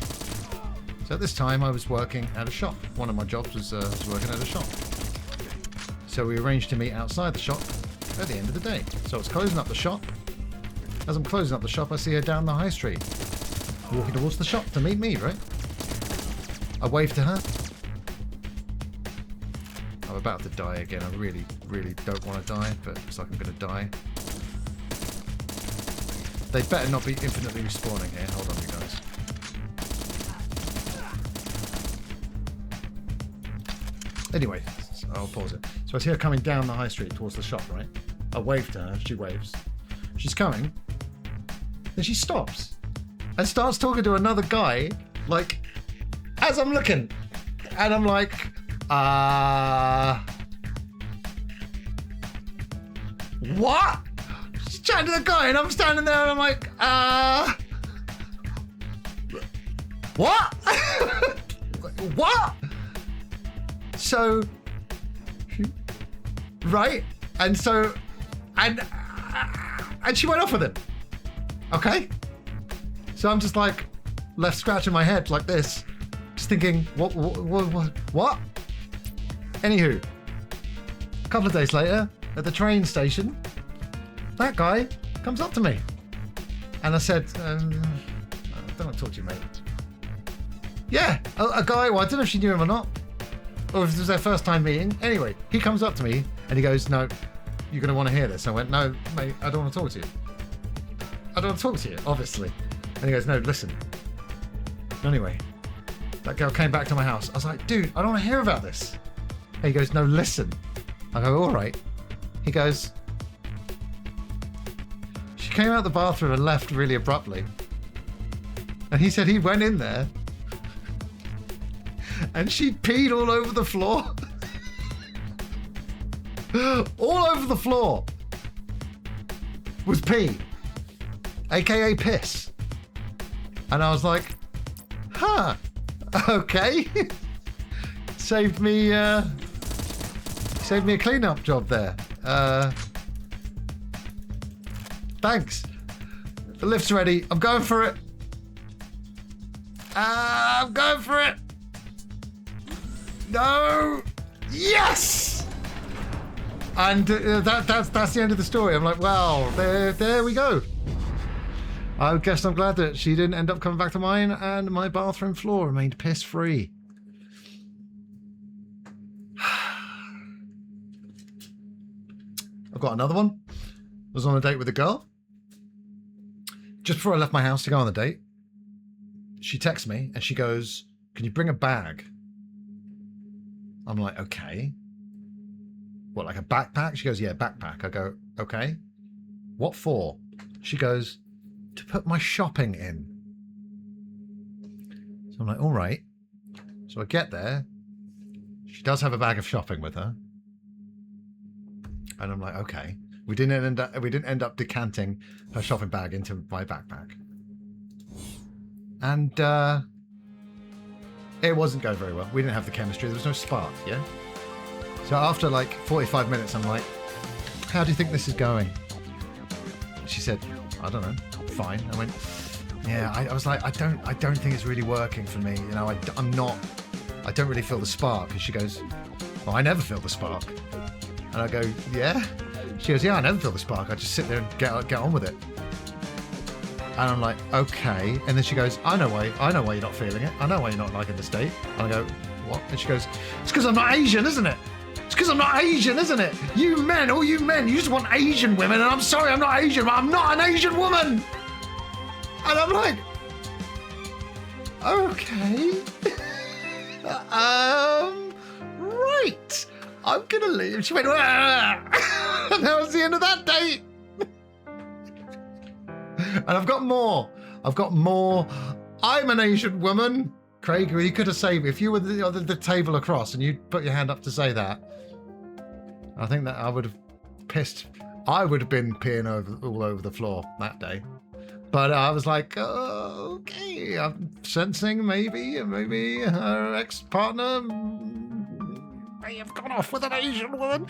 Speaker 1: So at this time, I was working at a shop. One of my jobs was working at a shop. So we arranged to meet outside the shop at the end of the day. So I was closing up the shop. As I'm closing up the shop, I see her down the high street, walking towards the shop to meet me, right? I waved to her. I'm about to die again. I really, really don't want to die, but it's like I'm going to die. They better not be infinitely respawning here. Hold on, you guys. Anyway, I'll pause it. So I see her coming down the high street towards the shop, right? I wave to her, she waves. She's coming. Then she stops and starts talking to another guy, like, as I'm looking. And I'm like, what? She's chatting to the guy, and I'm standing there, and I'm like, what? What? So, right, and so, and she went off with him. Okay, so I'm just like left scratching my head like this, just thinking, what? Anywho, a couple of days later, at the train station, that guy comes up to me, and I said, I don't want to talk to you, mate. Yeah, a guy, well, I don't know if she knew him or not, or if it was their first time meeting. Anyway, he comes up to me and he goes, no, you're going to want to hear this. I went, no, mate, I don't want to talk to you. I don't want to talk to you, obviously. And he goes, no, listen. Anyway, that girl came back to my house. I was like, dude, I don't want to hear about this. And he goes, no, listen. I go, all right. He goes, she came out the bathroom and left really abruptly. And he said he went in there and she peed all over the floor. All over the floor was pee, aka piss. And I was like, huh, okay. Saved me a cleanup job there. Thanks. The lift's ready. I'm going for it. I'm going for it. No. Yes. And that's the end of the story. I'm like, well, there we go. I guess I'm glad that she didn't end up coming back to mine, and my bathroom floor remained piss free. I've got another one. I was on a date with a girl. Just before I left my house to go on the date, she texts me and she goes, can you bring a bag? I'm like, okay. What, like a backpack? She goes, yeah, backpack. I go, okay. What for? She goes, to put my shopping in. So I'm like, all right. So I get there. She does have a bag of shopping with her. And I'm like, okay. We didn't end up decanting her shopping bag into my backpack. And it wasn't going very well. We didn't have the chemistry. There was no spark, yeah? So after like 45 minutes, I'm like, how do you think this is going? She said, I don't know, fine. I went, yeah, I was like, I don't think it's really working for me. You know, I don't really feel the spark. And she goes, well, I never feel the spark. And I go, yeah? She goes, yeah, I never feel the spark. I just sit there and get on with it. And I'm like, okay. And then she goes, I know why you're not feeling it. I know why you're not liking this date. And I go, what? And she goes, it's because I'm not Asian, isn't it? It's because I'm not Asian, isn't it? You men, all you men, you just want Asian women. And I'm sorry, I'm not Asian, but I'm not an Asian woman. And I'm like, okay. Right. I'm going to leave. She went, and that was the end of that date. And I've got more. I'm an Asian woman. Craig, you could have saved me. If you were the table across and you put your hand up to say that, I think that I would have pissed. I would have been peeing all over the floor that day. But I was like, oh, okay, I'm sensing maybe her ex-partner may have gone off with an Asian woman.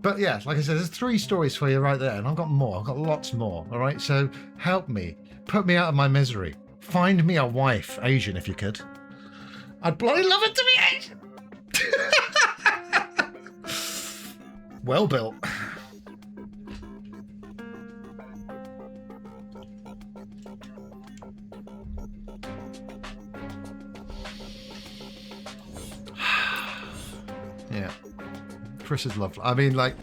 Speaker 1: But yeah, like I said, there's 3 stories for you right there, and I've got more. I've got lots more, all right? So help me. Put me out of my misery. Find me a wife, Asian, if you could. I'd bloody love it to be Asian. Well built. Yeah. Chris is lovely. I mean, like,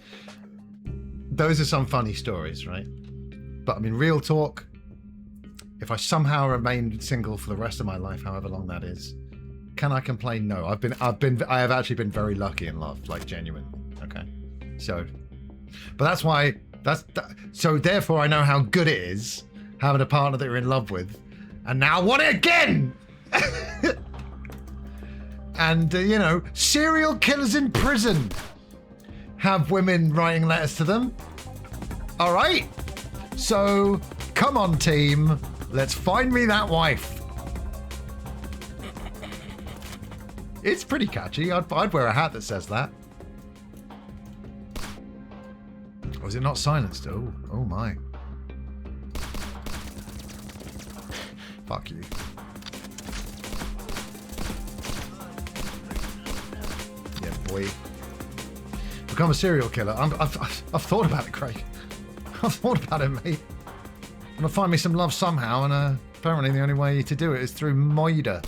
Speaker 1: those are some funny stories, right? But I mean, real talk, if I somehow remain single for the rest of my life, however long that is, can I complain? No. I have actually been very lucky in love, like genuine. Okay. So, but that's why, so therefore I know how good it is having a partner that you're in love with, and now I want it again! And, you know, serial killers in prison have women writing letters to them. All right? So, come on, team. Let's find me that wife. It's pretty catchy. I'd wear a hat that says that. Or is it not silenced? Oh my. Fuck you. Yeah, boy. Become a serial killer. I've thought about it, Craig. I've thought about it, mate. I'm gonna find me some love somehow, and apparently the only way to do it is through murder.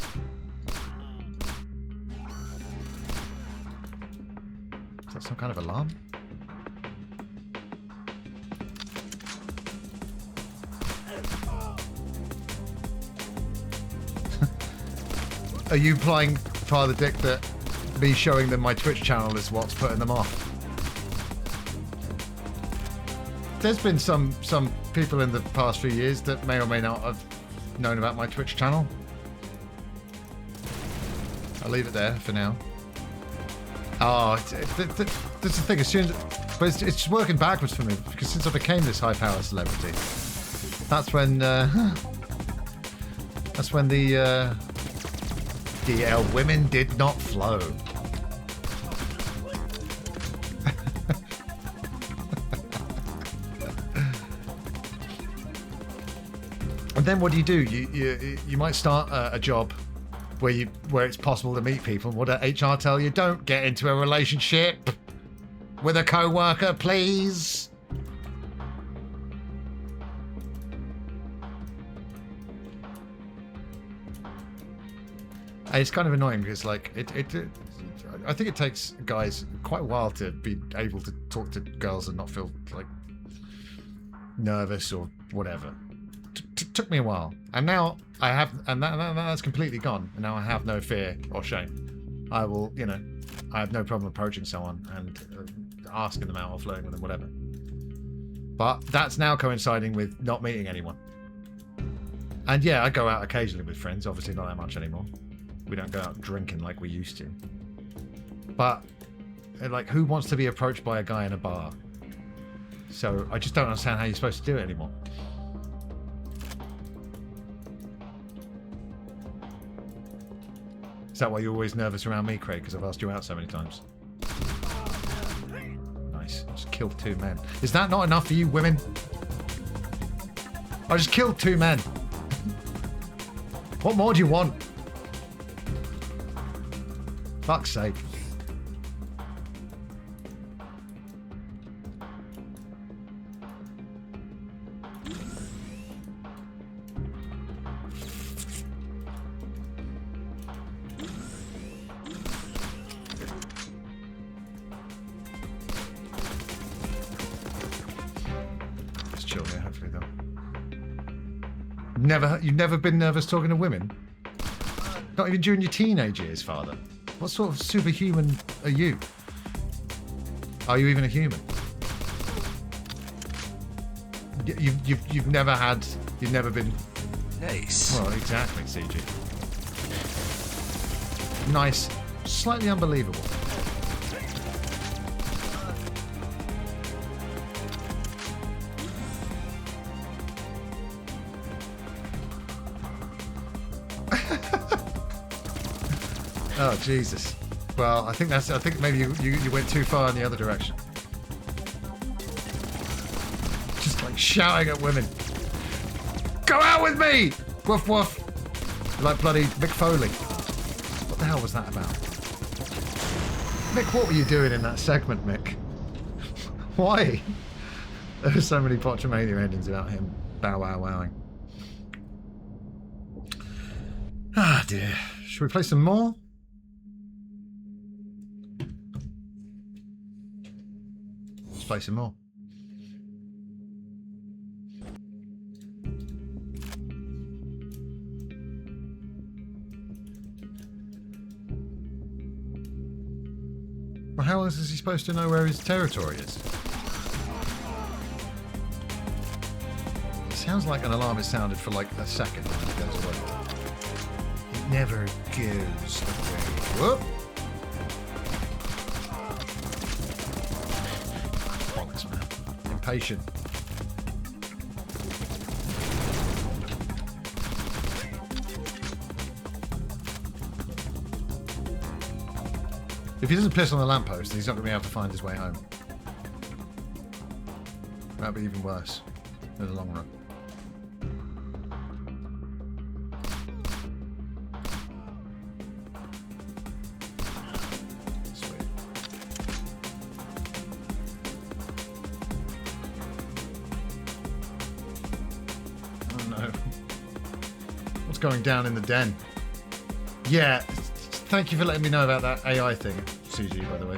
Speaker 1: Is that some kind of alarm? Are you playing Father Dick that me showing them my Twitch channel is what's putting them off? There's been some people in the past few years that may or may not have known about my Twitch channel. I'll leave it there for now. Oh, that's the thing. As soon as, but it's working backwards for me because since I became this high-power celebrity, that's when the DL women did not flow. And then what do? You might start a job where it's possible to meet people. What does HR tell you? Don't get into a relationship with a co-worker, please. And it's kind of annoying because, like, I think it takes guys quite a while to be able to talk to girls and not feel like nervous or whatever. Took me a while, and now I have, and that's completely gone. And now I have no fear or shame. I will, you know, I have no problem approaching someone and asking them out or flirting with them, whatever. But that's now coinciding with not meeting anyone. And yeah, I go out occasionally with friends. Obviously, not that much anymore. We don't go out drinking like we used to. But like, who wants to be approached by a guy in a bar? So I just don't understand how you're supposed to do it anymore. Is that why you're always nervous around me, Craig? Because I've asked you out so many times. Nice. I just killed 2 men. Is that not enough for you women? I just killed 2 men. What more do you want? Fuck's sake. You've never been nervous talking to women? Not even during your teenage years, Father? What sort of superhuman are you? Are you even a human? You've never been...
Speaker 6: Nice.
Speaker 1: Well, exactly, CG. Nice. Slightly unbelievable. Oh Jesus! Well, I think maybe you went too far in the other direction. Just like shouting at women. Go out with me! Woof woof! You're like bloody Mick Foley. What the hell was that about? Mick, what were you doing in that segment, Mick? Why? There were so many Botchamania endings about him bow wow wowing. Ah dear. Should we play some more? Let's play some more. Well, how else is he supposed to know where his territory is? It sounds like an alarm is sounded for like a second and it goes away. never goes away. Whoop! Bollocks, man. Impatient. If he doesn't piss on the lamppost, he's not going to be able to find his way home. That'd be even worse in the long run. Sweet. Oh no. What's going down in the den? Yeah. Thank you for letting me know about that AI thing, CG, by the way.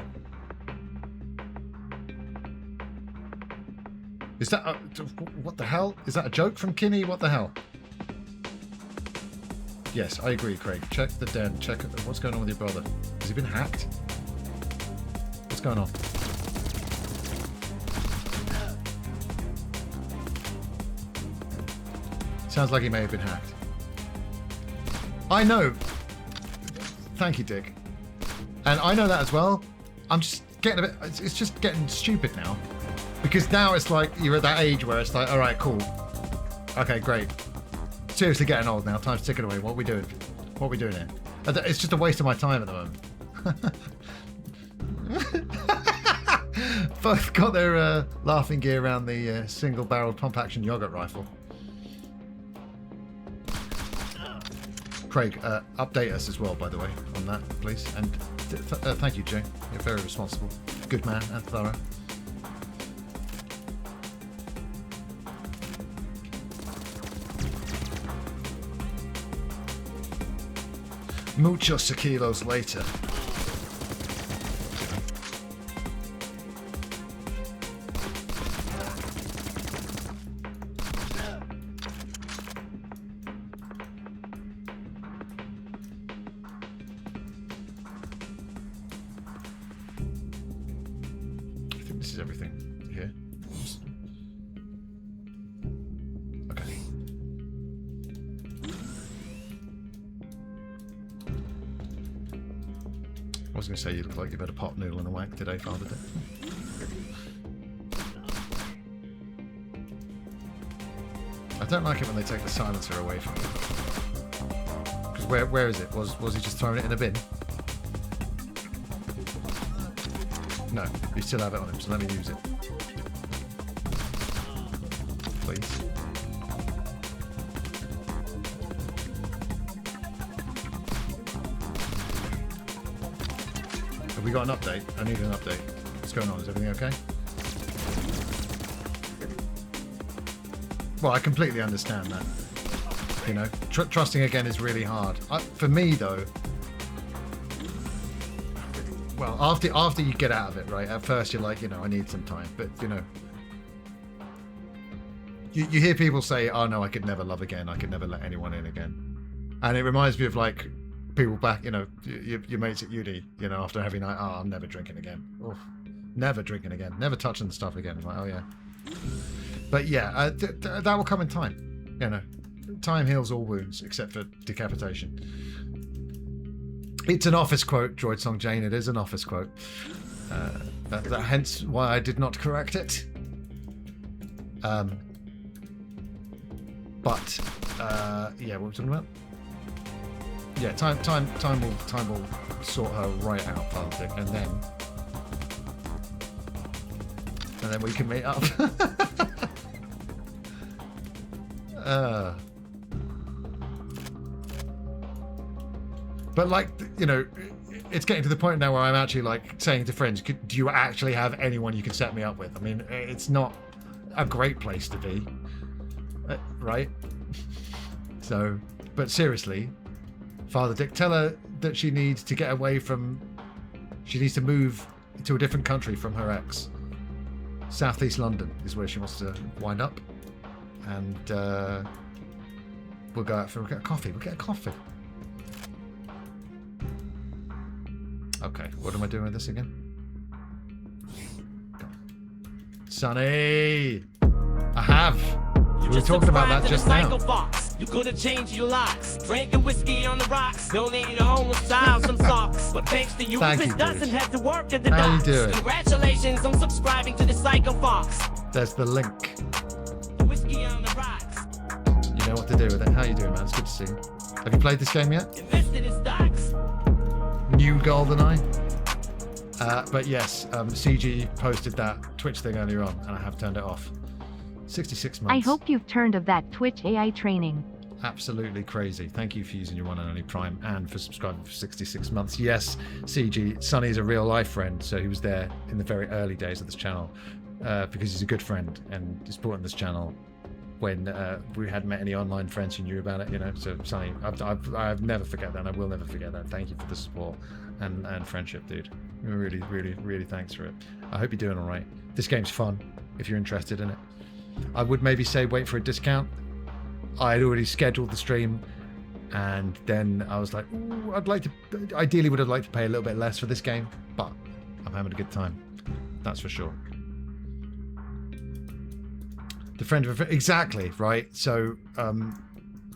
Speaker 1: Is that... what the hell? Is that a joke from Kinney? What the hell? Yes, I agree, Craig. Check the den. Check what's going on with your brother. Has he been hacked? What's going on? Sounds like he may have been hacked. I know. Thank you, Dick. And I know that as well. I'm just getting a bit... It's just getting stupid now. Because now it's like you're at that age where it's like, all right, cool. Okay, great. Seriously getting old now. Time's ticking away. What are we doing? What are we doing here? It's just a waste of my time at the moment. Both got their laughing gear around the single-barreled pump-action yogurt rifle. Craig, update us as well, by the way, on that, please. And thank you, Jay. You're very responsible. Good man and thorough. Muchos kilos later. I think this is everything here. Okay. I was going to say you look like you've had a pot noodle and a wank today, Father Dick. I don't like it when they take the silencer away from you. Because where is it? Was he just throwing it in a bin? No, you still have it on him, so let me use it. Please. Have we got an update? I need an update. What's going on? Is everything okay? Well, I completely understand that. You know, trusting again is really hard. For me, though, well, after you get out of it, right? At first, you're like, you know, I need some time, but you know, you hear people say, "Oh no, I could never love again. I could never let anyone in again," and it reminds me of like people back, you know, your mates at uni, you know, after every night, "Oh, I'm never drinking again. Oof, never drinking again. Never touching the stuff again." I'm like, oh yeah. But yeah, that will come in time. You know, time heals all wounds except for decapitation. It's an office quote, Droid Song Jane. It is an office quote. Hence why I did not correct it. Yeah, what were we talking about? Yeah, time will sort her right out, Father Dick, and then we can meet up. But like, you know, it's getting to the point now where I'm actually like saying to friends, do you actually have anyone you can set me up with? I mean, it's not a great place to be, right? So, but seriously, Father Dick, tell her that she needs to get away from, she needs to move to a different country from her ex. Southeast London is where she wants to wind up. And we'll go out for a coffee. We'll get a coffee. Okay, what am I doing with this again? Go on. Sonny! I have! We were talking about that just now.
Speaker 15: you're gonna change your locks. Drinking whiskey on the rocks, donating to homicidal some socks. But thanks to you, Chris doesn't have to work at the docks. Congratulations on subscribing to the Psycho Fox.
Speaker 1: There's the link.
Speaker 15: Whiskey on the rocks.
Speaker 1: You know what to do with it. How you doing, man? It's good to see you. Have you played this game yet?
Speaker 15: Invested in stocks.
Speaker 1: New GoldenEye. But yes, CG posted that Twitch thing earlier on, and I have turned it off. 66 months.
Speaker 9: I hope you've turned of that Twitch AI training.
Speaker 1: Absolutely crazy. Thank you for using your one and only Prime and for subscribing for 66 months. Yes, CG, Sonny is a real life friend, so he was there in the very early days of this channel because he's a good friend and he's brought in this channel when we hadn't met any online friends who knew about it, you know. So Sonny, I've never forget that, and I will never forget that. Thank you for the support and friendship, dude. Really, really, really thanks for it. I hope you're doing all right. This game's fun if you're interested in it. I would maybe say wait for a discount. I had already scheduled the stream, and then I was like, ooh, ideally would have liked to pay a little bit less for this game, but I'm having a good time. That's for sure. The friend of a friend, exactly, right? So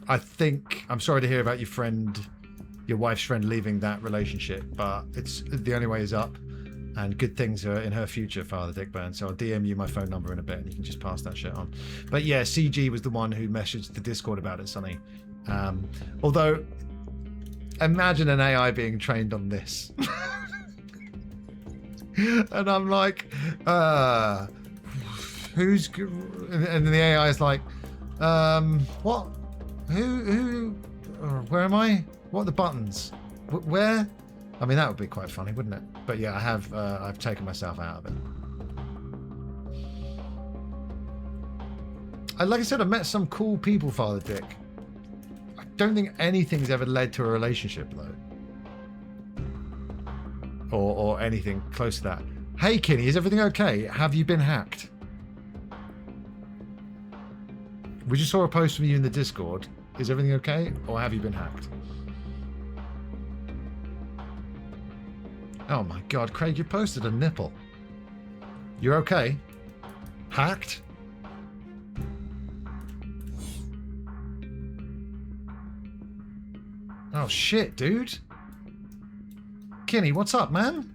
Speaker 1: I think, I'm sorry to hear about your wife's friend leaving that relationship, but it's the only way is up, and good things are in her future, Father Dick Burn. So I'll DM you my phone number in a bit and you can just pass that shit on. But yeah, CG was the one who messaged the Discord about it, Sonny. Although, imagine an AI being trained on this. And I'm like, who's... And the AI is like, what? Who? Where am I? What are the buttons? Where? I mean, that would be quite funny, wouldn't it? But yeah, I've taken myself out of it. Like I said, I've met some cool people, Father Dick. I don't think anything's ever led to a relationship, though. Or anything close to that. Hey, Kinney, is everything okay? Have you been hacked? We just saw a post from you in the Discord. Is everything okay? Or have you been hacked? Oh my god, Craig, you posted a nipple. You're okay? Hacked? Oh shit, dude. Kinney, what's up, man?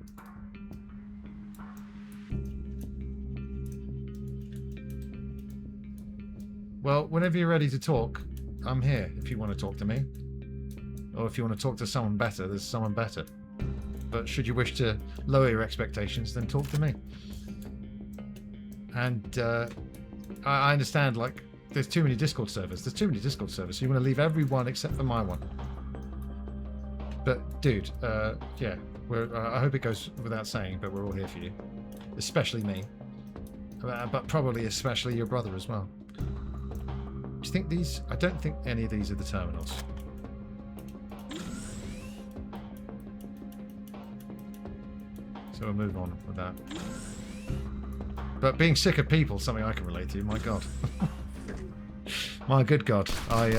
Speaker 1: Well, whenever you're ready to talk, I'm here if you want to talk to me. Or if you want to talk to someone better, there's someone better. But should you wish to lower your expectations, then talk to me. And I understand, like, there's too many Discord servers. There's too many Discord servers. So you want to leave everyone except for my one. But, dude, yeah, I hope it goes without saying, but we're all here for you. Especially me. But probably especially your brother as well. Do you think these... I don't think any of these are the terminals. So we'll move on with that. But being sick of people is something I can relate to. My God, my good God, I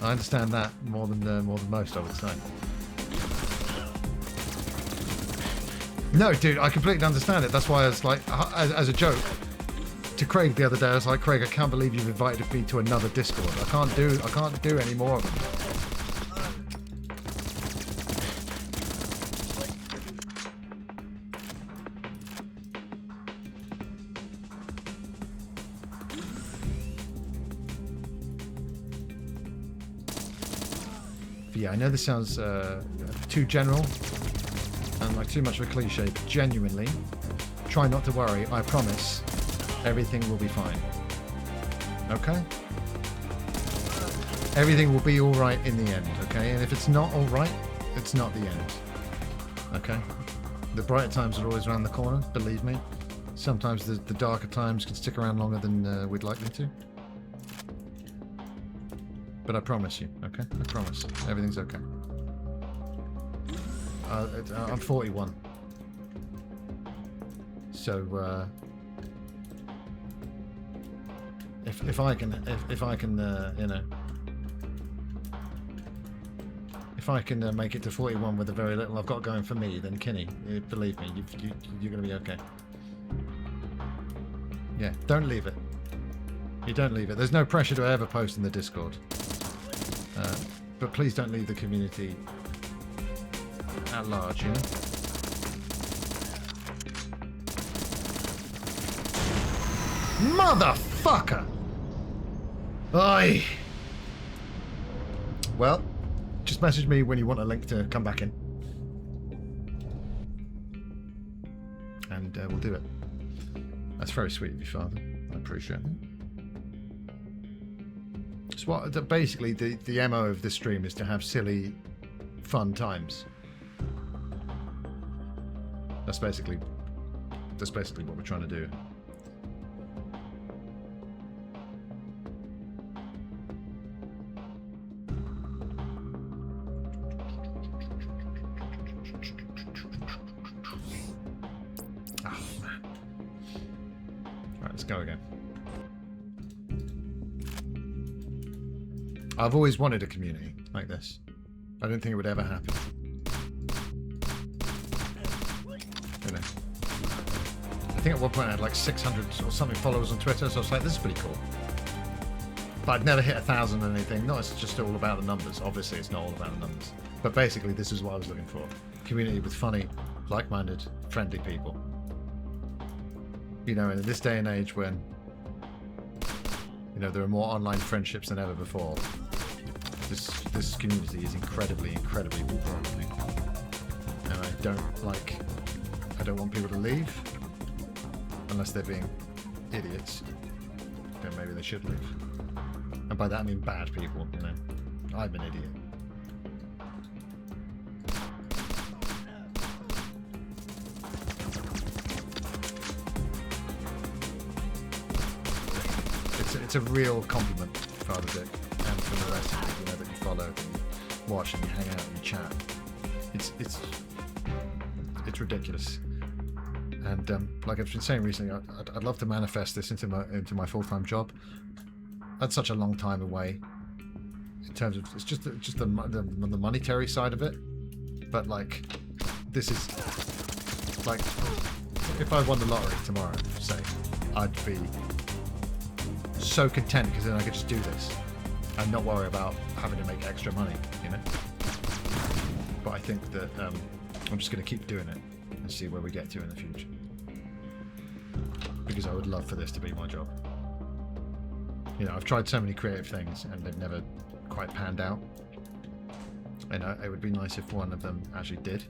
Speaker 1: understand that more than most, I would say. No, dude, I completely understand it. That's why I was like, as a joke to Craig the other day, I was like, Craig, I can't believe you've invited me to another Discord. I can't do any more of them. Yeah, I know this sounds too general and like too much of a cliche, but genuinely, try not to worry. I promise everything will be fine. Okay? Everything will be all right in the end, okay? And if it's not all right, it's not the end. Okay? The brighter times are always around the corner, believe me. Sometimes the darker times can stick around longer than we'd like them to. But I promise you, okay? I promise. Everything's okay. I'm 41. So, if I can, you know, if I can make it to 41 with the very little I've got going for me, then Kinney, believe me, you're going to be okay. Yeah, don't leave it. You don't leave it. There's no pressure to ever post in the Discord. But please don't leave the community at large, you know? Motherfucker! Oi! Well, just message me when you want a link to come back in. And we'll do it. That's very sweet of you, Father. I appreciate it. It's what basically the MO of this stream is to have silly, fun times. That's basically what we're trying to do. Oh man. Right, let's go again. I've always wanted a community like this. I didn't think it would ever happen. You know. I think at one point I had like 600 or something followers on Twitter, so I was like, this is pretty cool. But I'd never hit 1,000 or anything. No, it's just all about the numbers. Obviously, it's not all about the numbers. But basically, this is what I was looking for. Community with funny, like-minded, friendly people. You know, in this day and age when, you know, there are more online friendships than ever before, this community is incredibly important to me. And I don't want people to leave unless they're being idiots. Then maybe they should leave. And by that I mean bad people, you know. I'm an idiot. It's a real compliment, Father Dick, and from the rest of you, that you follow, and you watch, and you hang out, and you chat. It's ridiculous. And like I've been saying recently, I'd love to manifest this into my full-time job. That's such a long time away. In terms of it's just the monetary side of it, but like this is like if I won the lottery tomorrow, say, I'd be so content because then I could just do this and not worry about having to make extra money, you know. But I think that I'm just going to keep doing it and see where we get to in the future, because I would love for this to be my job. You know, I've tried so many creative things and they've never quite panned out, and it would be nice if one of them actually did,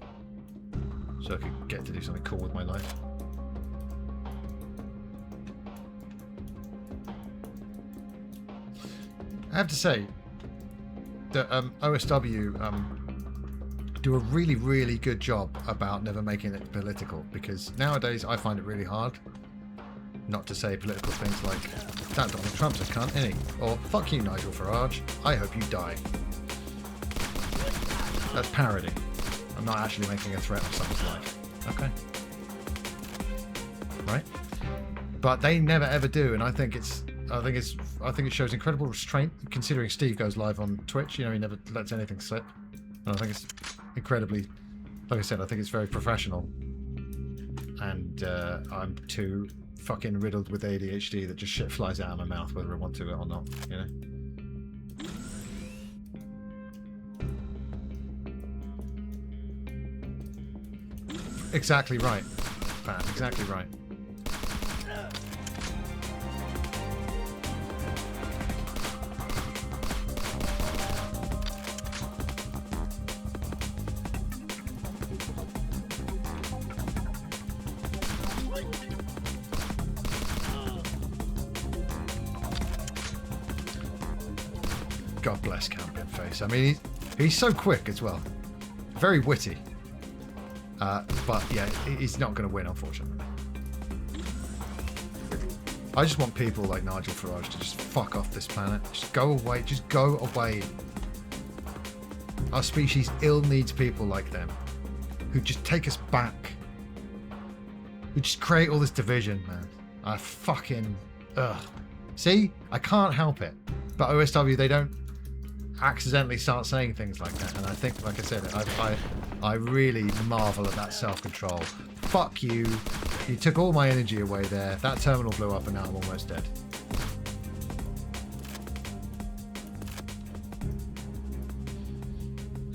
Speaker 1: so I could get to do something cool with my life. I have to say that OSW do a really, really good job about never making it political, because nowadays I find it really hard not to say political things like, that Donald Trump's a cunt, isn't he? Or, fuck you, Nigel Farage, I hope you die. That's parody. I'm not actually making a threat on someone's life. Okay. Right? But they never ever do, and I think it shows incredible restraint, considering Steve goes live on Twitch. You know, he never lets anything slip. And I think it's incredibly, like I said, I think it's very professional. And I'm too fucking riddled with ADHD that just shit flies out of my mouth whether I want to or not, you know? Exactly right, Pat, exactly right. God bless Campion Face. I mean, he's so quick as well. Very witty. But yeah, he's not going to win, unfortunately. I just want people like Nigel Farage to just fuck off this planet. Just go away. Just go away. Our species ill needs people like them, who just take us back. Who just create all this division, man. I fucking... Ugh. See? I can't help it. But OSW, they don't accidentally start saying things like that, and I think, like I said, I really marvel at that self-control. Fuck you. You took all my energy away there. That terminal blew up and now I'm almost dead.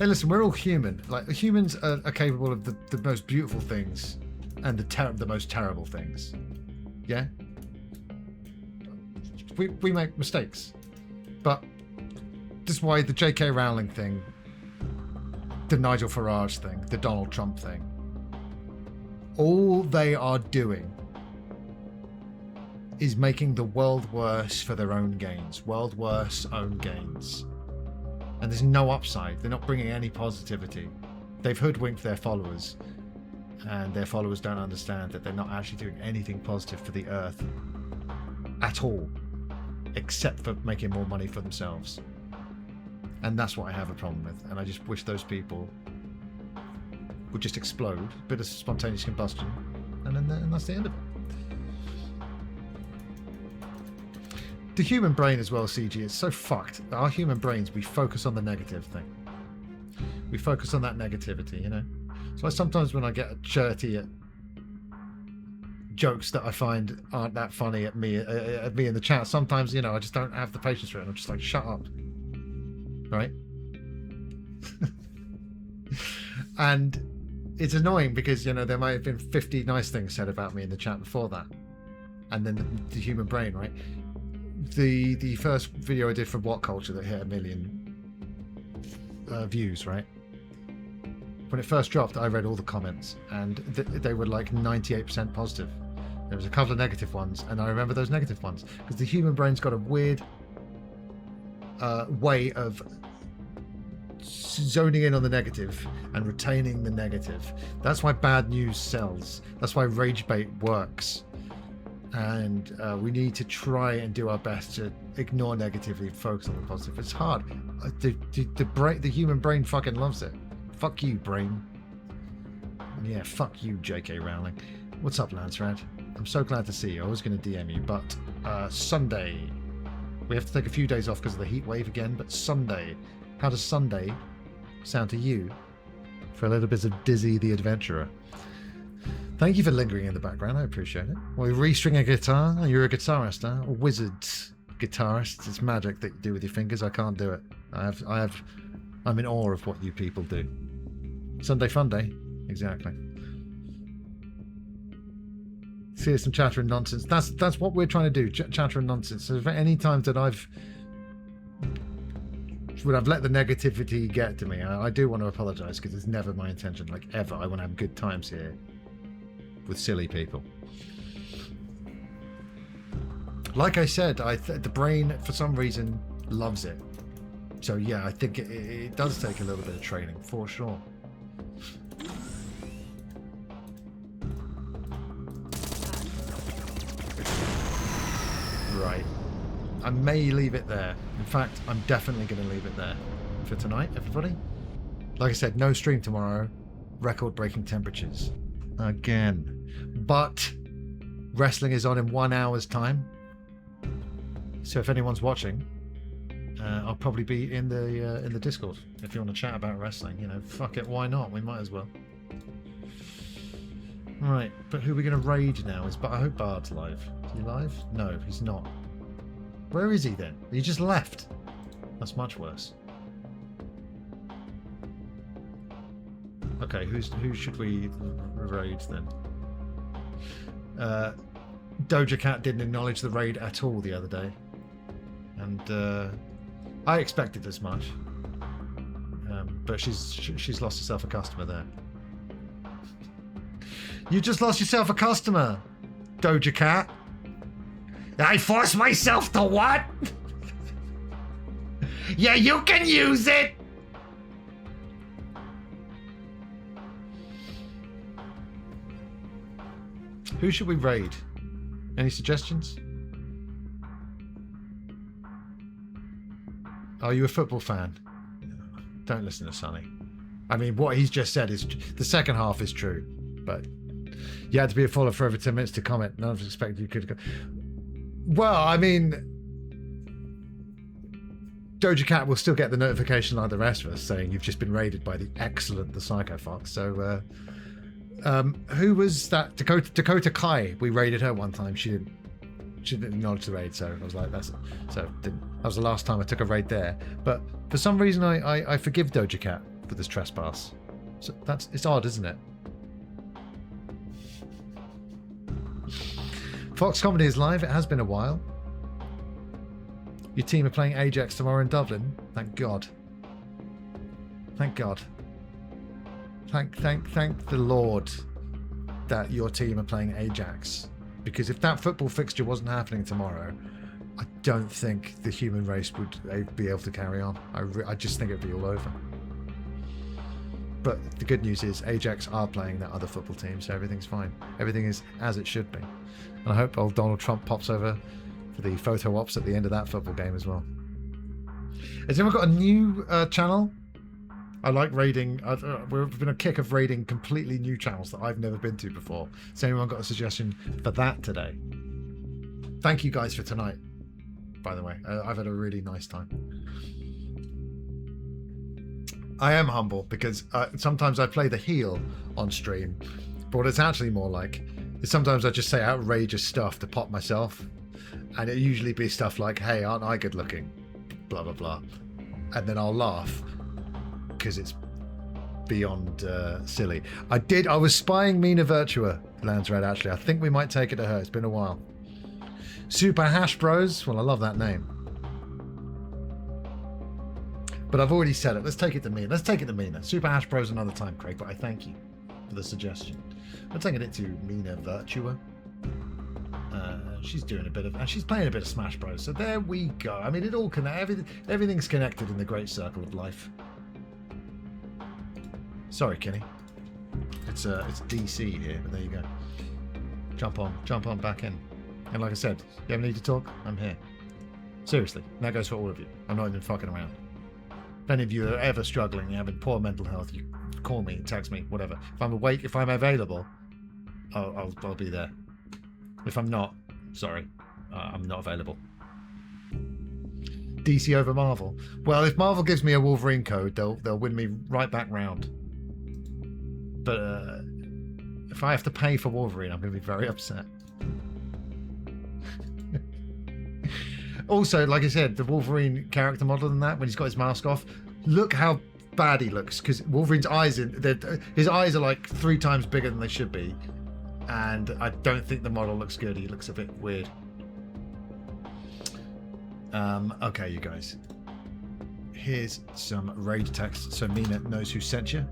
Speaker 1: Hey, listen, we're all human. Like, humans are capable of the most beautiful things and the most terrible things. Yeah? We make mistakes. But this is why the J.K. Rowling thing, the Nigel Farage thing, the Donald Trump thing, all they are doing is making the world worse for their own gains. World worse, own gains. And there's no upside. They're not bringing any positivity. They've hoodwinked their followers, and their followers don't understand that they're not actually doing anything positive for the earth at all, except for making more money for themselves. And that's what I have a problem with. And I just wish those people would just explode, a bit of spontaneous combustion, and that's the end of it. The human brain as well, CG, is so fucked. Our human brains, we focus on the negative thing. We focus on that negativity, you know? So sometimes when I get chirty at jokes that I find aren't that funny at me in the chat, sometimes, you know, I just don't have the patience for it. And I'm just like, shut up. Right? And it's annoying because, you know, there might have been 50 nice things said about me in the chat before that. And then the human brain, right? The first video I did for What Culture that hit 1 million views, right? When it first dropped, I read all the comments, and they were like 98% positive. There was a couple of negative ones, and I remember those negative ones because the human brain's got a weird way of zoning in on the negative and retaining the negative. That's why bad news sells. That's why rage bait works. And we need to try and do our best to ignore negativity and focus on the positive. It's hard. The human brain fucking loves it. Fuck you, brain. And yeah, fuck you, J.K. Rowling. What's up, Lancerad? I'm so glad to see you. I was going to DM you, but Sunday. We have to take a few days off because of the heat wave again, but Sunday. How does Sunday sound to you for a little bit of Dizzy the Adventurer? Thank you for lingering in the background. I appreciate it. Well, you restring a guitar? You're a guitarist, huh? A wizard guitarist. It's magic that you do with your fingers. I can't do it. I'm in awe of what you people do. Sunday fun day. Exactly. See some chatter and nonsense. That's what we're trying to do. Chatter and nonsense. So if at any time that I've let the negativity get to me, I do want to apologize because it's never my intention. Like, ever. I want to have good times here with silly people. Like I said, the brain for some reason loves it. So yeah, I think it does take a little bit of training for sure. Right, I may leave it there. In fact, I'm definitely going to leave it there for tonight, everybody. Like I said, no stream tomorrow. Record-breaking temperatures again. But wrestling is on in 1 hour's time. So if anyone's watching, I'll probably be in the Discord if you want to chat about wrestling. You know, fuck it, why not? We might as well. Right, but who are we going to raid now? I hope Bard's live. Is he live? No, he's not. Where is he then? He just left. That's much worse. Okay, who should we raid then? Doja Cat didn't acknowledge the raid at all the other day, and I expected as much. But she's lost herself a customer there. You just lost yourself a customer, Doja Cat. I forced myself to what? Yeah, you can use it. Who should we raid? Any suggestions? Are you a football fan? Don't listen to Sonny. I mean, what he's just said is the second half is true, but you had to be a follower for over 10 minutes to comment. None of us expected you could go. Well, I mean, Doja Cat will still get the notification like the rest of us saying you've just been raided by the excellent The Psycho Fox. So, who was that? Dakota Kai. We raided her one time. She didn't acknowledge the raid, so I was like, that was the last time I took a raid there. But for some reason, I forgive Doja Cat for this trespass. So it's odd, isn't it? Fox Comedy is live. It has been a while. Your team are playing Ajax tomorrow in Dublin. Thank God. Thank God. Thank the Lord that your team are playing Ajax. Because if that football fixture wasn't happening tomorrow, I don't think the human race would be able to carry on. I just think it'd be all over. But the good news is Ajax are playing that other football team, so everything's fine. Everything is as it should be. And I hope old Donald Trump pops over for the photo ops at the end of that football game as well. Has anyone got a new channel? I like raiding. We've been a kick of raiding completely new channels that I've never been to before. Has anyone got a suggestion for that today? Thank you guys for tonight, by the way. I've had a really nice time. I am humble because sometimes I play the heel on stream, but what it's actually more like is sometimes I just say outrageous stuff to pop myself, and it usually be stuff like, hey, aren't I good looking? Blah, blah, blah. And then I'll laugh because it's beyond silly. I was spying Mina Virtua, Landsred, actually. I think we might take it to her. It's been a while. Super Hash Bros. Well, I love that name. But I've already said it. Let's take it to Mina. Let's take it to Mina. Super Hash Bros another time, Craig, but I thank you for the suggestion. I'm taking it to Mina Virtua. She's doing a bit of, and she's playing a bit of Smash Bros. So there we go. I mean, it all everything's connected in the great circle of life. Sorry, Kenny. It's DC here, but there you go. Jump on back in. And like I said, you ever need to talk? I'm here. Seriously, and that goes for all of you. I'm not even fucking around. If any of you are ever struggling, you're having poor mental health, you call me, text me, whatever. If I'm awake, if I'm available, I'll be there. If I'm not, sorry, I'm not available. DC over Marvel. Well, if Marvel gives me a Wolverine code, they'll win me right back round. But if I have to pay for Wolverine, I'm going to be very upset. Also, like I said, the Wolverine character model in that, when he's got his mask off, look how bad he looks, because Wolverine's eyes, his eyes are like 3 times bigger than they should be, and I don't think the model looks good. He looks a bit weird. Okay, you guys. Here's some raid text so Mina knows who sent you.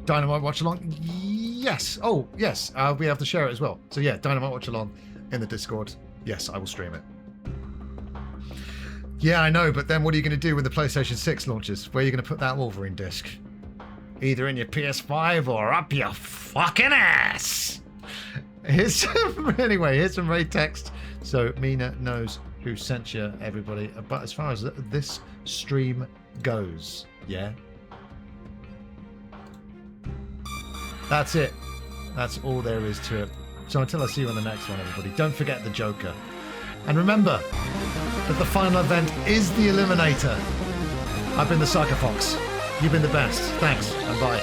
Speaker 1: Dynamite Watch Along? Yes. Oh, yes. I'll be able to share it as well. So yeah, Dynamite Watch Along in the Discord. Yes, I will stream it. Yeah, I know, but then what are you going to do when the PlayStation 6 launches? Where are you going to put that Wolverine disc? Either in your PS5 or up your fucking ass! Here's some raid text so Mina knows who sent you, everybody. But as far as this stream goes, yeah? That's it. That's all there is to it. So until I see you on the next one, everybody, don't forget the Joker. And remember that the final event is the Eliminator. I've been the Sucker Fox. You've been the best. Thanks, and bye.